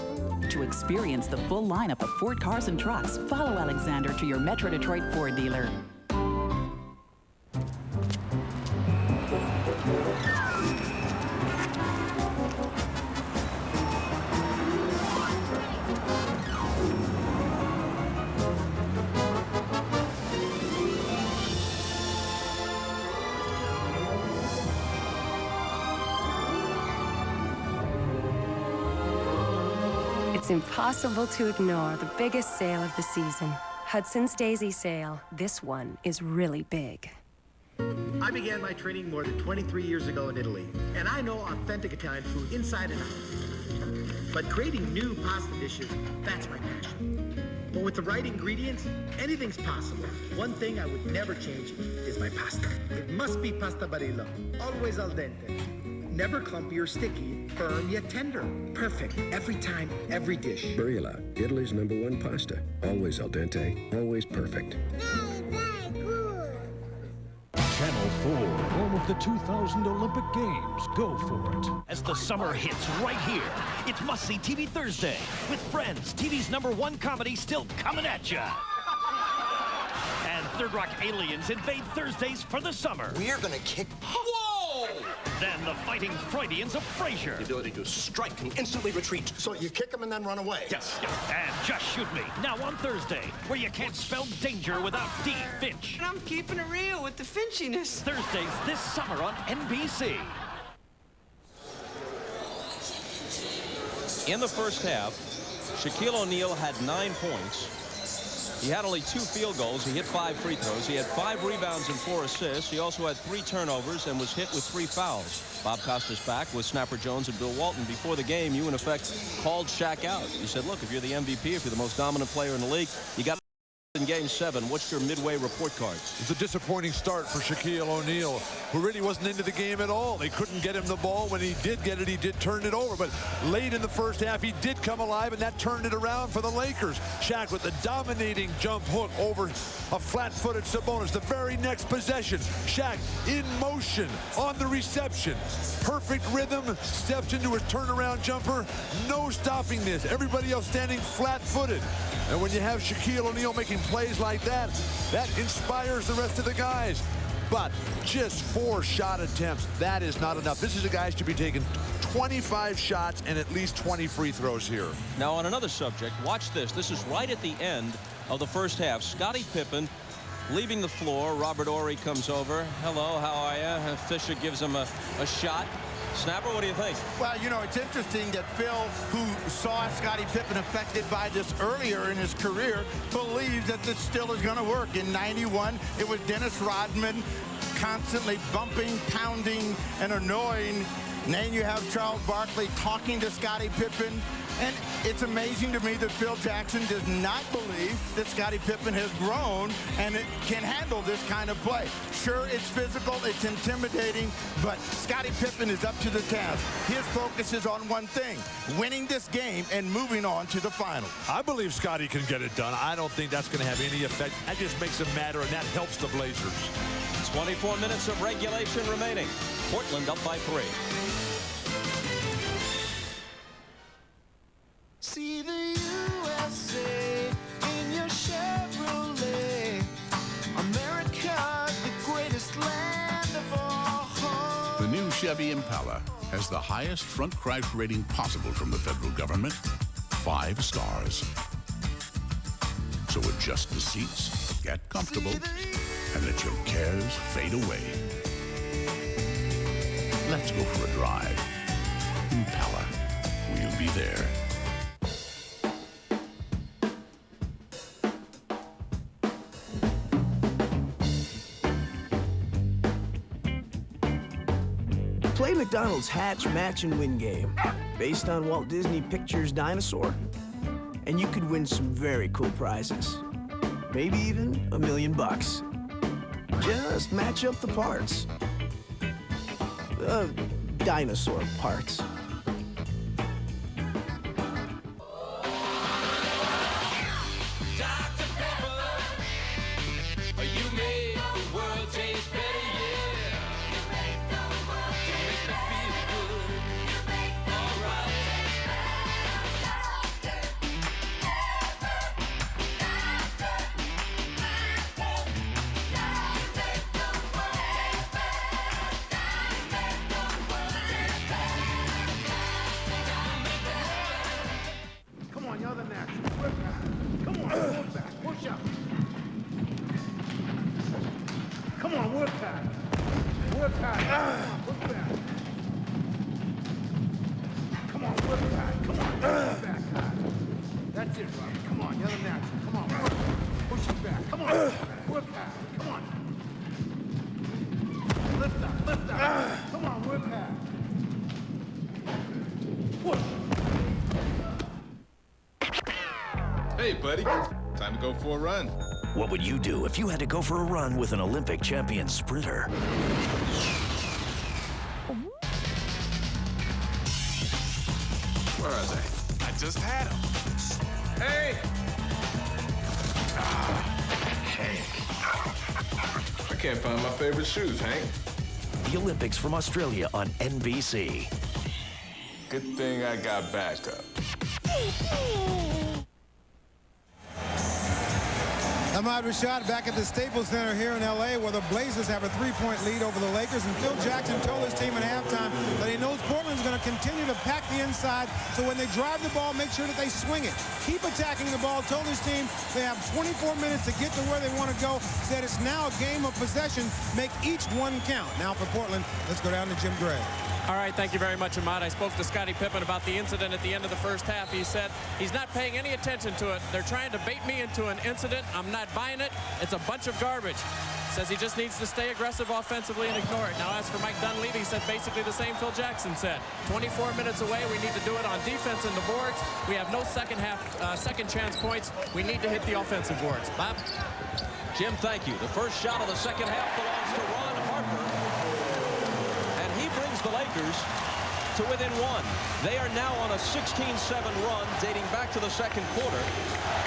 To experience the full lineup of Ford cars and trucks, follow Alexander to your Metro Detroit Ford dealer. It's impossible to ignore the biggest sale of the season. Hudson's Daisy Sale. This one is really big. I began my training more than 23 years ago in Italy, and I know authentic Italian food inside and out. But creating new pasta dishes, that's my passion. But with the right ingredients, anything's possible. One thing I would never change is my pasta. It must be pasta Barilla, always al dente. Never clumpy or sticky, firm yet tender. Perfect, every time, every dish. Barilla, Italy's #1 pasta. Always al dente, always perfect. Channel 4, home of the 2000 Olympic Games. Go for it. As the summer hits right here, it's must-see TV Thursday with Friends, TV's #1 comedy, still coming at ya. And Third Rock aliens invade Thursdays for the summer. We're gonna kick... Whoa! Then the Fighting Freudians of Frasier. The ability to strike and instantly retreat. So you kick them and then run away. Yes. And Just Shoot Me, now on Thursday, where you can't spell danger without D. Finch. And I'm keeping it real with the Finchiness. Thursdays this summer on NBC. In the first half, Shaquille O'Neal had 9 points. He had only 2 field goals. He hit 5 free throws. He had 5 rebounds and 4 assists. He also had 3 turnovers and was hit with 3 fouls. Bob Costas back with Snapper Jones and Bill Walton. Before the game, you, in effect, called Shaq out. You said, look, if you're the MVP, if you're the most dominant player in the league, you got in Game 7. What's your midway report card? It's a disappointing start for Shaquille O'Neal, who really wasn't into the game at all. They couldn't get him the ball. When he did get it, he did turn it over. But late in the first half, he did come alive, and that turned it around for the Lakers. Shaq with the dominating jump hook over a flat-footed Sabonis. The very next possession, Shaq in motion on the reception. Perfect rhythm, steps into his turnaround jumper. No stopping this. Everybody else standing flat-footed. And when you have Shaquille O'Neal making plays like that, that inspires the rest of the guys. But just 4 shot attempts, that is not enough. This is a guy who should be taking 25 shots and at least 20 free throws here. Now, on another subject, watch this. This is right at the end of the first half. Scottie Pippen leaving the floor. Robert Horry comes over. Hello, how are you? Fisher gives him a shot. Snapper, what do you think? Well, you know, it's interesting that Phil, who saw Scottie Pippen affected by this earlier in his career, believes that this still is going to work. In '91, it was Dennis Rodman constantly bumping, pounding, and annoying. And then you have Charles Barkley talking to Scottie Pippen. And it's amazing to me that Phil Jackson does not believe that Scottie Pippen has grown and it can handle this kind of play. Sure, it's physical, it's intimidating, but Scottie Pippen is up to the task. His focus is on one thing, winning this game and moving on to the final. I believe Scottie can get it done. I don't think that's going to have any effect. That just makes it matter, and that helps the Blazers. 24 minutes of regulation remaining. Portland up by 3. See the USA in your Chevrolet. America, the greatest land of all. The new Chevy Impala has the highest front crash rating possible from the federal government, 5 stars. So adjust the seats, get comfortable, and let your cares fade away. Let's go for a drive. Impala. We'll be there. Play McDonald's Hatch, Match, and Win game based on Walt Disney Pictures' Dinosaur, and you could win some very cool prizes. Maybe even $1 million. Just match up the parts. Dinosaur parts. That's it, Robbie. Come on, you're the natural. Come on, work. Push it back. Come on. Work hard. Come on. Lift up, lift up. Come on, work hard. Push. Hey, buddy. Time to go for a run. What would you do if you had to go for a run with an Olympic champion sprinter? Where are they? I just had them. Hey! Hank. I can't find my favorite shoes, Hank. The Olympics from Australia on NBC. Good thing I got backup. Ahmad Rashad back at the Staples Center here in L.A. where the Blazers have a 3-point lead over the Lakers. And Phil Jackson told his team at halftime that he knows Portland's going to continue to pack the inside. So when they drive the ball, make sure that they swing it. Keep attacking the ball. Told his team they have 24 minutes to get to where they want to go. Said it's now a game of possession. Make each one count. Now for Portland, let's go down to Jim Gray. All right, thank you very much, Ahmad. I spoke to Scottie Pippen about the incident at the end of the first half. He said he's not paying any attention to it. They're trying to bait me into an incident. I'm not buying it. It's a bunch of garbage. Says he just needs to stay aggressive offensively and ignore it. Now, as for Mike Dunleavy, he said basically the same Phil Jackson said. 24 minutes away. We need to do it on defense and the boards. We have no second chance points. We need to hit the offensive boards. Bob? Jim, thank you. The first shot of the second half belongs to Ron Harper. The Lakers to within one. They are now on a 16-7 run dating back to the second quarter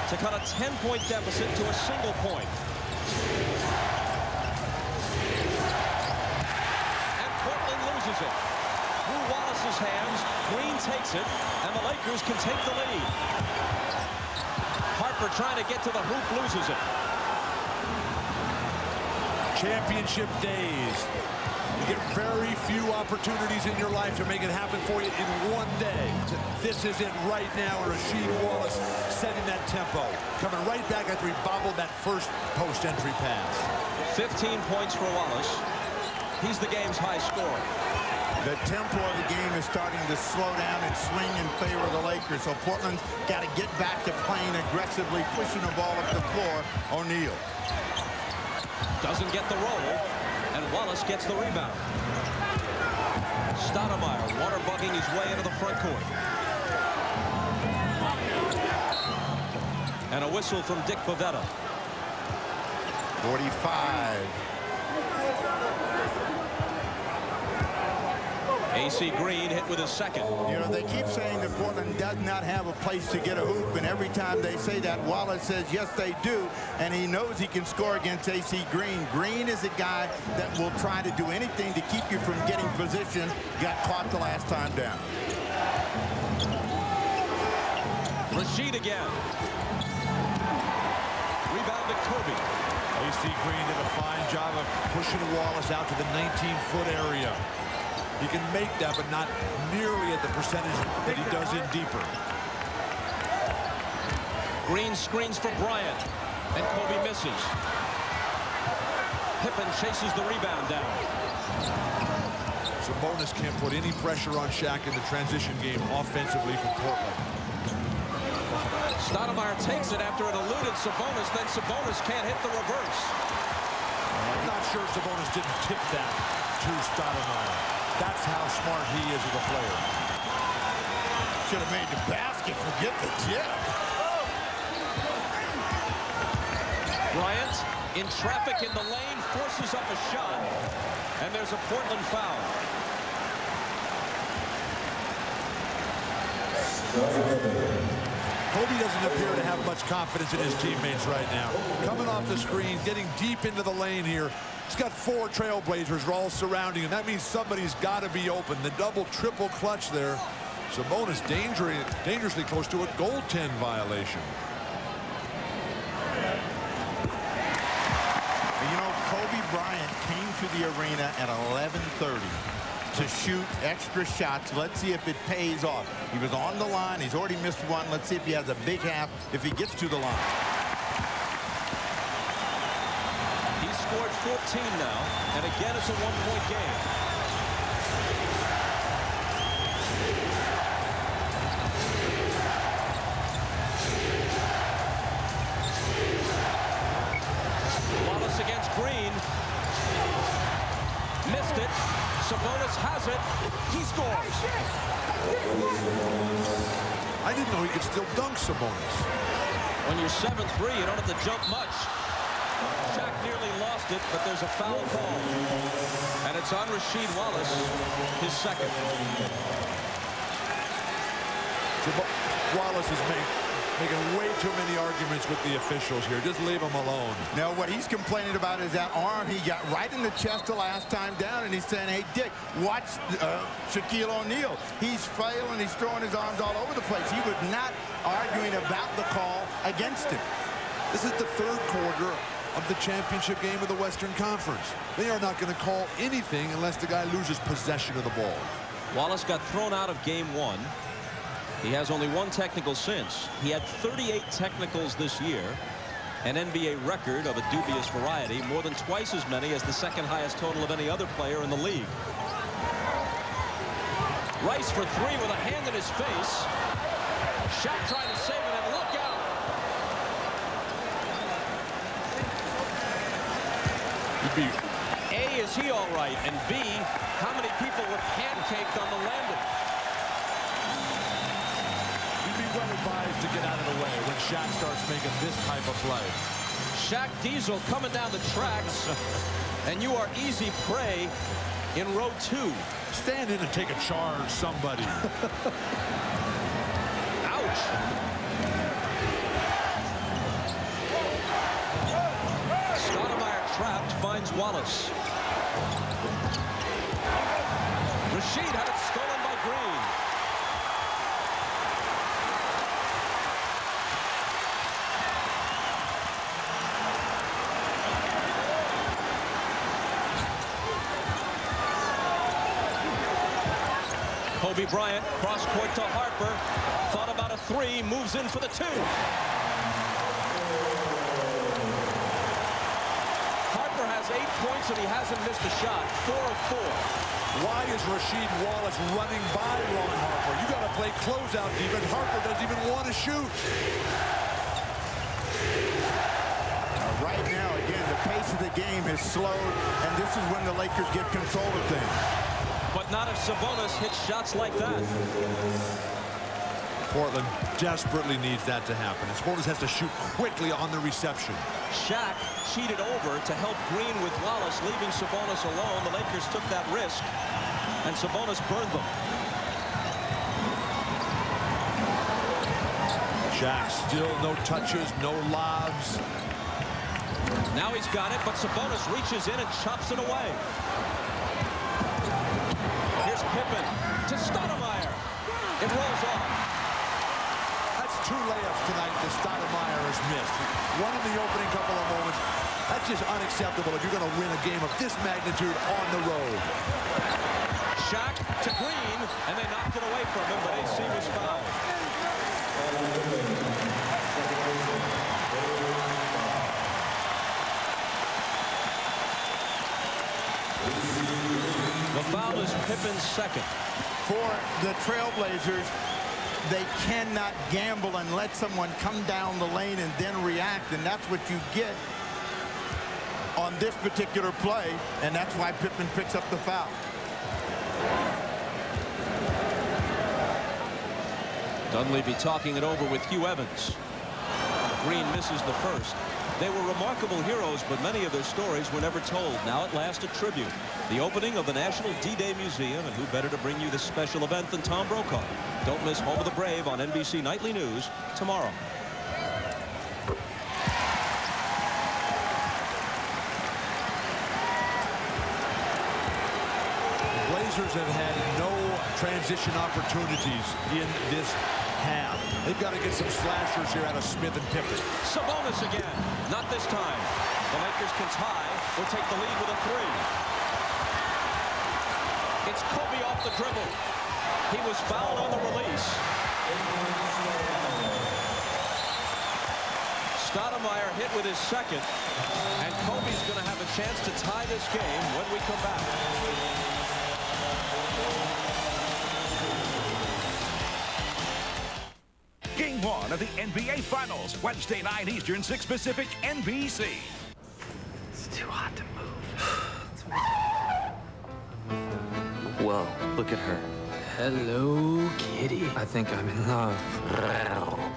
to cut a 10-point deficit to a single point. And Portland loses it. Through Wallace's hands, Green takes it, and the Lakers can take the lead. Harper trying to get to the hoop, loses it. Championship days. You get very few opportunities in your life to make it happen for you in one day. This is it right now. Rasheed Wallace setting that tempo. Coming right back after he bobbled that first post-entry pass. 15 points for Wallace. He's the game's high scorer. The tempo of the game is starting to slow down and swing in favor of the Lakers. So Portland's got to get back to playing aggressively, pushing the ball up the floor. O'Neal doesn't get the roll. And Wallace gets the rebound. Stoudemire water bugging his way into the front court. And a whistle from Dick Bavetta. 45. AC Green hit with his second. You know, they keep saying that Portland does not have a place to get a hoop, and every time they say that, Wallace says, yes, they do, and he knows he can score against AC Green. Green is a guy that will try to do anything to keep you from getting position. Got caught the last time down. Rasheed again. Rebounded Kobe. AC Green did a fine job of pushing Wallace out to the 19-foot area. He can make that, but not nearly at the percentage that he does in deeper. Green screens for Bryant, and Kobe misses. Pippen chases the rebound down. Sabonis can't put any pressure on Shaq in the transition game offensively for Portland. Stoudemire takes it after it eluded Sabonis. Then Sabonis can't hit the reverse. I'm not sure Sabonis didn't tip that to Stoudemire. That's how smart he is as a player. Should have made the basket. Forget the tip. Bryant in traffic in the lane forces up a shot, and there's a Portland foul. Kobe doesn't appear to have much confidence in his teammates right now. Coming off the screen, getting deep into the lane here. He's got 4 Trailblazers all surrounding him. That means somebody's got to be open. The double, triple clutch there. Sabonis dangerously close to a goaltend violation. You know, Kobe Bryant came to the arena at 11:30 to shoot extra shots. Let's see if it pays off. He was on the line. He's already missed one. Let's see if he has a big half if he gets to the line. He's scored 14 now, and again it's a one-point game. Wallace against Green. Missed it. Sabonis has it. He scores. I didn't know he could still dunk Sabonis. When you're 7'3", you don't have to jump much. Shaq nearly lost it, but there's a foul call. And it's on Rasheed Wallace, his second. Wallace is making way too many arguments with the officials here. Just leave him alone. Now, what he's complaining about is that arm he got right in the chest the last time down, and he's saying, hey, Dick, watch Shaquille O'Neal. He's flailing, he's throwing his arms all over the place. He was not arguing about the call against him. This is the 3rd quarter of the championship game of the Western Conference. They are not going to call anything unless the guy loses possession of the ball. Wallace got thrown out of game 1. He has only 1 technical since. He had 38 technicals this year, an NBA record of a dubious variety, more than twice as many as the 2nd highest total of any other player in the league. Rice for 3 with a hand in his face. Shaq trying to save it, and look out! A, is he all right? And B, how many people were pancaked on the landing? Well advised to get out of the way when Shaq starts making this type of play. Shaq Diesel coming down the tracks, and you are easy prey in row 2. Stand in and take a charge, somebody. Ouch. Stoudemire trapped, finds Wallace. Rasheed had it stolen by Green. Kobe Bryant, cross court to Harper. Thought about a 3, moves in for the 2. Harper has 8 points and he hasn't missed a shot. 4 of 4. Why is Rasheed Wallace running by Ron Harper? You got to play closeout defense. Harper doesn't even want to shoot. Right now, again, the pace of the game has slowed, and this is when the Lakers get control of things. But not if Sabonis hits shots like that. Portland desperately needs that to happen. And Sabonis has to shoot quickly on the reception. Shaq cheated over to help Green with Wallace, leaving Sabonis alone. The Lakers took that risk, and Sabonis burned them. Shaq still no touches, no lobs. Now he's got it, but Sabonis reaches in and chops it away. Here's Pippen to Stoudemire. It rolls off. That's 2 layups tonight that Stoudemire has missed. One in the opening couple of moments. That's just unacceptable if you're going to win a game of this magnitude on the road. Shaq to Green, and they knocked it away from him, but AC was fouled. The foul is Pippen's second. For the Trailblazers, they cannot gamble and let someone come down the lane and then react, and that's what you get on this particular play, and that's why Pippen picks up the foul. Dunleavy talking it over with Hugh Evans. Green misses the first. They were remarkable heroes, but many of their stories were never told. Now at last a tribute. The opening of the National D-Day Museum, and who better to bring you this special event than Tom Brokaw. Don't miss Home of the Brave on NBC Nightly News tomorrow. The Blazers have had no transition opportunities in this half. They've got to get some slashers here out of Smith and Pippen. Sabonis again. Not this time. The Lakers can tie or take the lead with a three. It's Kobe off the dribble. He was fouled on the release. Stoudemire hit with his second. And Kobe's going to have a chance to tie this game when we come back. Game 1 of the NBA Finals, Wednesday night Eastern, 6 Pacific, NBC. It's too hot to move. Whoa, look at her. Hello, kitty. I think I'm in love.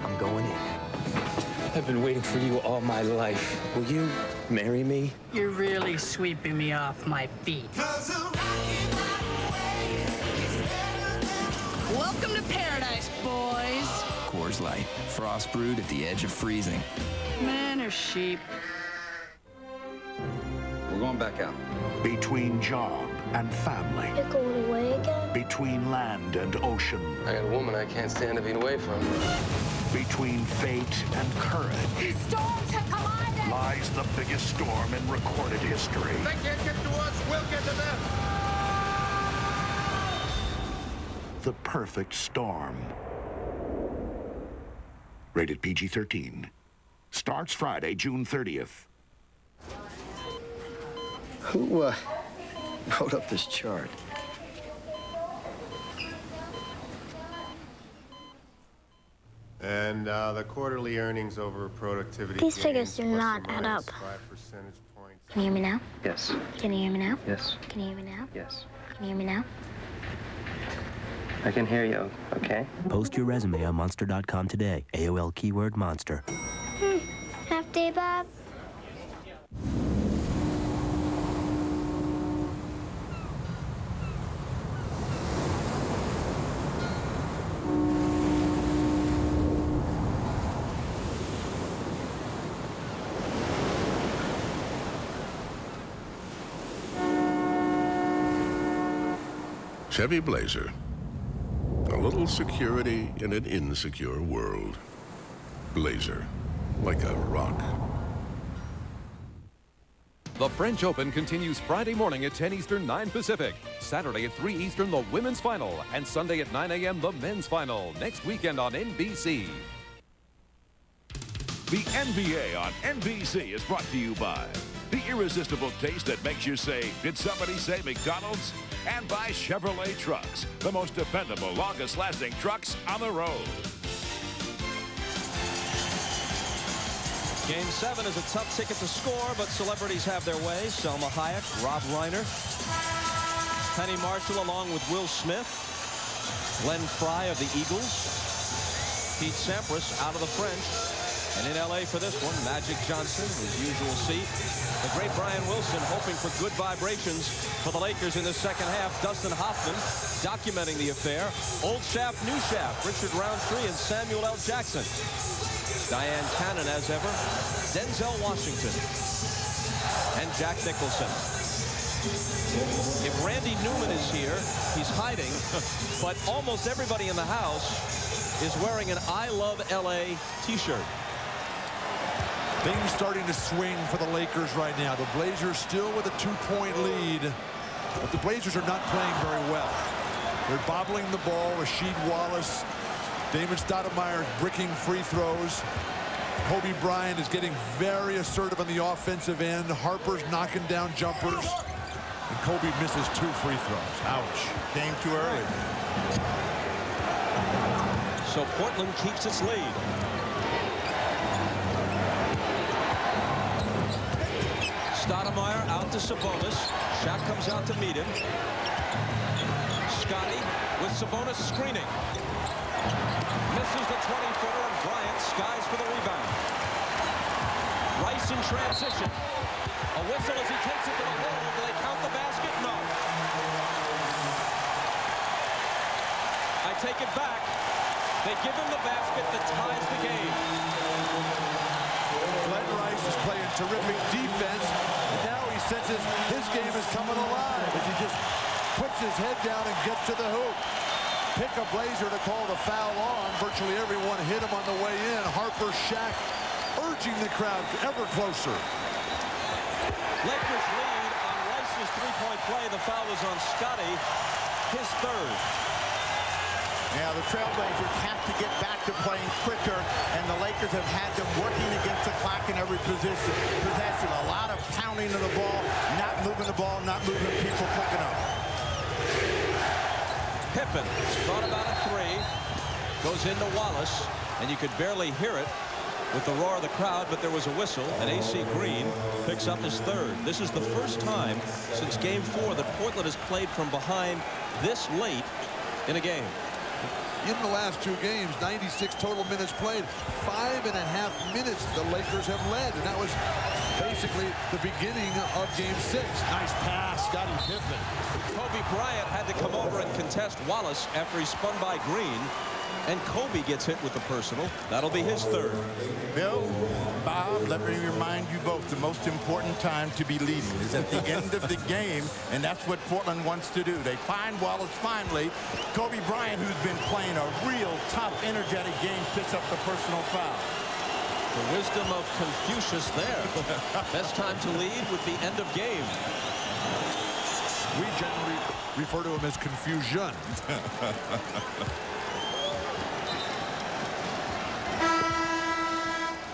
I'm going in. I've been waiting for you all my life. Will you marry me? You're really sweeping me off my feet. Welcome to paradise, boys. Coors Light, frost brewed at the edge of freezing. Men or sheep? We're going back out. Between job and family. You're going away again? Between land and ocean. I got a woman I can't stand being away from. Between fate and courage. These storms have collided! Lies the biggest storm in recorded history. They can't get to us, we'll get to them! The perfect storm. Rated PG-13. Starts Friday, June 30th. Who wrote up this chart? And the quarterly earnings over productivity. These figures do not add up. 5 percentage points. Can you hear me now? Yes. Can you hear me now? Yes. Can you hear me now? Yes. Can you hear me now? I can hear you, okay? Post your resume on Monster.com today. AOL keyword monster. Half day, Bob? Chevy Blazer. A little security in an insecure world. Blazer, like a rock. The French Open continues Friday morning at 10 Eastern, 9 Pacific. Saturday at 3 Eastern, the women's final. And Sunday at 9 a.m., the men's final. Next weekend on NBC. The NBA on NBC is brought to you by the irresistible taste that makes you say, did somebody say McDonald's? And by Chevrolet Trucks, the most dependable, longest-lasting trucks on the road. Game 7 is a tough ticket to score, but celebrities have their way. Selma Hayek, Rob Reiner, Penny Marshall along with Will Smith, Glenn Fry of the Eagles, Pete Sampras out of the French, and in L.A. for this one, Magic Johnson, his usual seat. The great Brian Wilson hoping for good vibrations for the Lakers in the second half. Dustin Hoffman documenting the affair. Old Shaft, new Shaft, Richard Roundtree and Samuel L. Jackson. Diane Cannon, as ever, Denzel Washington, and Jack Nicholson. If Randy Newman is here, he's hiding, but almost everybody in the house is wearing an I Love L.A. t-shirt. Things starting to swing for the Lakers right now. The Blazers still with a 2-point lead, but the Blazers are not playing very well. They're bobbling the ball. Rasheed Wallace, Damon Stoudemire is bricking free throws. Kobe Bryant is getting very assertive on the offensive end. Harper's knocking down jumpers. And Kobe misses 2 free throws. Ouch. Came too early. So Portland keeps its lead. Stoudemire out to Sabonis. Shaq comes out to meet him. Scottie with Sabonis screening. Misses the 20-footer, and Bryant skies for the rebound. Rice in transition. A whistle as he takes it to the hole. Do they count the basket? No. I take it back. They give him the basket that ties the game. Glenn Rice is playing terrific defense, and now he senses his game is coming alive as he just puts his head down and gets to the hoop. Pick a Blazer to call the foul on. Virtually everyone hit him on the way in. Harper, Shaq urging the crowd ever closer. Lakers lead on Rice's three-point play. The foul was on Scottie, his third. Yeah, the Trailblazers have to get back to playing quicker, and the Lakers have had them working against the clock in every possession. A lot of pounding of the ball, not moving the ball, not moving people quick enough. Pippen thought about a three, goes into Wallace, and you could barely hear it with the roar of the crowd, but there was a whistle, and A.C. Green picks up his third. This is the first time since Game 4 that Portland has played from behind this late in a game. In the last 2 games, 96 total minutes played. 5.5 minutes the Lakers have led, and that was basically the beginning of Game 6. Nice pass, Scottie Pippen. Kobe Bryant had to come over and contest Wallace after he spun by Green, and Kobe gets hit with the personal. That'll be his third. Bill, Bob, let me remind you both, the most important time to be leading is at the end of the game, and that's what Portland wants to do. They find Wallace finally. Kobe Bryant, who's been playing a real tough, energetic game, picks up the personal foul. The wisdom of Confucius there. Best time to lead would be end of game. We generally refer to him as confusion.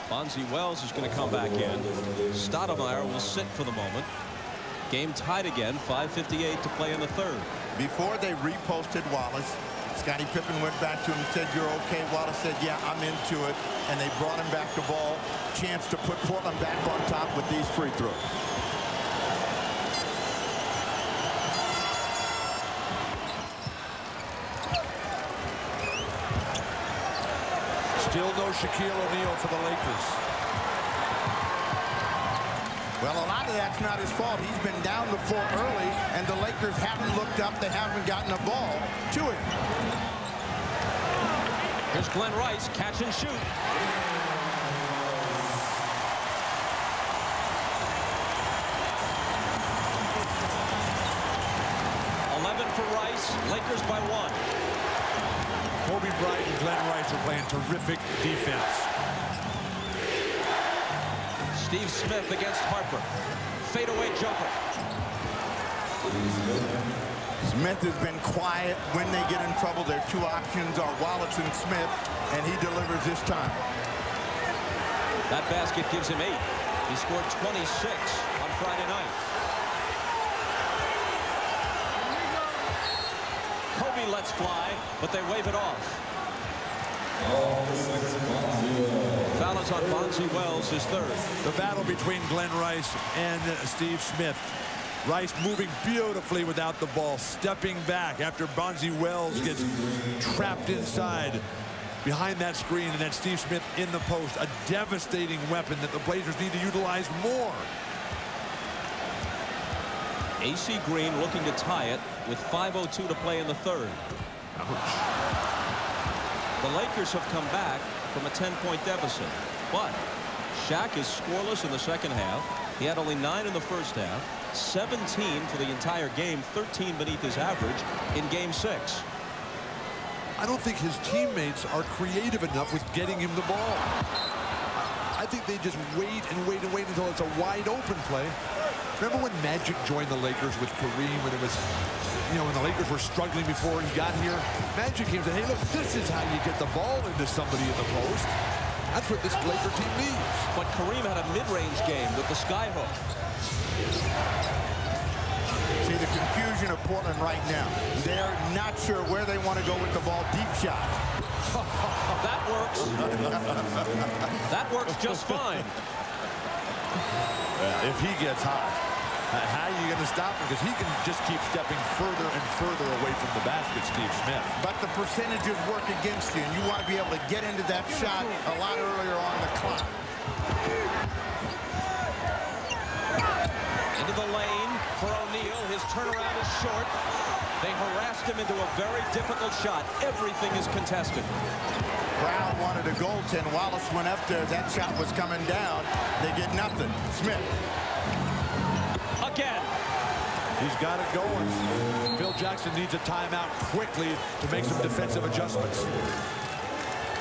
Bonzi Wells is going to come back in. Stoudemire will sit for the moment. Game tied again, 5:58 to play in the third. Before they reposted Wallace, Scottie Pippen went back to him and said, "You're okay." Wallace said, "Yeah, I'm into it." And they brought him back the ball. Chance to put Portland back on top with these free throws. Still no Shaquille O'Neal for the Lakers. Well, a lot of that's not his fault. He's been down the floor early, and the Lakers haven't looked up. They haven't gotten the ball to him. Here's Glenn Rice, catch and shoot. For Rice, Lakers by 1. Kobe Bryant and Glenn Rice are playing terrific defense. Steve Smith against Harper. Fadeaway jumper. Smith has been quiet when they get in trouble. Their 2 options are Wallace and Smith, and he delivers this time. That basket gives him 8. He scored 26 on Friday night. Kobe lets fly, but they wave it off. Foul is on Bonzi Wells, his third. The battle between Glenn Rice and Steve Smith. Rice moving beautifully without the ball, stepping back after Bonzi Wells gets trapped inside behind that screen, and then Steve Smith in the post. A devastating weapon that the Blazers need to utilize more. A.C. Green looking to tie it with 5:02 to play in the third. Ouch. The Lakers have come back from a 10-point deficit, but Shaq is scoreless in the second half. He had only 9 in the first half, 17 for the entire game, 13 beneath his average in Game 6. I don't think his teammates are creative enough with getting him the ball. I think they just wait and wait and wait until it's a wide open play. Remember when Magic joined the Lakers with Kareem, when it was, when the Lakers were struggling before he got here? Magic came and said, "Hey, look, this is how you get the ball into somebody in the post." That's what this Laker team needs. But Kareem had a mid-range game with the skyhook. See, me the confusion of Portland right now. They're not sure where they want to go with the ball. Deep shot. That works. That works just fine. If he gets hot, how are you going to stop him? Because he can just keep stepping further and further away from the basket, Steve Smith. But the percentages work against you, and you want to be able to get into that shot a lot earlier on the clock. Into the lane for O'Neal. His turnaround is short. They harassed him into a very difficult shot. Everything is contested. Brown wanted a goaltend. Wallace went up there. That shot was coming down. They get nothing. Smith. Again. He's got it going. Phil Jackson needs a timeout quickly to make some defensive adjustments.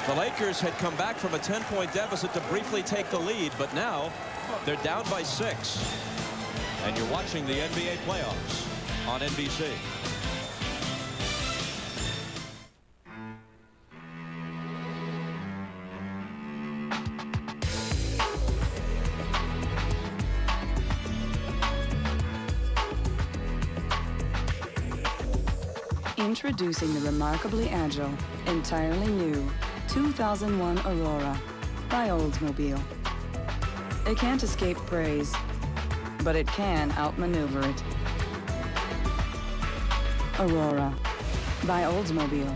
The Lakers had come back from a 10-point deficit to briefly take the lead, but now they're down by 6. And you're watching the NBA playoffs on NBC. Introducing the remarkably agile, entirely new 2001 Aurora by Oldsmobile. It can't escape praise, but it can outmaneuver it. Aurora by Oldsmobile.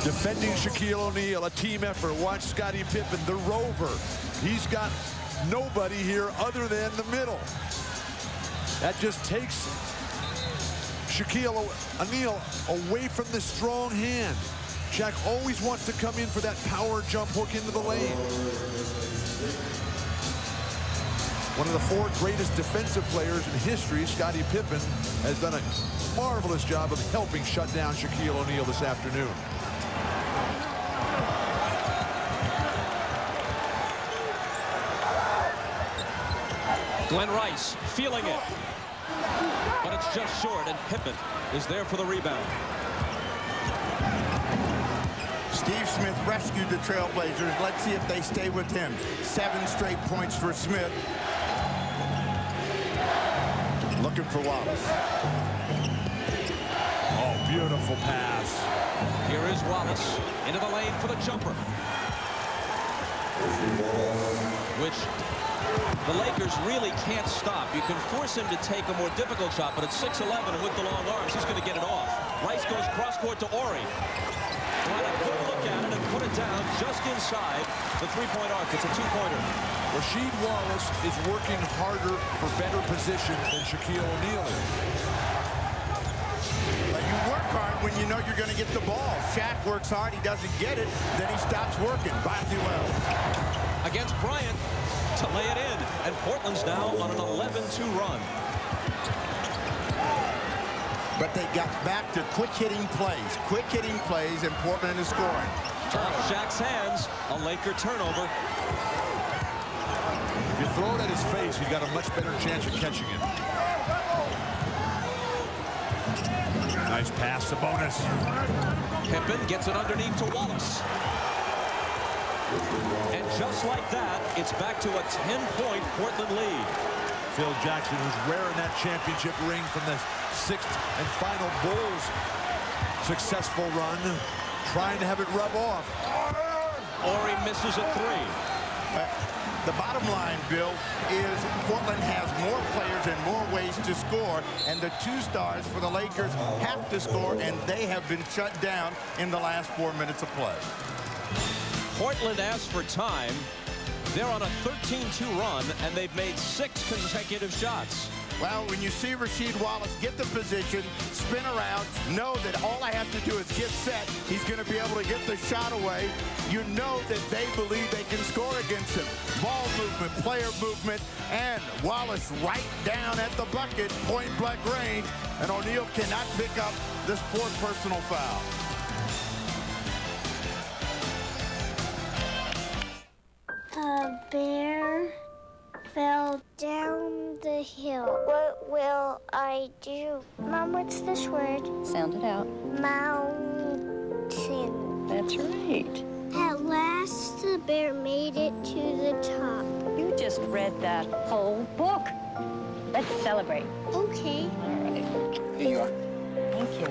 Defending Shaquille O'Neal, a team effort. Watch Scottie Pippen, the rover. He's got nobody here other than the middle. That just takes Shaquille O'Neal away from the strong hand. Shaq always wants to come in for that power jump hook into the lane. One of the 4 greatest defensive players in history, Scottie Pippen, has done a marvelous job of helping shut down Shaquille O'Neal this afternoon. Glenn Rice feeling it. But it's just short, and Pippen is there for the rebound. Steve Smith rescued the Trailblazers. Let's see if they stay with him. 7 straight points for Smith. Looking for Wallace. Oh, beautiful pass. Here is Wallace into the lane for the jumper, which the Lakers really can't stop. You can force him to take a more difficult shot, but at 6'11" and with the long arms, he's going to get it off. Rice goes cross-court to Ori. Had a good look at it and put it down just inside the three-point arc. It's a 2-pointer. Rasheed Wallace is working harder for better position than Shaquille O'Neal is. But you work hard when you know you're going to get the ball. Shaq works hard, he doesn't get it, then he stops working. Bonzi Wells. Against Bryant to lay it in, and Portland's now on an 11-2 run. But they got back to quick-hitting plays, and Portland is scoring. Off Shaq's hands, a Laker turnover. If you throw it at his face, he's got a much better chance of catching it. Nice pass, Sabonis. Pippen gets it underneath to Wallace. And just like that, it's back to a 10-point Portland lead. Phil Jackson, who's wearing that championship ring from the 6th and final Bulls successful run, trying to have it rub off. Ori misses a 3. The bottom line, Bill, is Portland has more players and more ways to score, and the 2 stars for the Lakers have to score, and they have been shut down in the last 4 minutes of play. Portland asked for time. They're on a 13-2 run, and they've made 6 consecutive shots. Well, when you see Rasheed Wallace get the position, spin around, know that all I have to do is get set, he's going to be able to get the shot away. You know that they believe they can score against him. Ball movement, player movement, and Wallace right down at the bucket, point-blank range, and O'Neal cannot pick up this 4th personal foul. A bear fell down the hill. What will I do? Mom, what's this word? Sound it out. Mountain. That's right. At last, the bear made it to the top. You just read that whole book. Let's celebrate. Okay. All right. Here you are. Thank you.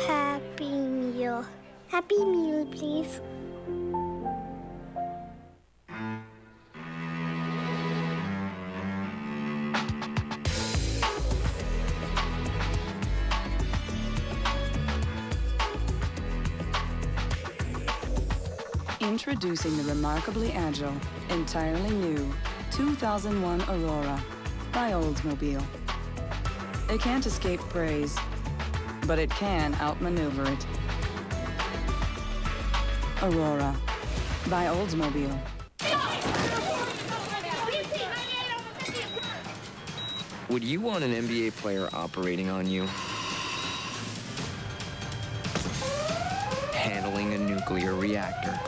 Happy meal. Happy meal, please. Introducing the remarkably agile, entirely new 2001 Aurora by Oldsmobile. It can't escape praise, but it can outmaneuver it. Aurora by Oldsmobile. Would you want an NBA player operating on you? Handling a nuclear reactor?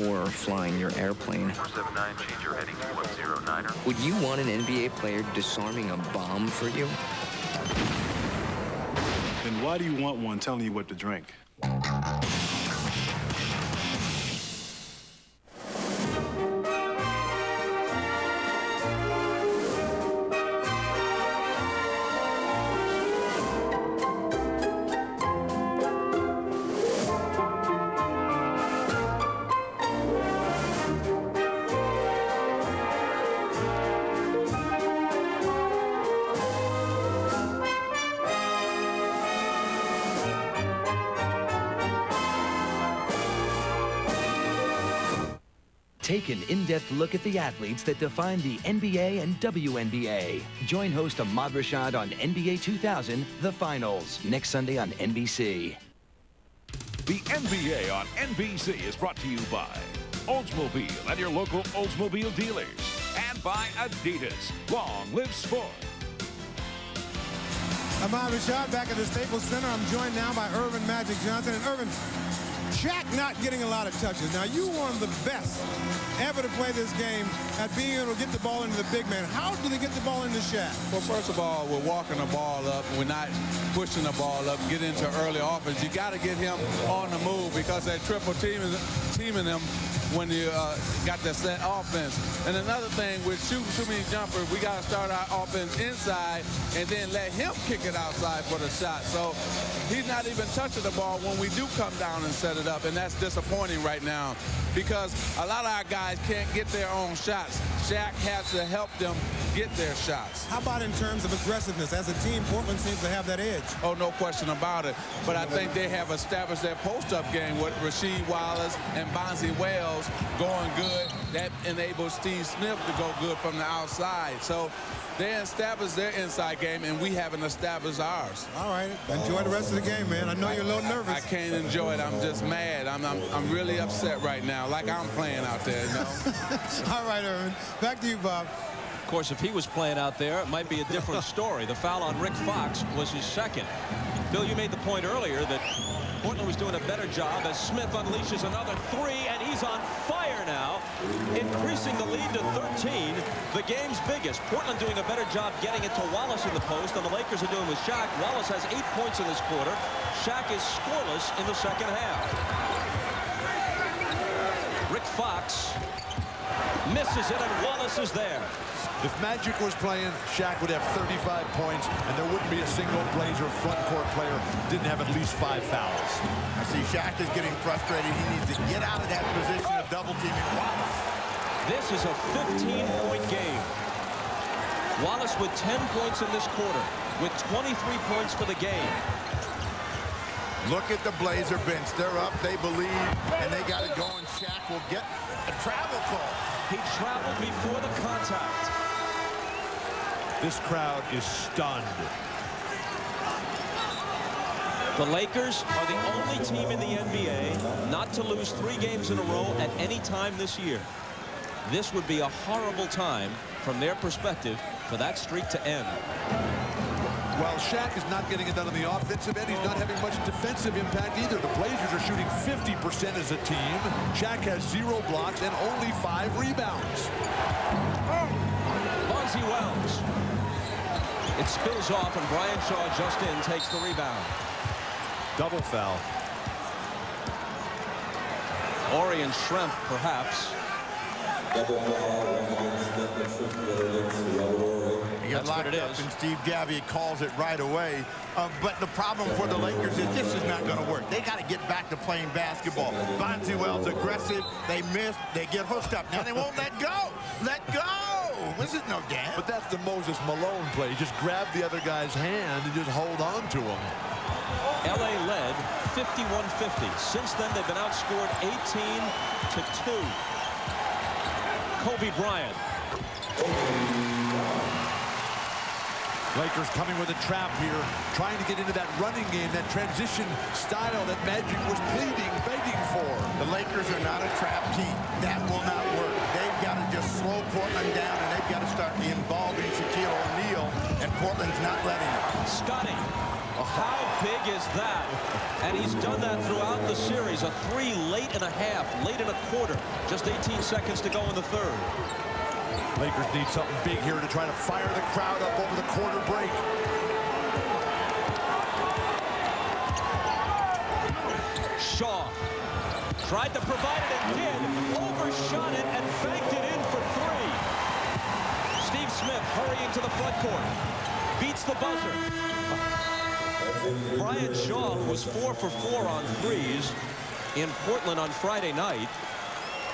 Or flying your airplane? 479, change your heading to 109er. Would you want an NBA player disarming a bomb for you? Then why do you want one telling you what to drink? Take an in-depth look at the athletes that define the NBA and WNBA. Join host Ahmad Rashad on NBA 2000, The Finals, next Sunday on NBC. The NBA on NBC is brought to you by Oldsmobile and your local Oldsmobile dealers. And by Adidas. Long live sport. Ahmad Rashad back at the Staples Center. I'm joined now by Irvin Magic Johnson. And Irvin, Shaq not getting a lot of touches. Now, you one of the best ever to play this game at being able to get the ball into the big man. How do they get the ball into Shaq? Well, first of all, we're walking the ball up. We're not pushing the ball up, get into early offense. You got to get him on the move because that triple teaming him when you got that set offense. And another thing, with shooting too many jumpers, we got to start our offense inside and then let him kick it outside for the shot. So he's not even touching the ball when we do come down and set it up, and that's disappointing right now because a lot of our guys can't get their own shots. Shaq has to help them get their shots. How about in terms of aggressiveness? As a team, Portland seems to have that edge. Oh, no question about it. But I think they have established their post-up game with Rasheed Wallace and Bonzi Wells going good. That enables Steve Smith to go good from the outside. So they established their inside game, and we haven't established ours. All right. Enjoy the rest of the game, man. I know you're a little nervous. I can't enjoy it. I'm just mad. I'm really upset right now, like I'm playing out there, you know? All right, Irvin. Back to you, Bob. Of course, if he was playing out there, it might be a different story. The foul on Rick Fox was his second. Bill, you made the point earlier that Portland was doing a better job as Smith unleashes another three, and he's on fire now, increasing the lead to 13, the game's biggest. Portland doing a better job getting it to Wallace in the post than the Lakers are doing with Shaq. Wallace has 8 points in this quarter. Shaq is scoreless in the second half. Rick Fox misses it, and Wallace is there. If Magic was playing, Shaq would have 35 points, and there wouldn't be a single Blazer front court player didn't have at least 5 fouls. I see Shaq is getting frustrated. He needs to get out of that position of double teaming Wallace. This is a 15-point game. Wallace with 10 points in this quarter, with 23 points for the game. Look at the Blazer bench. They're up, they believe, and they got it going. Shaq will get a travel call. He traveled before the contact. This crowd is stunned. The Lakers are the only team in the NBA not to lose 3 games in a row at any time this year. This would be a horrible time, from their perspective, for that streak to end. While Shaq is not getting it done on the offensive end, he's not having much defensive impact either. The Blazers are shooting 50% as a team. Shaq has 0 blocks and only 5 rebounds. Bonzi Wells. It spills off, and Brian Shaw just in takes the rebound. Double foul. Orion Schrempf, perhaps. He got locked up, and Steve Gavier calls it right away. But the problem for the Lakers is this is not going to work. They got to get back to playing basketball. Bonzi-Wells aggressive. They miss. They get hooked up. Now they won't let go. Let go. This is no game. But that's the Moses Malone play. You just grab the other guy's hand and just hold on to him. LA led 51-50. Since then, they've been outscored 18-2. Kobe Bryant. Lakers coming with a trap here, trying to get into that running game, that transition style that Magic was pleading, begging for. The Lakers are not a trap team. That will not work. They've got to just slow Portland down, and they've got to start involving Shaquille O'Neal, and Portland's not letting it. Scottie, how big is that? And he's done that throughout the series. A three late in a half, late in a quarter. Just 18 seconds to go in the third. Lakers need something big here to try to fire the crowd up over the quarter break. Shaw tried to provide it and did. Overshot it and banked it in for three. Steve Smith hurrying to the front court. Beats the buzzer. Brian Shaw, who was 4 for 4 on threes in Portland on Friday night,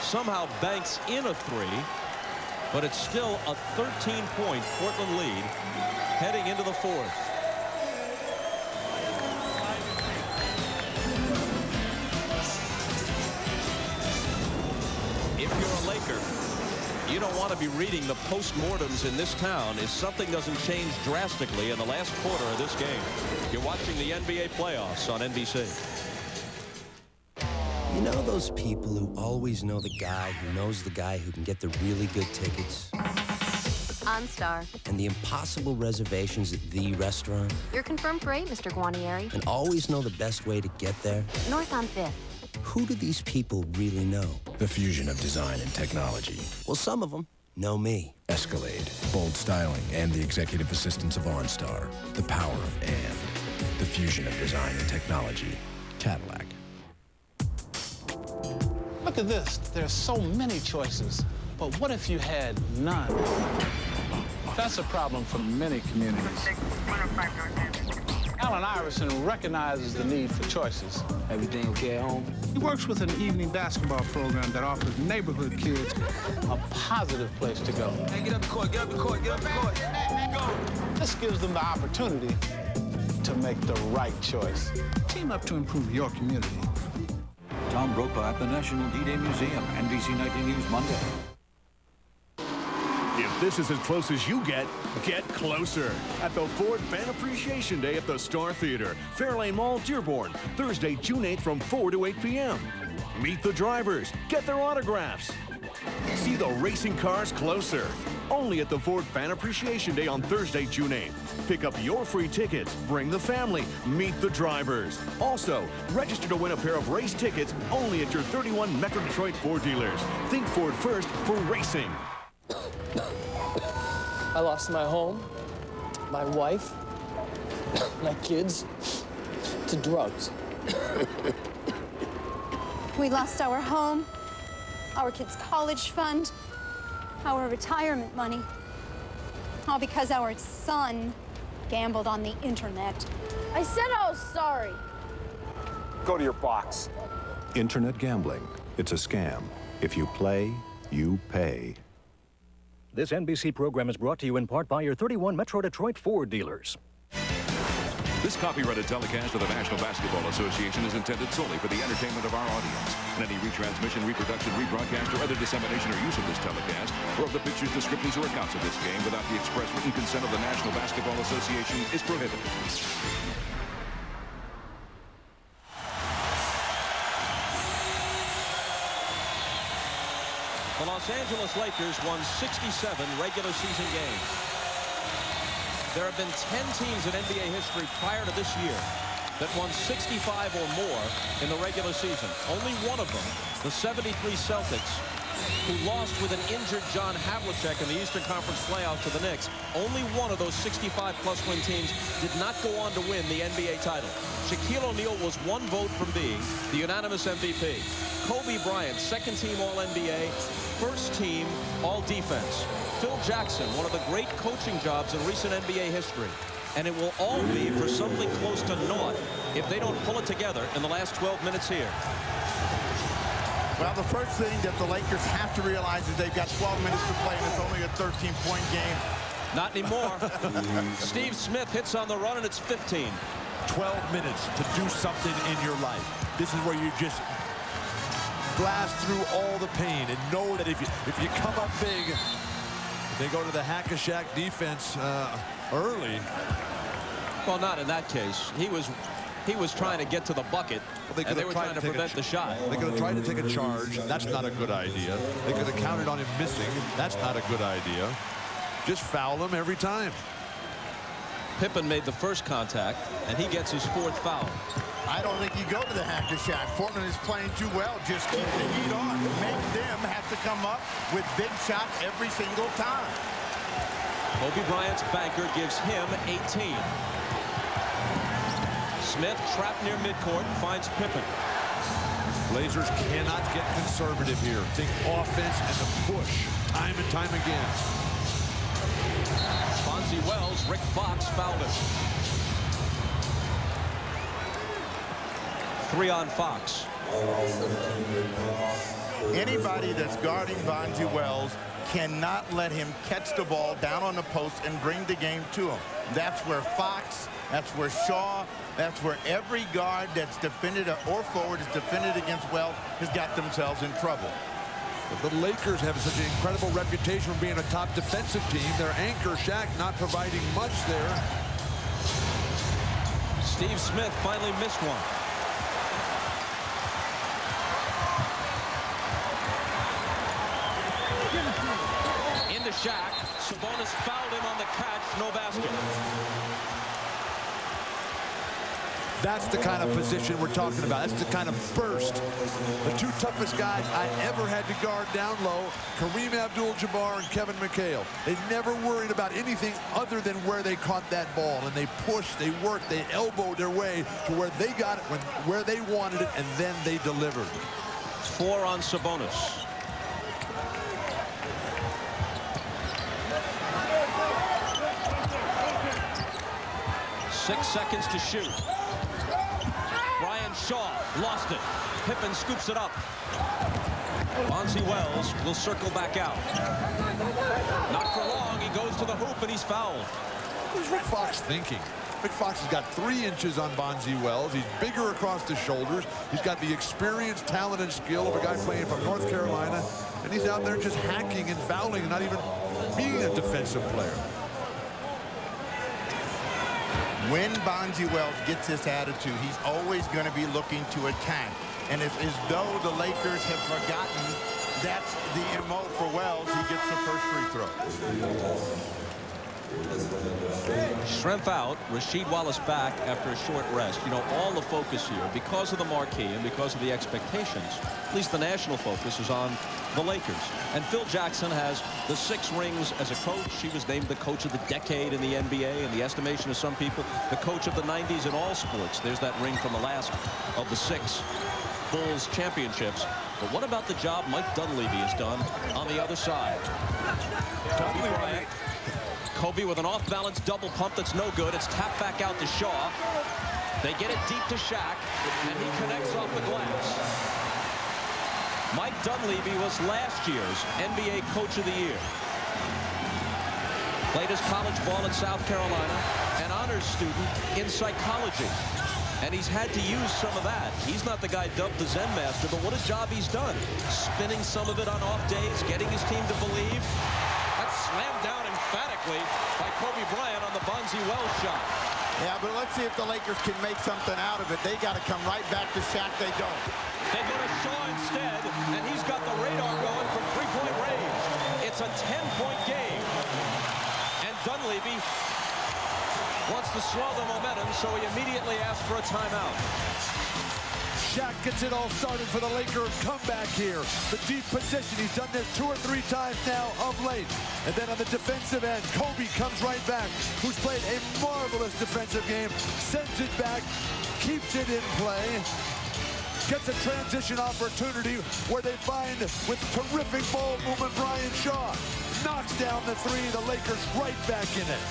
somehow banks in a three. But it's still a 13-point Portland lead heading into the fourth. If you're a Laker, you don't want to be reading the postmortems in this town if something doesn't change drastically in the last quarter of this game. You're watching the NBA playoffs on NBC. You know those people who always know the guy who knows the guy who can get the really good tickets? OnStar. And the impossible reservations at the restaurant? You're confirmed for 8, Mr. Guarnieri. And always know the best way to get there? North on 5th. Who do these people really know? The fusion of design and technology. Well, some of them know me. Escalade, bold styling, and the executive assistance of OnStar. The power of and. The fusion of design and technology. Cadillac. Look at this. There's so many choices. But what if you had none? That's a problem for many communities. Allen Iverson recognizes the need for choices. Everything okay at home? He works with an evening basketball program that offers neighborhood kids a positive place to go. Hey, get up the court, get up the court, get up the court. Go. This gives them the opportunity to make the right choice. Team up to improve your community. Tom Brokaw at the National D-Day Museum, NBC Nightly News Monday. If this is as close as you get closer at the Ford Fan Appreciation Day at the Star Theater, Fairlane Mall, Dearborn, Thursday, June 8th from 4 to 8 p.m. Meet the drivers, get their autographs. See the racing cars closer. Only at the Ford Fan Appreciation Day on Thursday, June 8th. Pick up your free tickets, bring the family, meet the drivers. Also, register to win a pair of race tickets only at your 31 Metro Detroit Ford dealers. Think Ford first for racing. I lost my home, my wife, my kids to drugs. We lost our home, our kids' college fund, our retirement money, all because our son gambled on the internet. I said I was sorry. Go to your box. Internet gambling. It's a scam. If you play, you pay. This NBC program is brought to you in part by your 31 Metro Detroit Ford dealers. This copyrighted telecast of the National Basketball Association is intended solely for the entertainment of our audience. And any retransmission, reproduction, rebroadcast, or other dissemination or use of this telecast, or of the pictures, descriptions, or accounts of this game without the express written consent of the National Basketball Association is prohibited. The Los Angeles Lakers won 67 regular season games. There have been 10 teams in NBA history prior to this year that won 65 or more in the regular season. Only one of them, the 73 Celtics, who lost with an injured John Havlicek in the Eastern Conference playoff to the Knicks. Only one of those 65-plus win teams did not go on to win the NBA title. Shaquille O'Neal was one vote from being the unanimous MVP. Kobe Bryant, second-team All-NBA, first-team All-Defense. Phil Jackson, one of the great coaching jobs in recent NBA history. And it will all be for something close to naught if they don't pull it together in the last 12 minutes here. Well, the first thing that the Lakers have to realize is they've got 12 minutes to play, and it's only a 13-point game. Not anymore. Steve Smith hits on the run, and it's 15. 12 minutes to do something in your life. This is where you just blast through all the pain and know that if you come up big, they go to the hack-a-shack defense early. Well, not in that case. He was trying to get to the bucket, and they were trying to prevent the shot. They could have tried to take a charge. That's not a good idea. They could have counted on him missing. That's not a good idea. Just foul him every time. Pippen made the first contact, and he gets his fourth foul. I don't think you go to the hack-a-shack. Portland is playing too well. Just keep the heat on. Make them have to come up with big shots every single time. Kobe Bryant's banker gives him 18. Smith trapped near midcourt, finds Pippen. Blazers cannot get conservative here. Think offense and the push time and time again. Bonzi Wells, Rick Fox fouled him. 3 on Fox. Anybody that's guarding Bonzi Wells cannot let him catch the ball down on the post and bring the game to him. That's where Fox, that's where Shaw, that's where every guard that's defended or forward is defended against Wells has got themselves in trouble. The Lakers have such an incredible reputation for being a top defensive team. Their anchor, Shaq, not providing much there. Steve Smith finally missed one. Into Shaq. Sabonis fouled him on the catch. No basket. That's the kind of position we're talking about. That's the kind of burst. The two toughest guys I ever had to guard down low, Kareem Abdul-Jabbar and Kevin McHale. They never worried about anything other than where they caught that ball. And they pushed, they worked, they elbowed their way to where they got it, where they wanted it, and then they delivered. 4 on Sabonis. Six seconds to shoot. Brian Shaw lost it. Pippen scoops it up. Bonzi Wells will circle back out. Not for long. He goes to the hoop and he's fouled. What's Rick Fox thinking? Rick Fox has got 3 inches on Bonzi Wells. He's bigger across the shoulders. He's got the experience, talent, and skill of a guy playing from North Carolina. And he's out there just hacking and fouling and not even being a defensive player. When Bonzi Wells gets this attitude, he's always going to be looking to attack. And it's as though the Lakers have forgotten that's the MO for Wells. He gets the first free throw. Schrempf out, Rasheed Wallace back after a short rest. You know, all the focus here, because of the marquee and because of the expectations, at least the national focus is on the Lakers. And Phil Jackson has the 6 rings as a coach. He was named the coach of the decade in the NBA, in the estimation of some people, the coach of the 90s in all sports. There's that ring from the last of the 6 Bulls championships. But what about the job Mike Dunleavy has done on the other side? Kobe Bryant. Kobe with an off-balance double pump that's no good. It's tapped back out to Shaw. They get it deep to Shaq, and he connects off the glass. Mike Dunleavy was last year's NBA Coach of the Year. Played his college ball at South Carolina, an honors student in psychology. And he's had to use some of that. He's not the guy dubbed the Zen Master, but what a job he's done. Spinning some of it on off days, getting his team to believe. That's slammed down emphatically by Kobe Bryant on the Bonzi Wells shot. Yeah, but let's see if the Lakers can make something out of it. They got to come right back to Shaq. They don't. They go to Shaw instead, and he's got the radar going from three-point range. It's a 10-point game. And Dunleavy wants to slow the momentum, so he immediately asks for a timeout. Shaq gets it all started for the Lakers comeback here. The deep position, he's done this 2 or 3 times now of late. And then on the defensive end, Kobe comes right back, who's played a marvelous defensive game, sends it back, keeps it in play, gets a transition opportunity where they find, with terrific ball movement, Brian Shaw knocks down the 3, the Lakers right back in it.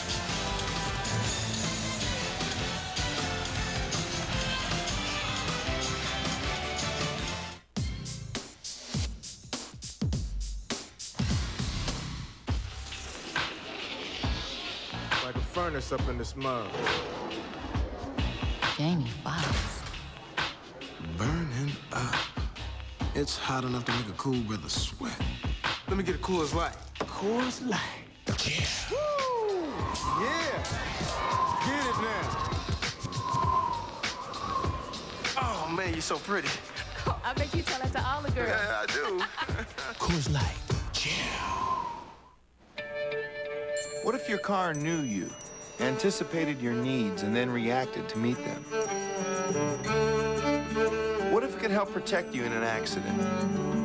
Like a furnace up in this mug. Jamie Foxx. Burning up. It's hot enough to make a cool brother sweat. Let me get a Coors Light. Coors Light. Yeah. Woo! Yeah. Get it now. Oh, man, you're so pretty. I bet you tell that to all the girls. Yeah, I do. Coors Light. What if your car knew you, anticipated your needs, and then reacted to meet them? What if it could help protect you in an accident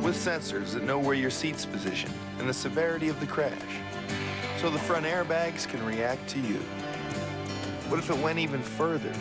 with sensors that know where your seat's positioned and the severity of the crash, so the front airbags can react to you? What if it went even further?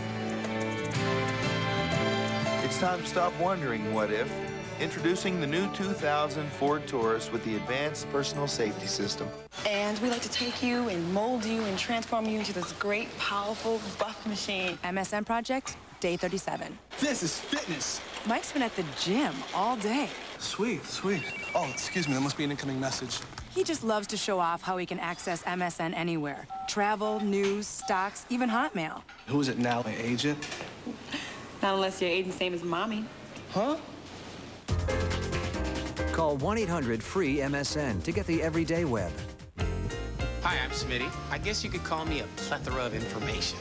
It's time to stop wondering what if. Introducing the new 2000 Ford Taurus with the advanced personal safety system. And we like to take you and mold you and transform you into this great, powerful, buff machine. MSN Project, day 37. This is fitness. Mike's been at the gym all day. Sweet, sweet. Oh, excuse me, that must be an incoming message. He just loves to show off how he can access MSN anywhere. Travel, news, stocks, even Hotmail. Who is it now, my agent? Not unless your agent's name is Mommy. Huh? Call 1-800-FREE-MSN to get the everyday web. Hi, I'm Smitty. I guess you could call me a plethora of information.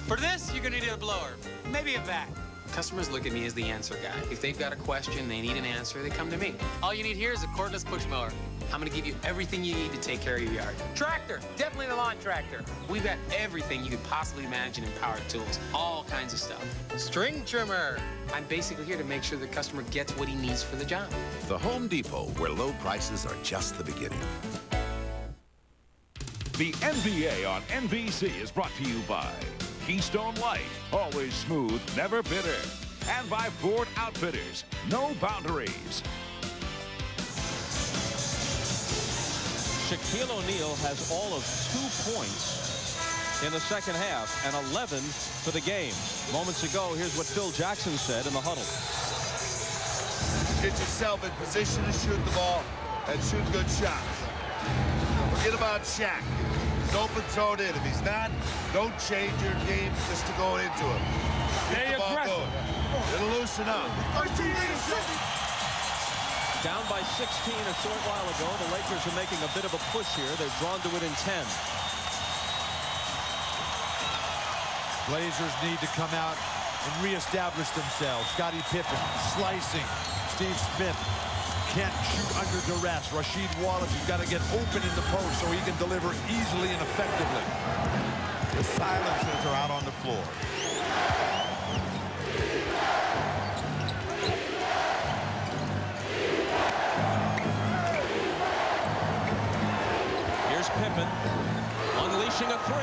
For this, you're gonna need a blower, maybe a vac. Customers look at me as the answer guy. If they've got a question, they need an answer, they come to me. All you need here is a cordless push mower. I'm gonna give you everything you need to take care of your yard. Tractor, definitely the lawn tractor. We've got everything you could possibly imagine in power tools, all kinds of stuff. String trimmer. I'm basically here to make sure the customer gets what he needs for the job. The Home Depot, where low prices are just the beginning. The NBA on NBC is brought to you by Keystone Light, always smooth, never bitter. And by Ford Outfitters, no boundaries. Shaquille O'Neal has all of 2 points in the second half and 11 for the game. Moments ago, here's what Phil Jackson said in the huddle. Get yourself in position to shoot the ball and shoot good shots. Forget about Shaq. He's open-toed in. If he's not, don't change your game just to go into him. Get the ball going. It'll loosen up. Down by 16 a short while ago. The Lakers are making a bit of a push here. They're drawn to it in 10. Blazers need to come out and reestablish themselves. Scottie Pippen slicing. Steve Smith can't shoot under duress. Rasheed Wallace has got to get open in the post so he can deliver easily and effectively. The silencers are out on the floor. Here's Pippen unleashing a 3.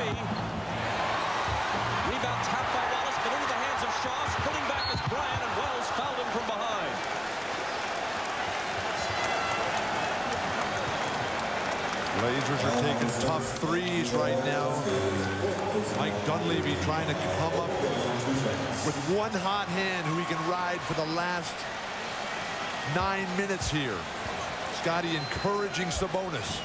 Rebound tapped by Wallace, but into the hands of Shaw. Pulling back is Bryant, and Wells fouled him from behind. Blazers are taking tough threes right now. Mike Dunleavy trying to come up with one hot hand who he can ride for the last 9 minutes here. Scottie encouraging Sabonis.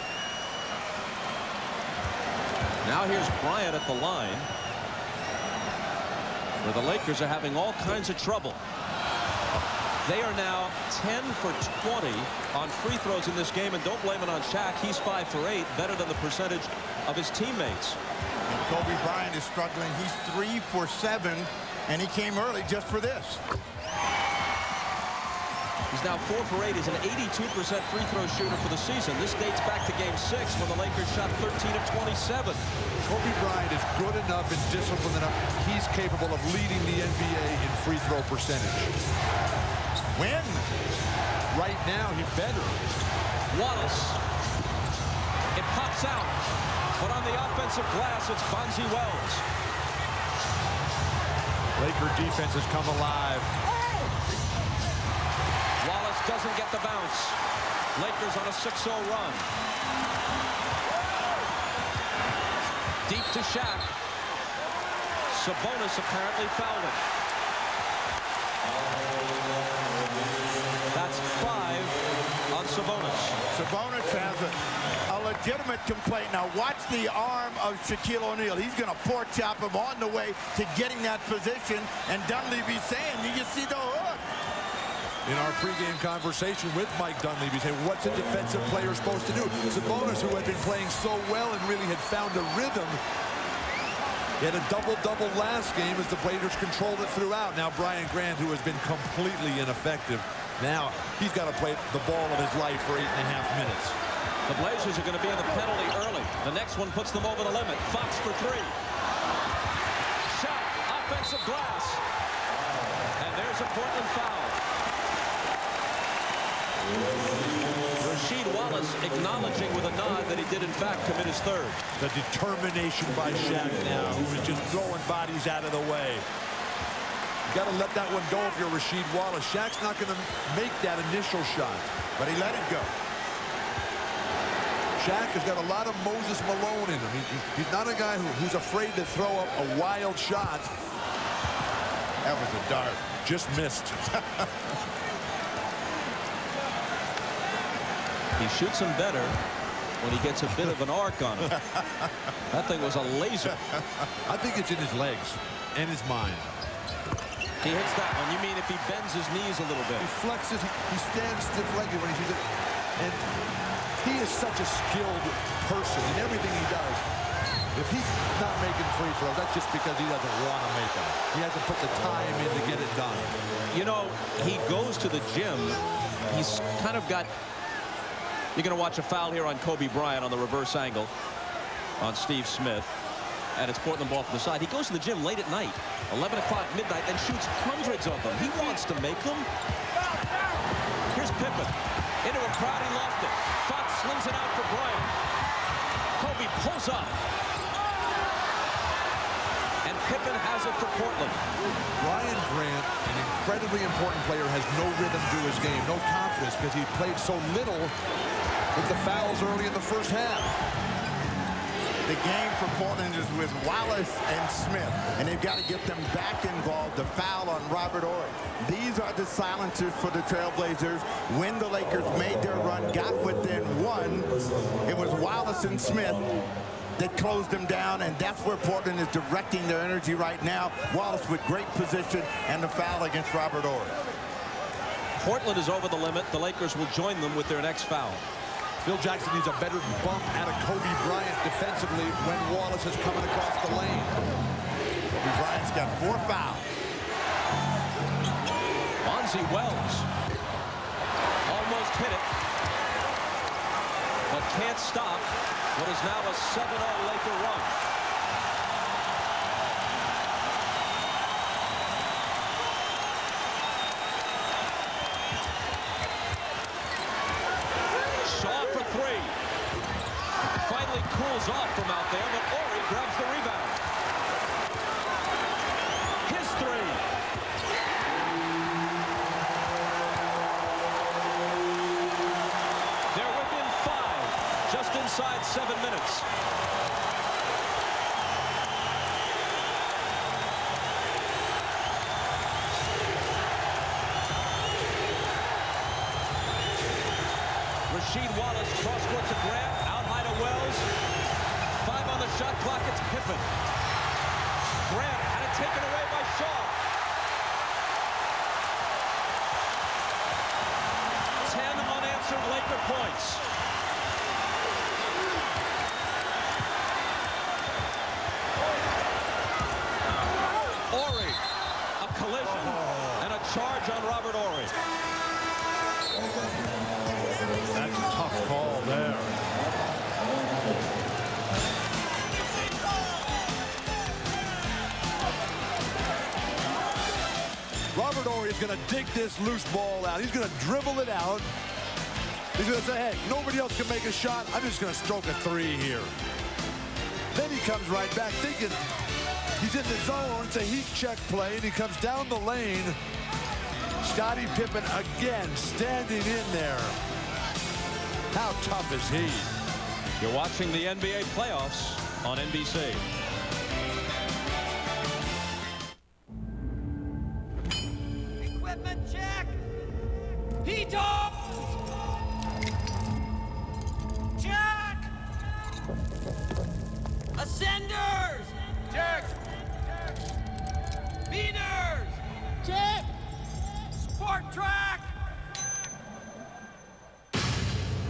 Now here's Bryant at the line, where the Lakers are having all kinds of trouble. They are now 10 for 20 on free throws in this game, and don't blame it on Shaq. He's 5 for 8, better than the percentage of his teammates. And Kobe Bryant is struggling. He's 3 for 7, and he came early just for this. He's now 4 for 8. He's an 82% free throw shooter for the season. This dates back to Game 6 when the Lakers shot 13 of 27. Kobe Bryant is good enough and disciplined enough. He's capable of leading the NBA in free throw percentage. win. Right now, he better. Wallace. It pops out. But on the offensive glass, it's Bonzi Wells. Laker defense has come alive. Wallace doesn't get the bounce. Lakers on a 6-0 run. Deep to Shaq. Sabonis apparently fouled it. That's 5 on Sabonis. Sabonis has a legitimate complaint. Now watch the arm of Shaquille O'Neal. He's going to pork chop him on the way to getting that position. And Dunleavy's saying, you see the hook. In our pregame conversation with Mike Dunleavy, saying, what's a defensive player supposed to do? Sabonis, who had been playing so well and really had found a rhythm, he had a double-double last game as the Blazers controlled it throughout. Now Brian Grant, who has been completely ineffective, now he's got to play the ball of his life for 8.5 minutes. The Blazers are going to be in the penalty early. The next one puts them over the limit. Fox for 3. Shot, offensive glass. And there's a Portland foul. Rasheed Wallace acknowledging with a nod that he did, in fact, commit his third. The determination by Shaq now, who is just throwing bodies out of the way. You got to let that one go if you're Rasheed Wallace. Shaq's not going to make that initial shot, but he let it go. Shaq has got a lot of Moses Malone in him. He's not a guy who's afraid to throw up a wild shot. That was a dart. Just missed. He shoots him better when he gets a bit of an arc on him. That thing was a laser. I think it's in his legs and his mind. He hits that one. You mean if he bends his knees a little bit? He flexes, he stands stiff-legged when he shoots it. And he is such a skilled person in everything he does. If he's not making free throws, that's just because he doesn't want to make them. He hasn't put the time in to get it done. You know, he goes to the gym. He's kind of got... You're going to watch a foul here on Kobe Bryant on the reverse angle on Steve Smith. And it's Portland ball from the side. He goes to the gym late at night, 11 o'clock midnight, and shoots hundreds of them. He wants to make them. Here's Pippen. Into a crowd, he lost it. Fox slings it out for Bryant. Kobe pulls up. And Pippen has it for Portland. Brian Grant, an incredibly important player, has no rhythm to his game, no confidence, because he played so little with the fouls early in the first half. The game for Portland is with Wallace and Smith, and they've got to get them back involved. The foul on Robert Horry. These are the silencers for the Trailblazers. When the Lakers made their run, got within 1, it was Wallace and Smith that closed them down, and that's where Portland is directing their energy right now. Wallace with great position and the foul against Robert Horry. Portland is over the limit. The Lakers will join them with their next foul. Phil Jackson needs a better bump out of Kobe Bryant defensively when Wallace is coming across the lane. Kobe Bryant's got 4 fouls. Bonzi Wells almost hit it, but can't stop what is now a 7-0 Laker run. Cools off from out there, but Horry grabs the rebound. His 3. They're within 5, just inside 7 minutes. Rasheed Wallace cross-court to Grant, out high to Wells. 5 on the shot clock, it's Pippen. Grant had it taken away by Shaw. 10 unanswered Laker points. Horry, a collision and a charge on Robert Horry. That's a tough call there. Robert Horry is going to dig this loose ball out. He's going to dribble it out. He's going to say, hey, nobody else can make a shot. I'm just going to stroke a three here. Then he comes right back thinking he's in the zone. It's a heat check play, and he comes down the lane. Scottie Pippen again standing in there. How tough is he? You're watching the NBA playoffs on NBC. Equipment check. Heat up. Check. Ascenders. Check. Beaners. Check. Sport track.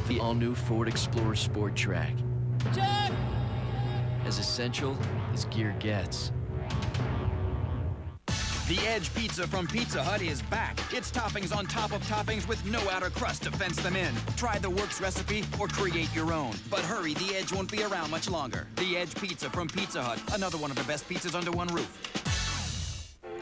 The all-new Ford Explorer Sport Track. Check. As essential as gear gets. The Edge Pizza from Pizza Hut is back. It's toppings on top of toppings with no outer crust to fence them in. Try the Works recipe or create your own. But hurry, the Edge won't be around much longer. The Edge Pizza from Pizza Hut. Another one of the best pizzas under one roof.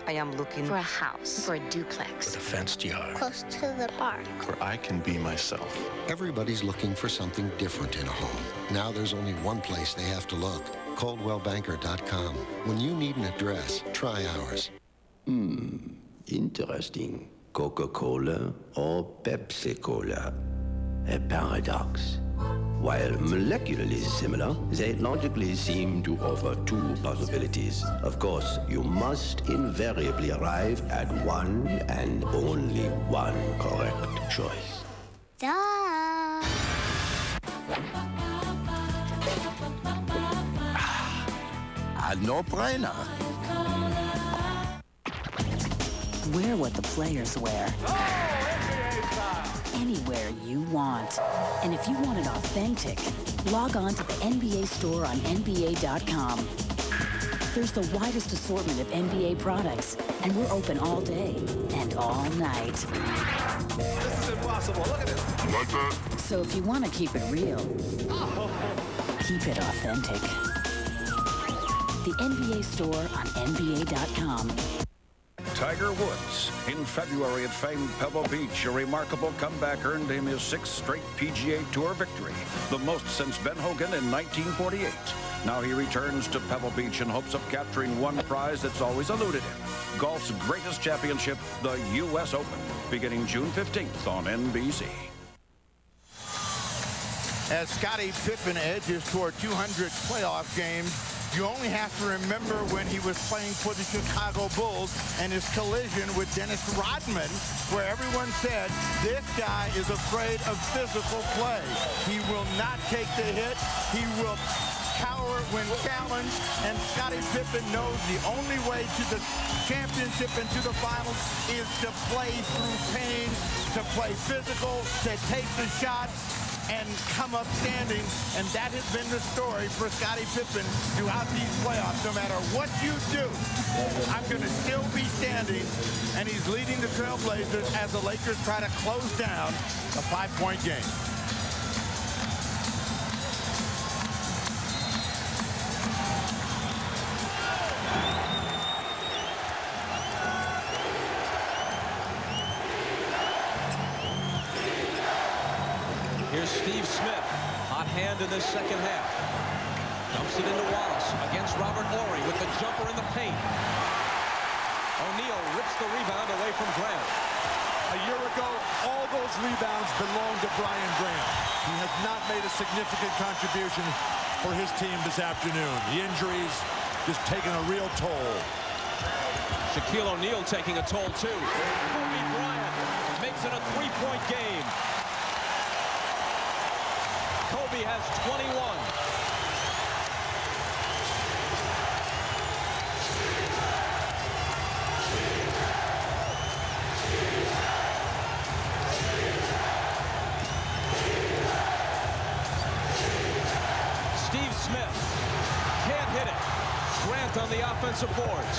I am looking for a house, for a duplex. With a fenced yard. Close to the park. Where I can be myself. Everybody's looking for something different in a home. Now there's only one place they have to look. ColdwellBanker.com. When you need an address, try ours. Interesting. Coca-Cola or Pepsi-Cola? A paradox. While molecularly similar, they logically seem to offer two possibilities. Of course, you must invariably arrive at one and only one correct choice. Duh. A no-brainer. Wear what the players wear. Anywhere you want. And if you want it authentic, log on to the NBA store on NBA.com. There's the widest assortment of NBA products, and we're open all day and all night. This is impossible. Look at this. You like that? So if you want to keep it real, keep it authentic. The NBA store on NBA.com. Tiger Woods. In February at famed Pebble Beach, a remarkable comeback earned him his 6th straight PGA Tour victory, the most since Ben Hogan in 1948. Now he returns to Pebble Beach in hopes of capturing one prize that's always eluded him, golf's greatest championship, the U.S. Open, beginning June 15th on NBC. As Scottie Pippen edges toward 200 playoff games, you only have to remember when he was playing for the Chicago Bulls and his collision with Dennis Rodman, where everyone said, this guy is afraid of physical play. He will not take the hit. He will cower when challenged, and Scottie Pippen knows the only way to the championship and to the finals is to play through pain, to play physical, to take the shots, and come up standing, and that has been the story for Scottie Pippen throughout these playoffs. No matter what you do, I'm going to still be standing, and he's leading the Trailblazers as the Lakers try to close down a 5-point game. Here's Steve Smith, hot hand in this second half. Dumps it into Wallace against Robert Horry with the jumper in the paint. O'Neal rips the rebound away from Grant. A year ago, all those rebounds belonged to Brian Grant. He has not made a significant contribution for his team this afternoon. The injuries just taking a real toll. Shaquille O'Neal taking a toll too. Kobe Bryant makes it a 3-point game. Kobe has 21. Steve Smith can't hit it. Grant on the offensive boards.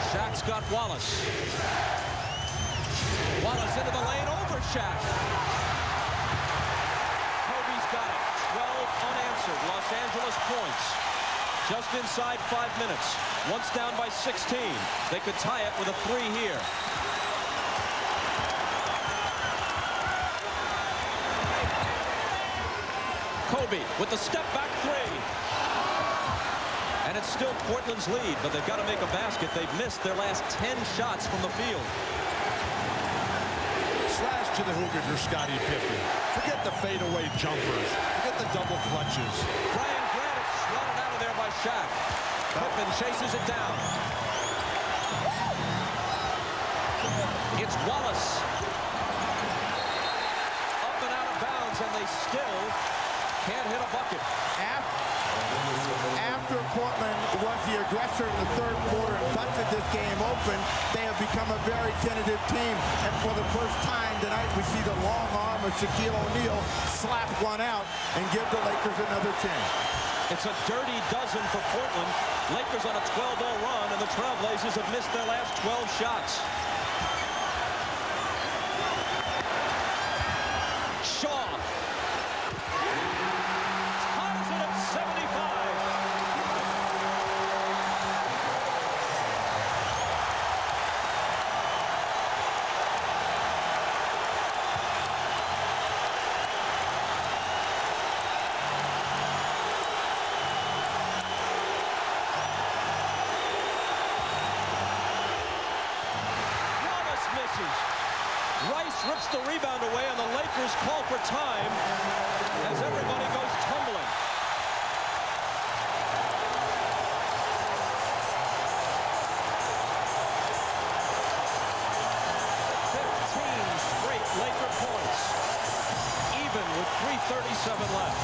Shaq's got Wallace. Wallace into the lane over Shaq. Just inside 5 minutes. Once down by 16. They could tie it with a 3 here. Kobe with the step-back 3. And it's still Portland's lead, but they've got to make a basket. They've missed their last 10 shots from the field. Slash to the hoop if you're Scottie Pippen. Forget the fadeaway jumpers. Forget the double clutches. Brian Grant is swatted out of there by Shaq. Pippen chases it down. It's Wallace. Up and out of bounds, and they still can't hit a bucket. After Portland was the aggressor in the third quarter and busted this game open, they have become a very tentative team. And for the first time tonight, we see the long arm of Shaquille O'Neal slap one out and give the Lakers another chance. It's a dirty dozen for Portland. Lakers on a 12-0 run, and the Trailblazers have missed their last 12 shots. Shaw. Ties it at 75. Rice rips the rebound away, and the Lakers call for time as everybody goes tumbling. Straight Laker points, even with 3:37 left.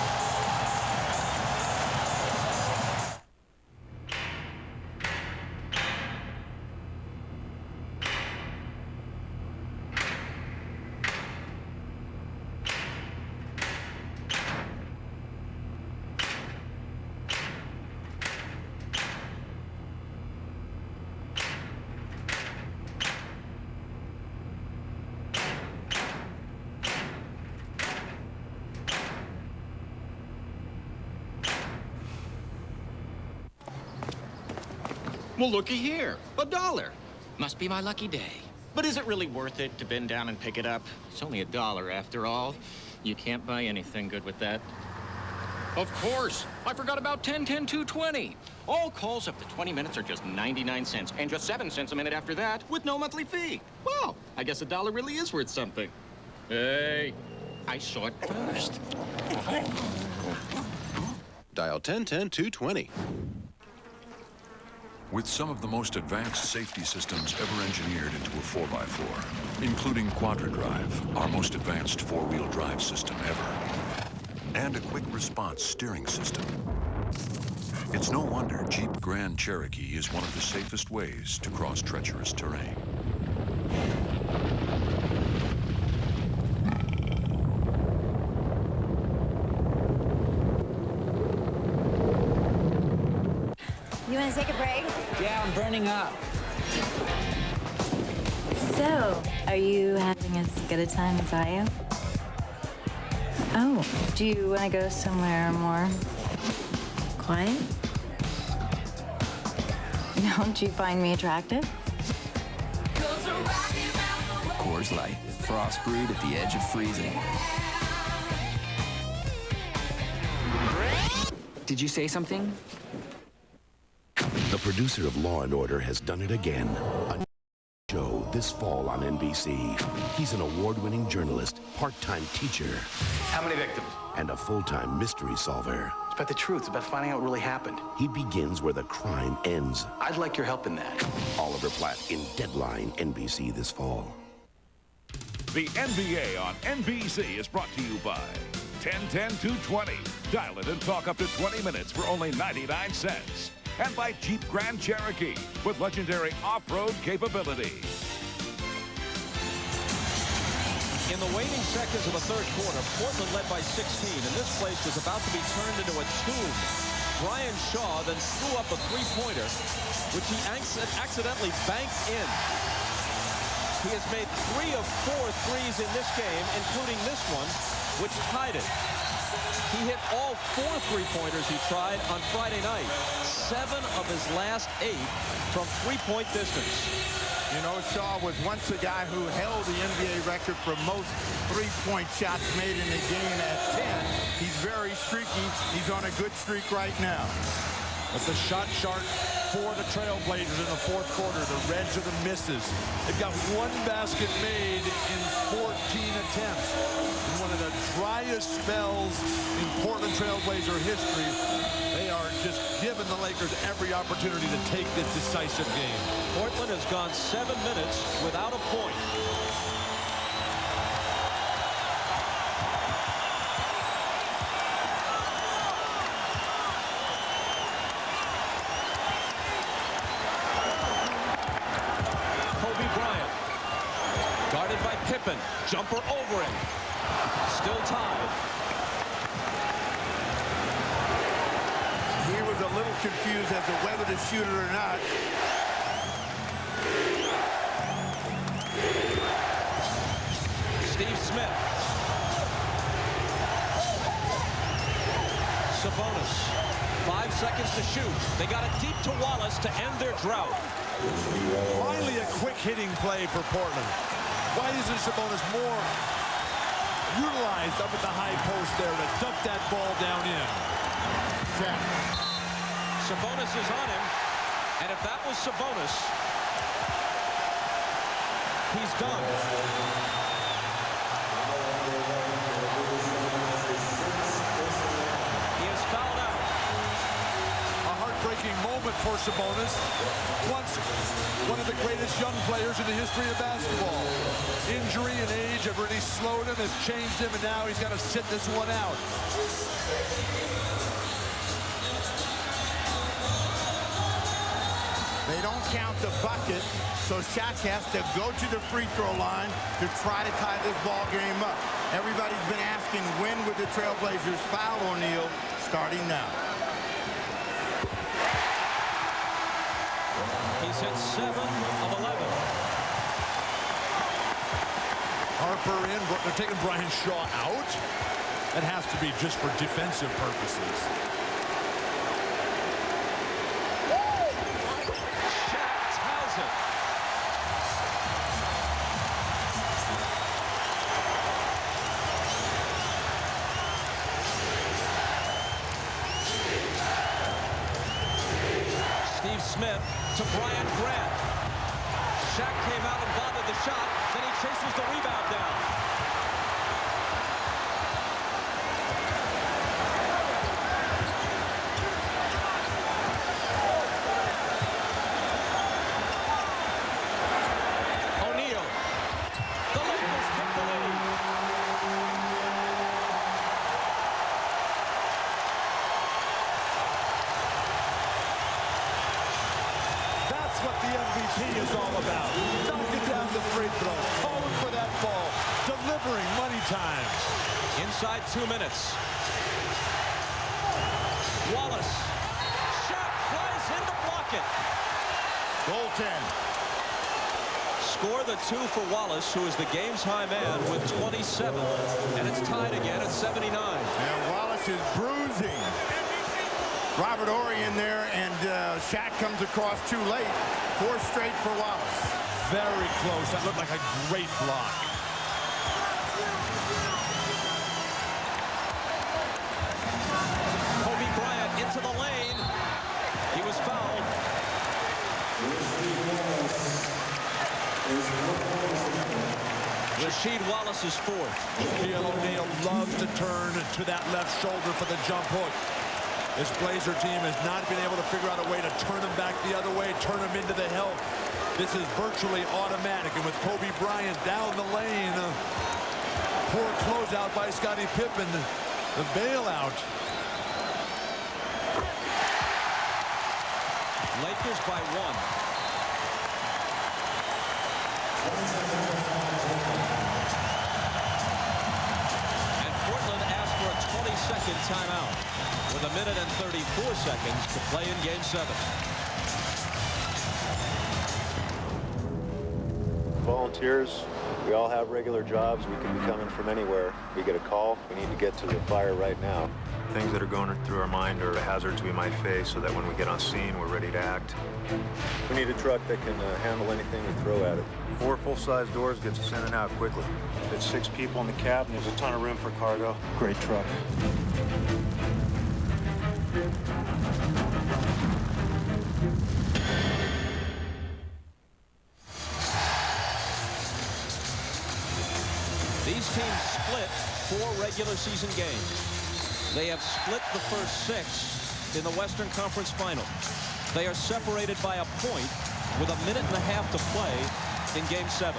Well, looky here. $1. Must be my lucky day. But is it really worth it to bend down and pick it up? It's only $1 after all. You can't buy anything good with that. Of course. I forgot about 10-10-220. All calls up to 20 minutes are just 99 cents, and just 7 cents a minute after that with no monthly fee. Well, I guess $1 really is worth something. Hey, I saw it first. Dial 10-10-220. With some of the most advanced safety systems ever engineered into a 4x4, including QuadraDrive, our most advanced four-wheel drive system ever, and a quick response steering system, it's no wonder Jeep Grand Cherokee is one of the safest ways to cross treacherous terrain. You want to take a break? Yeah, I'm burning up. So, are you having as good a time as I am? Oh, do you want to go somewhere more quiet? Don't you find me attractive? Coors Light, frost brewed at the edge of freezing. Did you say something? The producer of Law & Order has done it again. A show this fall on NBC. He's an award-winning journalist, part-time teacher. How many victims? And a full-time mystery solver. It's about the truth. It's about finding out what really happened. He begins where the crime ends. I'd like your help in that. Oliver Platt in Deadline, NBC this fall. The NBA on NBC is brought to you by 10-10-220. Dial it and talk up to 20 minutes for only 99 cents. And by Jeep Grand Cherokee with legendary off-road capability. In the waning seconds of the third quarter, Portland led by 16, and this place was about to be turned into a tomb. Brian Shaw then threw up a three-pointer, which he accidentally banked in. He has made 3 of 4 threes in this game, including this one, which tied it. He hit all 4 3-pointers he tried on Friday night. 7 of his last 8 from 3-point distance. You know, Shaw was once a guy who held the NBA record for most 3-point shots made in a game at 10. He's very streaky. He's on a good streak right now. But the shot chart for the Trailblazers in the fourth quarter, the reds are the misses. They've got 1 basket made in 14 attempts. In one of the driest spells in Portland Trailblazer history, they are just giving the Lakers every opportunity to take this decisive game. Portland has gone 7 minutes without a point. Guarded by Pippen. Jumper over him. Still tied. He was a little confused as to whether to shoot it or not. Steve Smith. Sabonis. 5 seconds to shoot. They got it deep to Wallace to end their drought. Finally a quick hitting play for Portland. Why isn't Sabonis more utilized up at the high post there to dump that ball down in? Shaq. Sabonis is on him. And if that was Sabonis, he's done. He is fouled out. A heartbreaking moment for Sabonis. Once one of the greatest young players in the history of basketball. Injury and age have really slowed him, has changed him, and now he's got to sit this one out. They don't count the bucket, so Shaq has to go to the free throw line to try to tie this ball game up. Everybody's been asking when would the Trailblazers foul O'Neal, starting now. He's hit 7 of 11. Harper in. They're taking Brian Shaw out. That has to be just for defensive purposes. Shaq ties it. Steve Smith to Brian Grant. Shaq came out and bothered the shot. Then he chases the rebound down. O'Neal. The Lakers take the lead. That's what the MVP is all about. Knocking down the free throw, calling for that ball, delivering money time. Inside 2 minutes. Wallace. Shaq flies in to block it. Goaltend. Score the 2 for Wallace, who is the game's high man with 27. And it's tied again at 79. And Wallace is bruising. Robert Horry in there, and Shaq comes across too late. 4 straight for Wallace. Very close. That looked like a great block. Kobe Bryant into the lane. He was fouled. Rasheed Wallace is 4th. Shaquille O'Neal loves to turn to that left shoulder for the jump hook. This Blazer team has not been able to figure out a way to turn them back the other way, turn them into the help. This is virtually automatic, and with Kobe Bryant down the lane, poor closeout by Scottie Pippen, the bailout. Lakers by 1. And Portland asked for a 20-second timeout with 1 minute and 34 seconds to play in Game 7. Ball volunteers. We all have regular jobs. We can be coming from anywhere. We get a call, we need to get to the fire right now. Things that are going through our mind are hazards we might face so that when we get on scene, we're ready to act. We need a truck that can handle anything we throw at it. 4 full-size doors gets us in and out quickly. It's 6 people in the cab, and there's a ton of room for cargo. Great truck. These teams split 4 regular season games. They have split the first 6 in the Western Conference Final. They are separated by a point with 1.5 minutes to play in Game 7.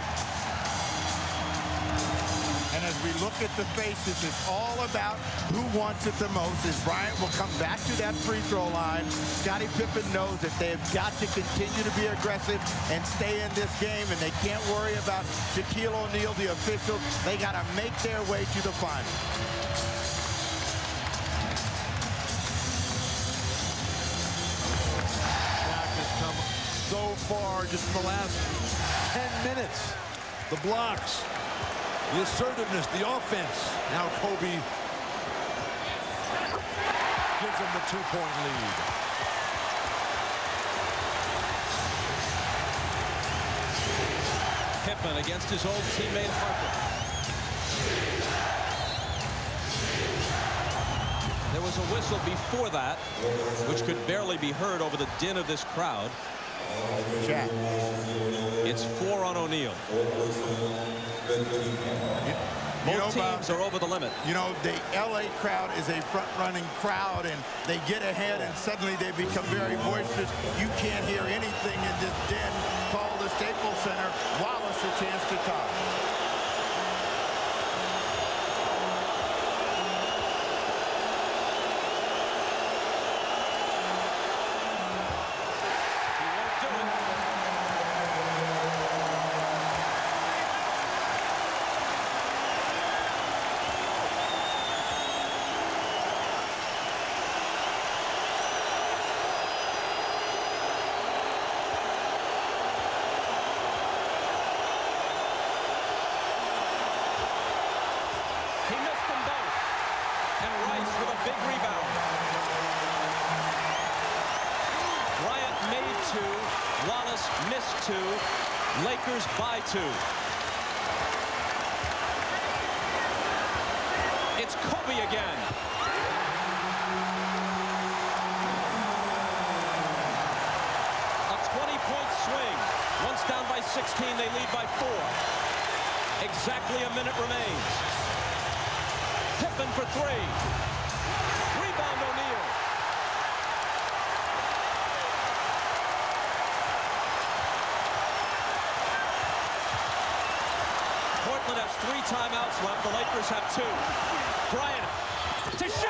And as we look at the faces, it's all about who wants it the most. As Bryant will come back to that free throw line, Scottie Pippen knows that they've got to continue to be aggressive and stay in this game, and they can't worry about Shaquille O'Neal, the officials. They got to make their way to the final. Shaq has come so far just in the last 10 minutes. The blocks, the assertiveness, the offense. Now Kobe gives him the 2-point lead. Pippen against his old teammate Harper. There was a whistle before that, which could barely be heard over the din of this crowd. Shaq. It's 4 on O'Neal. Both teams are over the limit. You know, the LA crowd is a front-running crowd, and they get ahead, and suddenly they become very boisterous. You can't hear anything in this den called the Staples Center. Wallace a chance to tie. Missed 2. Lakers by 2. It's Kobe again. A 20-point swing. Once down by 16, they lead by 4. Exactly a minute remains. Pippen for 3. Rebound O'Neal. Portland has 3 timeouts left. The Lakers have 2. Bryant to Shaq.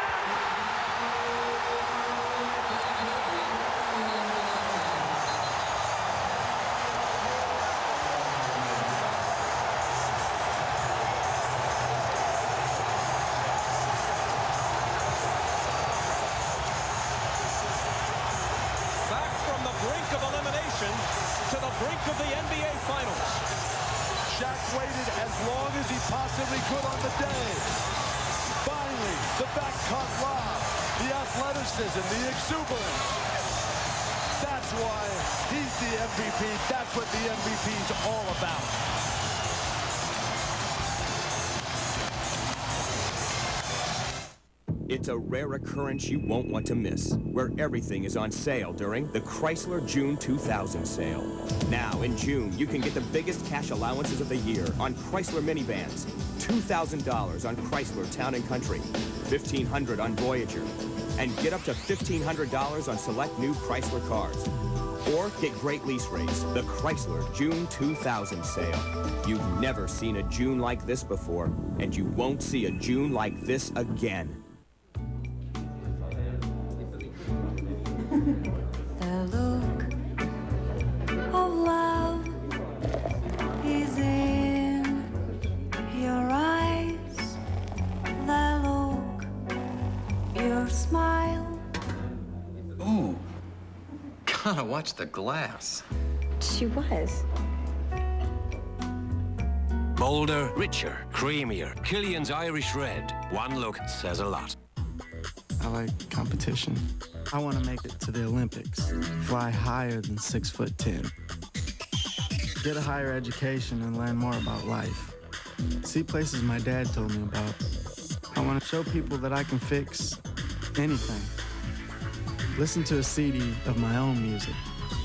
Back from the brink of elimination to the brink of the NBA Finals. Shaq waited as long as he possibly could on the day. Finally, the back-cut lob, the athleticism, the exuberance. That's why he's the MVP. That's what the MVP's all about. It's a rare occurrence you won't want to miss, where everything is on sale during the Chrysler June 2000 sale. Now, in June, you can get the biggest cash allowances of the year on Chrysler minivans. $2,000 on Chrysler Town & Country, $1,500 on Voyager, and get up to $1,500 on select new Chrysler cars. Or get great lease rates, the Chrysler June 2000 sale. You've never seen a June like this before, and you won't see a June like this again. The look of love is in your eyes. The look, your smile. Ooh, gotta watch the glass. She was. Bolder, richer, creamier. Killian's Irish Red. One look says a lot. I like competition. I want to make it to the Olympics. Fly higher than 6'10". Get a higher education and learn more about life. See places my dad told me about. I want to show people that I can fix anything. Listen to a CD of my own music.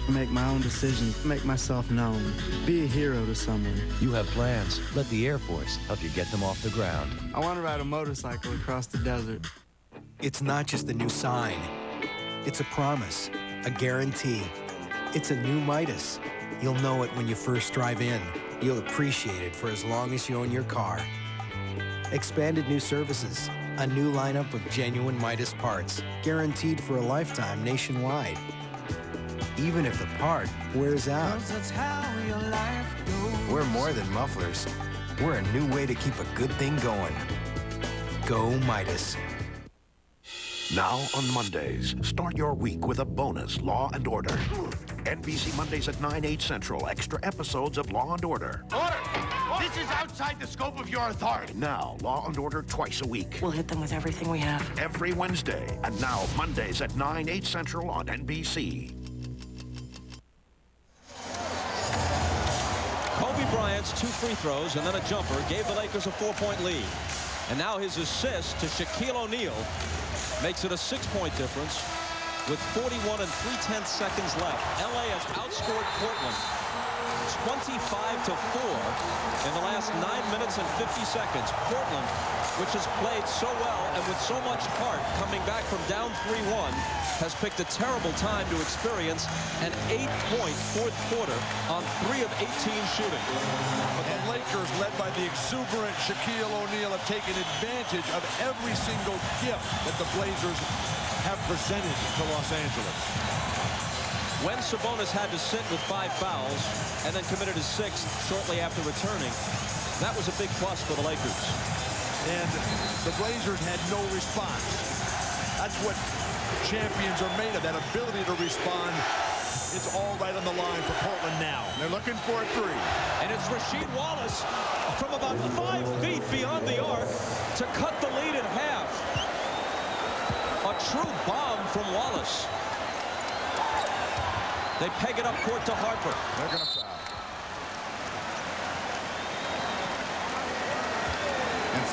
Make my own decisions, make myself known. Be a hero to someone. You have plans. Let the Air Force help you get them off the ground. I want to ride a motorcycle across the desert. It's not just a new sign. It's a promise, a guarantee. It's a new Midas. You'll know it when you first drive in. You'll appreciate it for as long as you own your car. Expanded new services, a new lineup of genuine Midas parts, guaranteed for a lifetime nationwide. Even if the part wears out. We're more than mufflers. We're a new way to keep a good thing going. Go Midas. Now on Mondays, start your week with a bonus Law and Order. NBC Mondays at 9/8 Central. Extra episodes of Law and Order. Order! This is outside the scope of your authority. Now, Law and Order twice a week. We'll hit them with everything we have. Every Wednesday. And now Mondays at 9/8 Central on NBC. Kobe Bryant's 2 free throws and then a jumper gave the Lakers a 4-point lead. And now his assist to Shaquille O'Neal makes it a 6-point difference with 41 3/10 seconds left. LA has outscored Portland 25-4 in the last 9 minutes and 50 seconds. Portland, which has played so well and with so much heart coming back from down 3-1, has picked a terrible time to experience an 8-point fourth quarter on 3 of 18 shooting. But the Lakers, led by the exuberant Shaquille O'Neal, have taken advantage of every single gift that the Blazers have presented to Los Angeles. When Sabonis had to sit with 5 fouls and then committed his 6th shortly after returning, that was a big plus for the Lakers. And the Blazers had no response. That's what champions are made of, that ability to respond. It's all right on the line for Portland now. They're looking for a 3. And it's Rasheed Wallace from about 5 feet beyond the arc to cut the lead in half. A true bomb from Wallace. They peg it up court to Harper. They're going to foul. And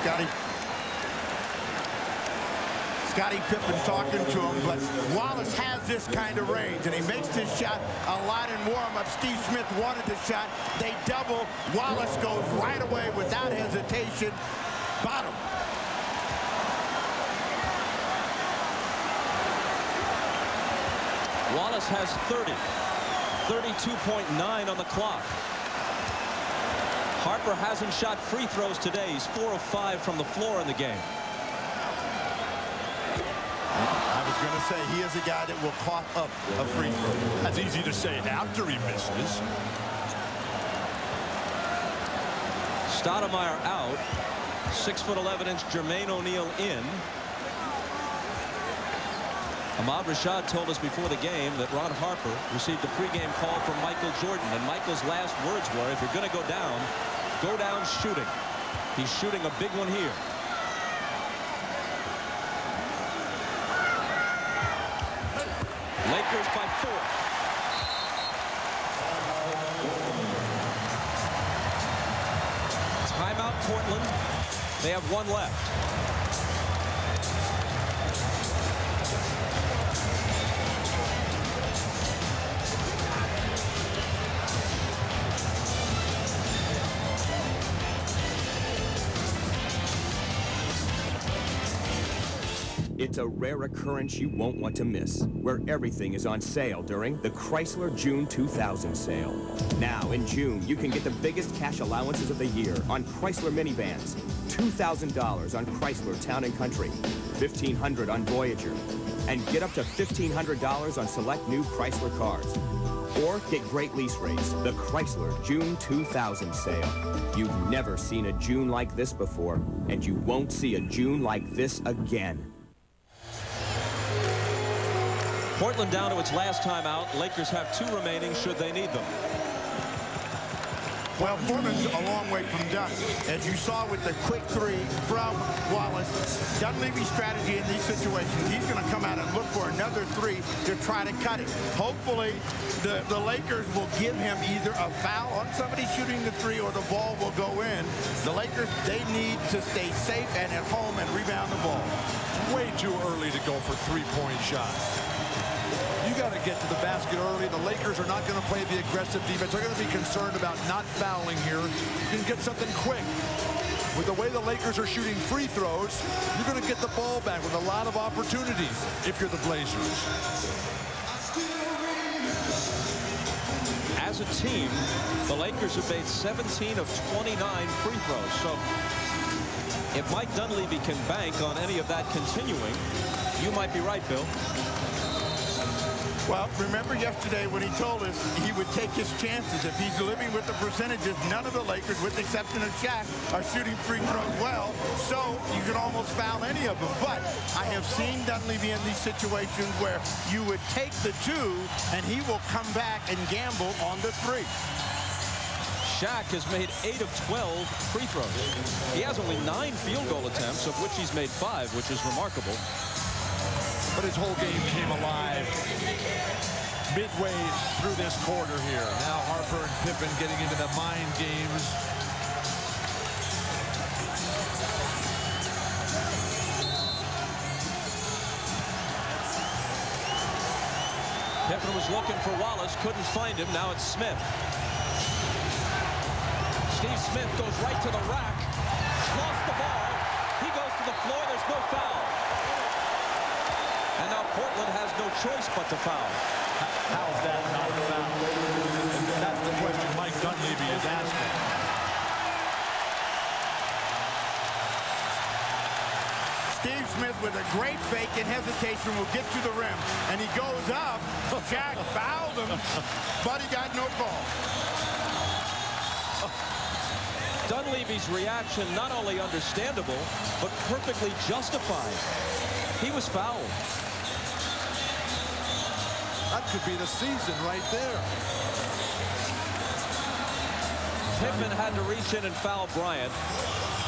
Scottie Pippen talking to him, but Wallace has this kind of range, and he makes this shot a lot in warm-up. Steve Smith wanted the shot. They double. Wallace goes right away without hesitation. Bottom. Wallace has 30. 32.9 on the clock. Harper hasn't shot free throws today. He's 4 of 5 from the floor in the game. I was going to say, he is a guy that will cough up a free throw. That's easy to say after he misses. Stoudemire out. 6'11" Jermaine O'Neal in. Ahmad Rashad told us before the game that Ron Harper received a pregame call from Michael Jordan, and Michael's last words were, if you're going to go down shooting. He's shooting a big one here. Lakers by 4. Timeout Portland. They have 1 left. It's a rare occurrence you won't want to miss, where everything is on sale during the Chrysler June 2000 sale. Now, in June, you can get the biggest cash allowances of the year on Chrysler minivans, $2,000 on Chrysler Town & Country, $1,500 on Voyager, and get up to $1,500 on select new Chrysler cars. Or get great lease rates, the Chrysler June 2000 sale. You've never seen a June like this before, and you won't see a June like this again. Portland down to its last timeout. Lakers have 2 remaining should they need them. Well, Portland's a long way from done. As you saw with the quick three from Wallace, Dunleavy's strategy in these situations, he's going to come out and look for another three to try to cut it. Hopefully, the Lakers will give him either a foul on somebody shooting the three or the ball will go in. The Lakers, they need to stay safe and at home and rebound the ball. Way too early to go for three-point shots. You got to get to the basket early. The Lakers are not going to play the aggressive defense. They're going to be concerned about not fouling here. You can get something quick. With the way the Lakers are shooting free throws, you're going to get the ball back with a lot of opportunities if you're the Blazers. As a team, the Lakers have made 17 of 29 free throws. So if Mike Dunleavy can bank on any of that continuing, you might be right, Bill. Well, remember yesterday when he told us he would take his chances. If he's living with the percentages, none of the Lakers, with the exception of Shaq, are shooting free throws well. So you can almost foul any of them. But I have seen Dunleavy in these situations where you would take the two, and he will come back and gamble on the three. Shaq has made 8 of 12 free throws. He has only 9 field goal attempts, of which he's made 5, which is remarkable. But his whole game came alive midway through this quarter here. Now Harper and Pippen getting into the mind games. Pippen was looking for Wallace, couldn't find him. Now it's Smith. Steve Smith goes right to the rack, lost the ball. He goes to the floor. There's no foul. And now Portland has no choice but to foul. How is that not a foul? And that's the question Mike Dunleavy is asking. Steve Smith with a great fake and hesitation will get to the rim. And he goes up. Shaq fouled him, but he got no call. Dunleavy's reaction not only understandable, but perfectly justified. He was fouled. That could be the season right there. Pippen had to reach in and foul Bryant.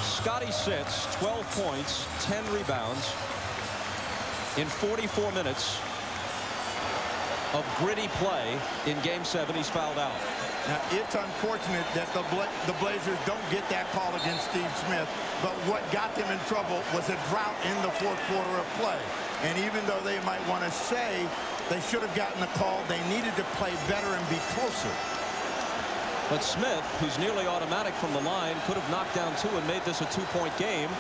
Scottie sits, 12 points, 10 rebounds in 44 minutes of gritty play in Game 7. He's fouled out. Now, it's unfortunate that the Blazers don't get that call against Steve Smith, but what got them in trouble was a drought in the fourth quarter of play. And even though they might want to say they should have gotten the call, they needed to play better and be closer. But Smith, who's nearly automatic from the line, could have knocked down 2 and made this a 2-point game.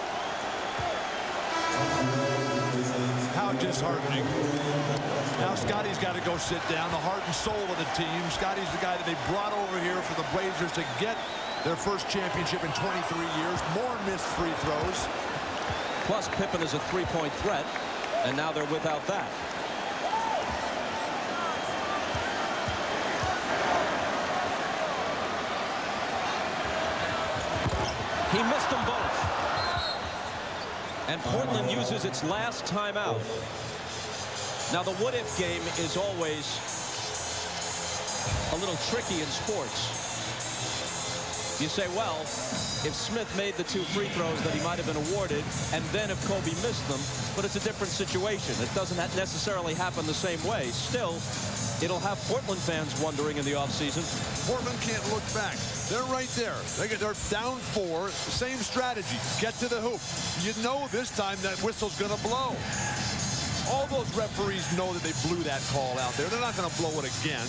How disheartening. Now Scottie's got to go sit down, the heart and soul of the team. Scottie's the guy that they brought over here for the Blazers to get their first championship in 23 years. More missed free throws. Plus, Pippen is a 3-point threat, and now they're without that. He missed them both. And Portland uses its last timeout. Now, the what-if game is always a little tricky in sports. You say, well, if Smith made the 2 free throws that he might have been awarded, and then if Kobe missed them, but it's a different situation. It doesn't necessarily happen the same way. Still, it'll have Portland fans wondering in the offseason. Portland can't look back. They're right there. They're down 4. Same strategy. Get to the hoop. You know this time that whistle's going to blow. All those referees know that they blew that call out there. They're not going to blow it again.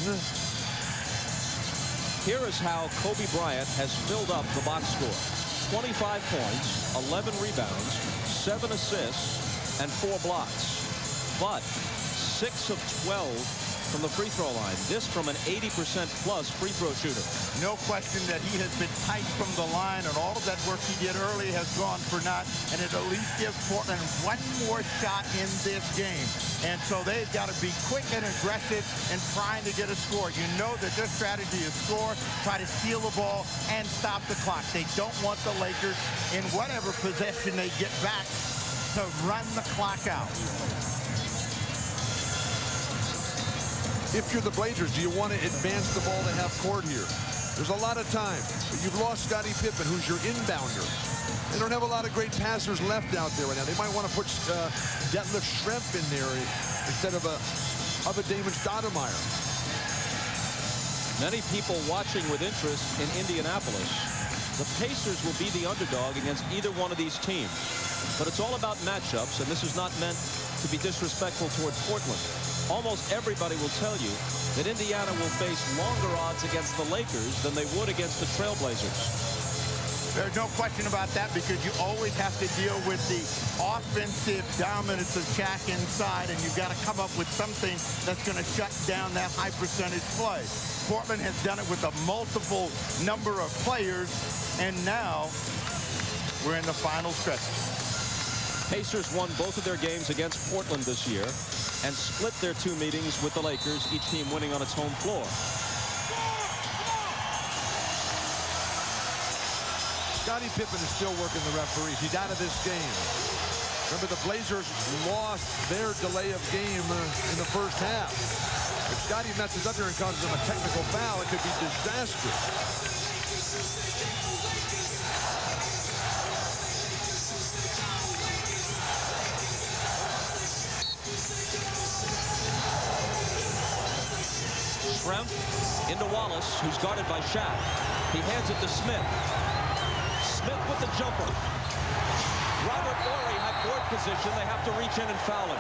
Here is how Kobe Bryant has filled up the box score. 25 points, 11 rebounds, 7 assists, and 4 blocks. But 6 of 12 from the free throw line. This from an 80% plus free throw shooter. No question that he has been tight from the line, and all of that work he did early has gone for naught, and it at least gives Portland one more shot in this game. And so they've got to be quick and aggressive in trying to get a score. You know that their strategy is score, try to steal the ball, and stop the clock. They don't want the Lakers, in whatever possession they get back, to run the clock out. If you're the Blazers, do you want to advance the ball to half court here? There's a lot of time. But you've lost Scottie Pippen, who's your inbounder. They don't have a lot of great passers left out there right now. They might want to put Detlef Schrempf in there instead of a Damon Stoudemire. Many people watching with interest in Indianapolis. The Pacers will be the underdog against either one of these teams. But it's all about matchups, and this is not meant to be disrespectful toward Portland. Almost everybody will tell you that Indiana will face longer odds against the Lakers than they would against the Trailblazers. There's no question about that, because you always have to deal with the offensive dominance of Shaq inside, and you've got to come up with something that's going to shut down that high percentage play. Portland has done it with a multiple number of players, and now we're in the final stretch. Pacers won both of their games against Portland this year and split their 2 meetings with the Lakers, each team winning on its home floor. Scottie Pippen is still working the referees. He's out of this game. Remember, the Blazers lost their delay of game in the first half. If Scottie messes up here and causes them a technical foul, it could be disastrous. Schrempf into Wallace, who's guarded by Shaq. He hands it to Smith. Smith with the jumper. Robert Horry had board position. They have to reach in and foul him.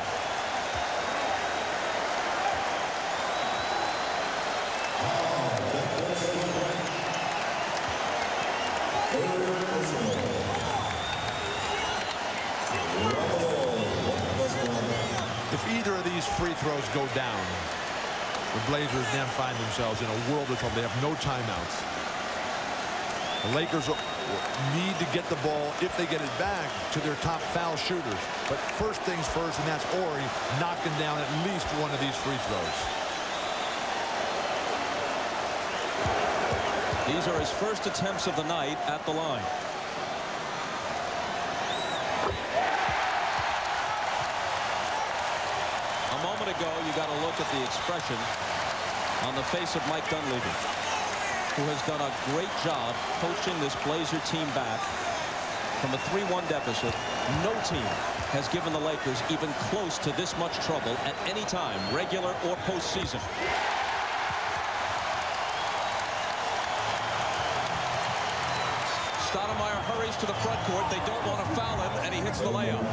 If either of these free throws go down, the Blazers then find themselves in a world of trouble. They have no timeouts. The Lakers need to get the ball, if they get it back, to their top foul shooters. But first things first, and that's Horry knocking down at least one of these free throws. These are his first attempts of the night at the line. A moment ago, you got to look at the expression on the face of Mike Dunleavy, who has done a great job coaching this Blazer team back from a 3-1 deficit. No team has given the Lakers even close to this much trouble at any time, regular or postseason. Stoudemire hurries to the front court. They don't want to foul him, and he hits the layup.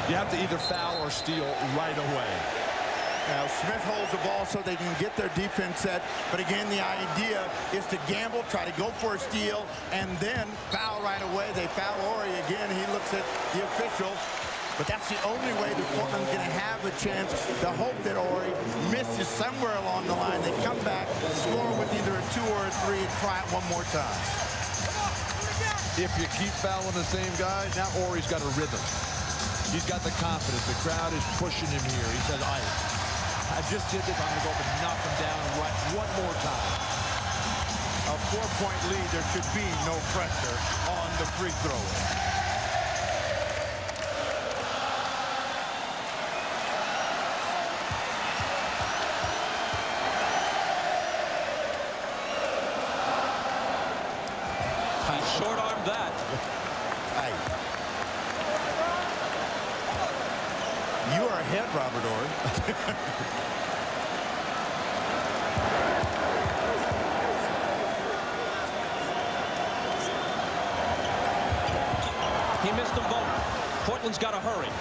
You have to either foul or steal right away. Now, Smith holds the ball so they can get their defense set. But again, the idea is to gamble, try to go for a steal, and then foul right away. They foul Horry again. He looks at the official. But that's the only way that Portland's going to have a chance to hope that Horry misses somewhere along the line. They come back, score with either a 2 or a 3, and try it one more time. If you keep fouling the same guy, now Horry's got a rhythm. He's got the confidence. The crowd is pushing him here. He says, I just did this. I'm going to go up and knock him down right one more time. A 4-point lead. There should be no pressure on the free thrower. Short-armed that. Hey. You are ahead, Robert Horry. He missed them both. Portland's got to hurry.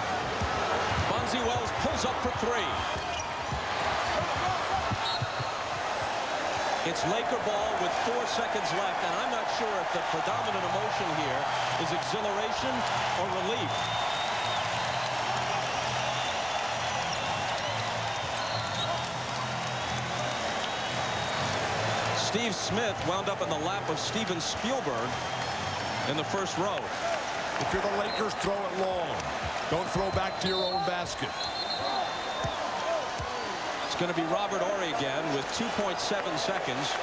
Bonzi Wells pulls up for 3. It's Laker ball with 4 seconds left, and I'm not sure if the predominant emotion here is exhilaration or relief. Steve Smith wound up in the lap of Steven Spielberg in the first row. If you're the Lakers, throw it long. Don't throw back to your own basket. It's going to be Robert Horry again with 2.7 seconds.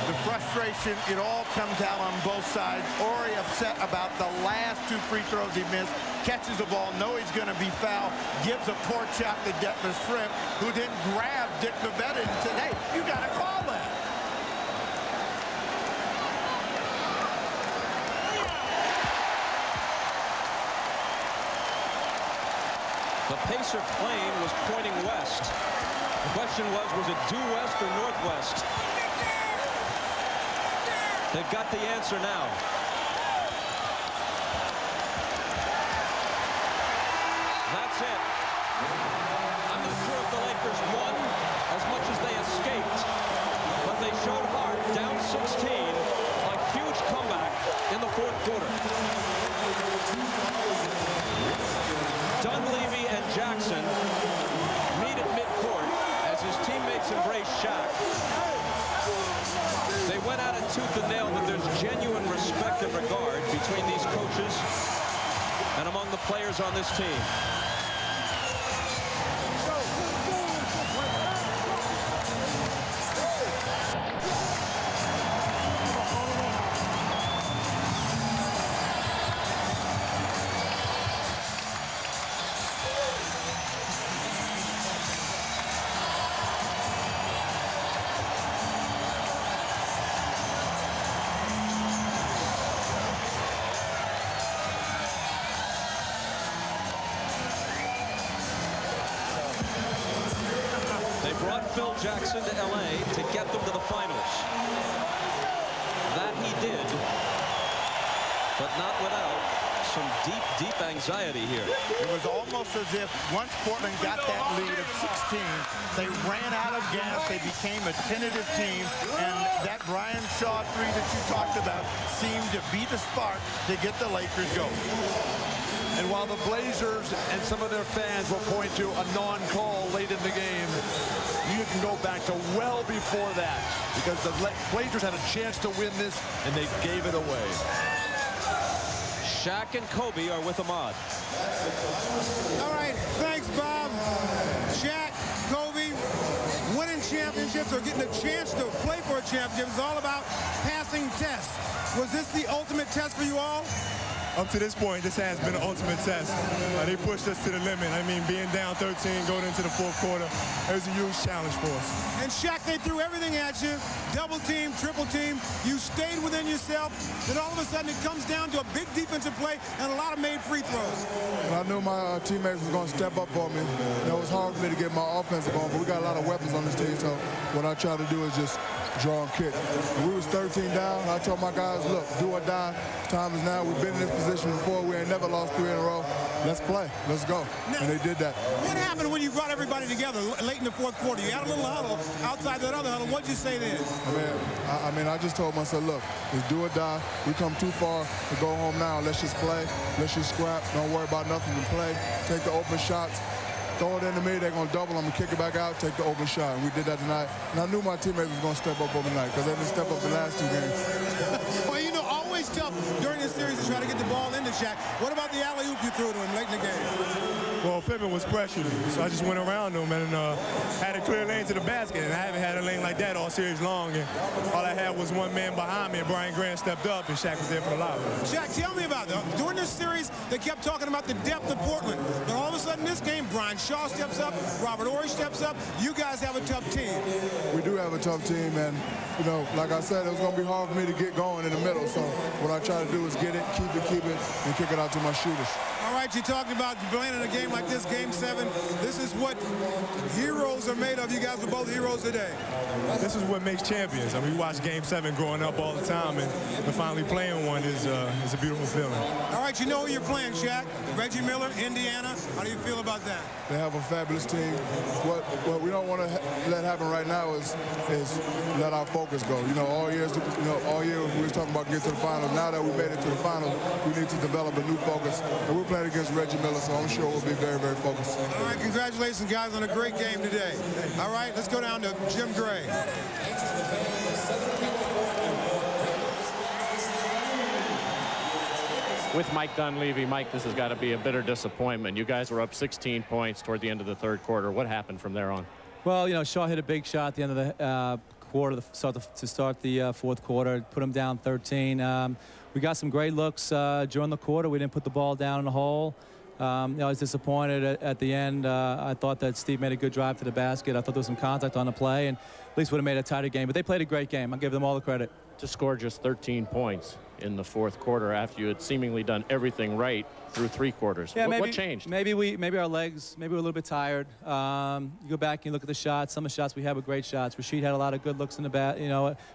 The frustration, it all comes out on both sides. Horry upset about the last 2 free throws he missed. Catches the ball, know he's going to be fouled, gives a poor chop to Detlef Schrempf, who didn't grab Dick Bavetta and said, hey, you got to call that. The Pacer plane was pointing west. The question was it due west or northwest? They've got the answer now. That's it. I'm not sure if the Lakers won as much as they escaped, but they showed heart, down 16, a huge comeback in the 4th quarter. Dunleavy and Jackson meet at midcourt as his teammates embrace Shaq. They went at it tooth and nail, but there's genuine respect and regard between these coaches and among the players on this team. Jackson to LA to get them to the finals. That he did, but not without some deep anxiety here. It was almost as if once Portland got that lead of 16, they ran out of gas. They became a tentative team, and that Brian Shaw 3 that you talked about seemed to be the spark to get the Lakers going. And while the Blazers and some of their fans will point to a non-call late in the game, you can go back to well before that, because the Blazers had a chance to win this, and they gave it away. Shaq and Kobe are with Ahmad. All right, thanks, Bob. Shaq, Kobe, winning championships or getting a chance to play for a championship is all about passing tests. Was this the ultimate test for you all? Up to this point, this has been an ultimate test. They pushed us to the limit. I mean, being down 13, going into the 4th quarter, it was a huge challenge for us. And Shaq, they threw everything at you, double team, triple team. You stayed within yourself. Then all of a sudden, it comes down to a big defensive play and a lot of made free throws. Well, I knew my teammates was going to step up for me. It was hard for me to get my offense going, but we got a lot of weapons on this team, so what I try to do is just draw and kick. When we was 13 down, I told my guys, look, do or die. Time is now. We've been in this position before. We ain't never lost 3 in a row. Let's play. Let's go. Now, and they did that. What happened when you brought everybody together late in the 4th quarter? You had a little huddle outside that other huddle. What'd you say then? I mean, I just told myself, look, it's do or die. We come too far to go home now. Let's just play. Let's just scrap. Don't worry about nothing to play. Take the open shots. Throw it into me, they're going to double, I'm going to kick it back out, take the open shot. And we did that tonight. And I knew my teammates was going to step up overnight because they didn't step up the last 2 games. Well, you know, always tough during this series to try to get the ball into Shaq. What about the alley-oop you threw to him late in the game? Well, Pippen was pressuring me, so I just went around him and had a clear lane to the basket. And I haven't had a lane like that all series long. And all I had was one man behind me, and Brian Grant stepped up, and Shaq was there for the lob. Shaq, tell me about that. During this series, they kept talking about the depth of Portland. But all of a sudden, this game, Brian Shaw steps up, Robert Horry steps up. You guys have a tough team. We do have a tough team, and, you know, like I said, it was going to be hard for me to get going in the middle. So what I try to do is get it, keep it, and kick it out to my shooters. All right, you talked about playing in a game like this, Game 7. This is what heroes are made of. You guys were both heroes today. This is what makes champions. I mean, we watch Game 7 growing up all the time, and finally playing one is a beautiful feeling. All right, you know who you're playing, Shaq. Reggie Miller, Indiana. How do you feel about that? They have a fabulous team. What we don't want to let happen right now is let our focus go. You know, all year we were talking about getting to the finals. Now that we made it to the finals, we need to develop a new focus. And we're playing against Reggie Miller, so I'm sure we'll be very, very focused. All right, congratulations, guys, on a great game today. All right, let's go down to Jim Gray. With Mike Dunleavy, Mike, this has got to be a bitter disappointment. You guys were up 16 points toward the end of the 3rd quarter. What happened from there on? Well, you know, Shaw hit a big shot at the end of the quarter to start the fourth quarter, put them down 13. We got some great looks during the quarter. We didn't put the ball down in the hole. I was disappointed at the end. I thought that Steve made a good drive to the basket. I thought there was some contact on the play, and at least would have made a tighter game. But they played a great game. I'll give them all the credit. To score just 13 points in the fourth quarter after you had seemingly done everything right through 3 quarters. Yeah, what changed? Maybe our legs, maybe we're a little bit tired. You go back and you look at the shots. Some of the shots we had were great shots. Rashid had a lot of good looks in the bat,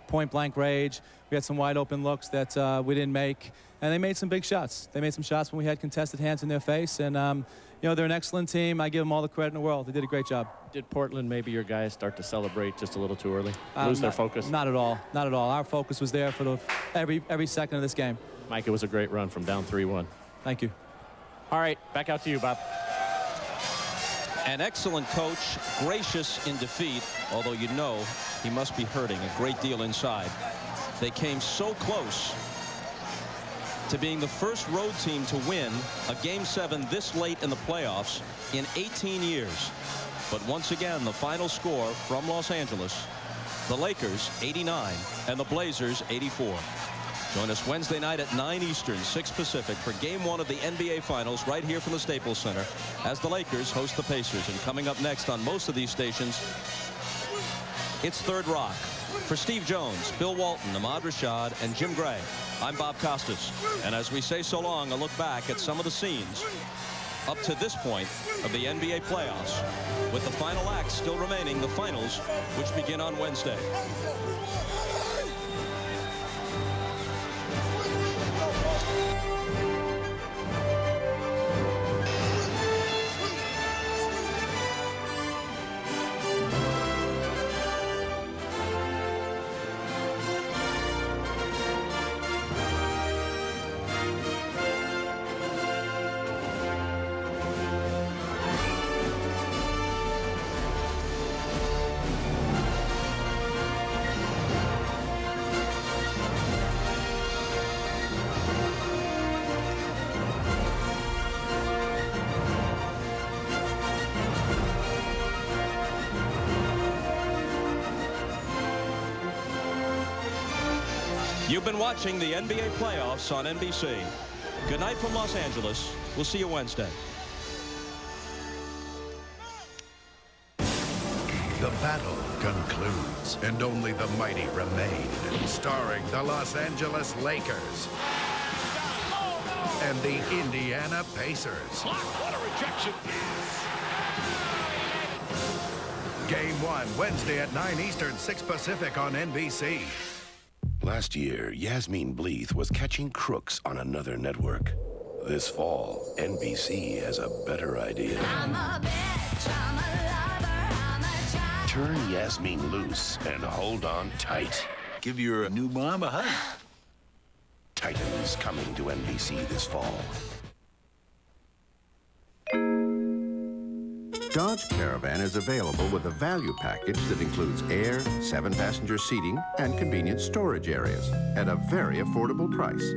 point blank range. We had some wide open looks that we didn't make. And they made some big shots. They made some shots when we had contested hands in their face. And, they're an excellent team. I give them all the credit in the world. They did a great job. Did Portland, maybe your guys, start to celebrate just a little too early? Lose their focus? Not at all. Not at all. Our focus was there for every second of this game. Mike, it was a great run from down 3-1. Thank you. All right, back out to you, Bob. An excellent coach, gracious in defeat, although he must be hurting a great deal inside. They came so close to being the first road team to win a Game 7 this late in the playoffs in 18 years. But once again, the final score from Los Angeles, the Lakers 89 and the Blazers 84. Join us Wednesday night at 9 Eastern, 6 Pacific for Game 1 of the NBA Finals right here from the Staples Center as the Lakers host the Pacers. And coming up next on most of these stations, it's Third Rock. For Steve Jones, Bill Walton, Ahmad Rashad, and Jim Gray, I'm Bob Costas. And as we say so long, a look back at some of the scenes up to this point of the NBA playoffs, with the final act still remaining, the finals, which begin on Wednesday. You've been watching the NBA playoffs on NBC. Good night from Los Angeles. We'll see you Wednesday. The battle concludes, and only the mighty remain. Starring the Los Angeles Lakers and the Indiana Pacers. What a rejection. Game 1, Wednesday at 9 Eastern, 6 Pacific on NBC. Last year, Yasmine Bleeth was catching crooks on another network. This fall, NBC has a better idea. I'm a bitch, I'm a lover, I'm a child. Turn Yasmine loose and hold on tight. Give your new mom a hug. Titans coming to NBC this fall. Dodge Caravan is available with a value package that includes air, 7-passenger seating, and convenient storage areas at a very affordable price.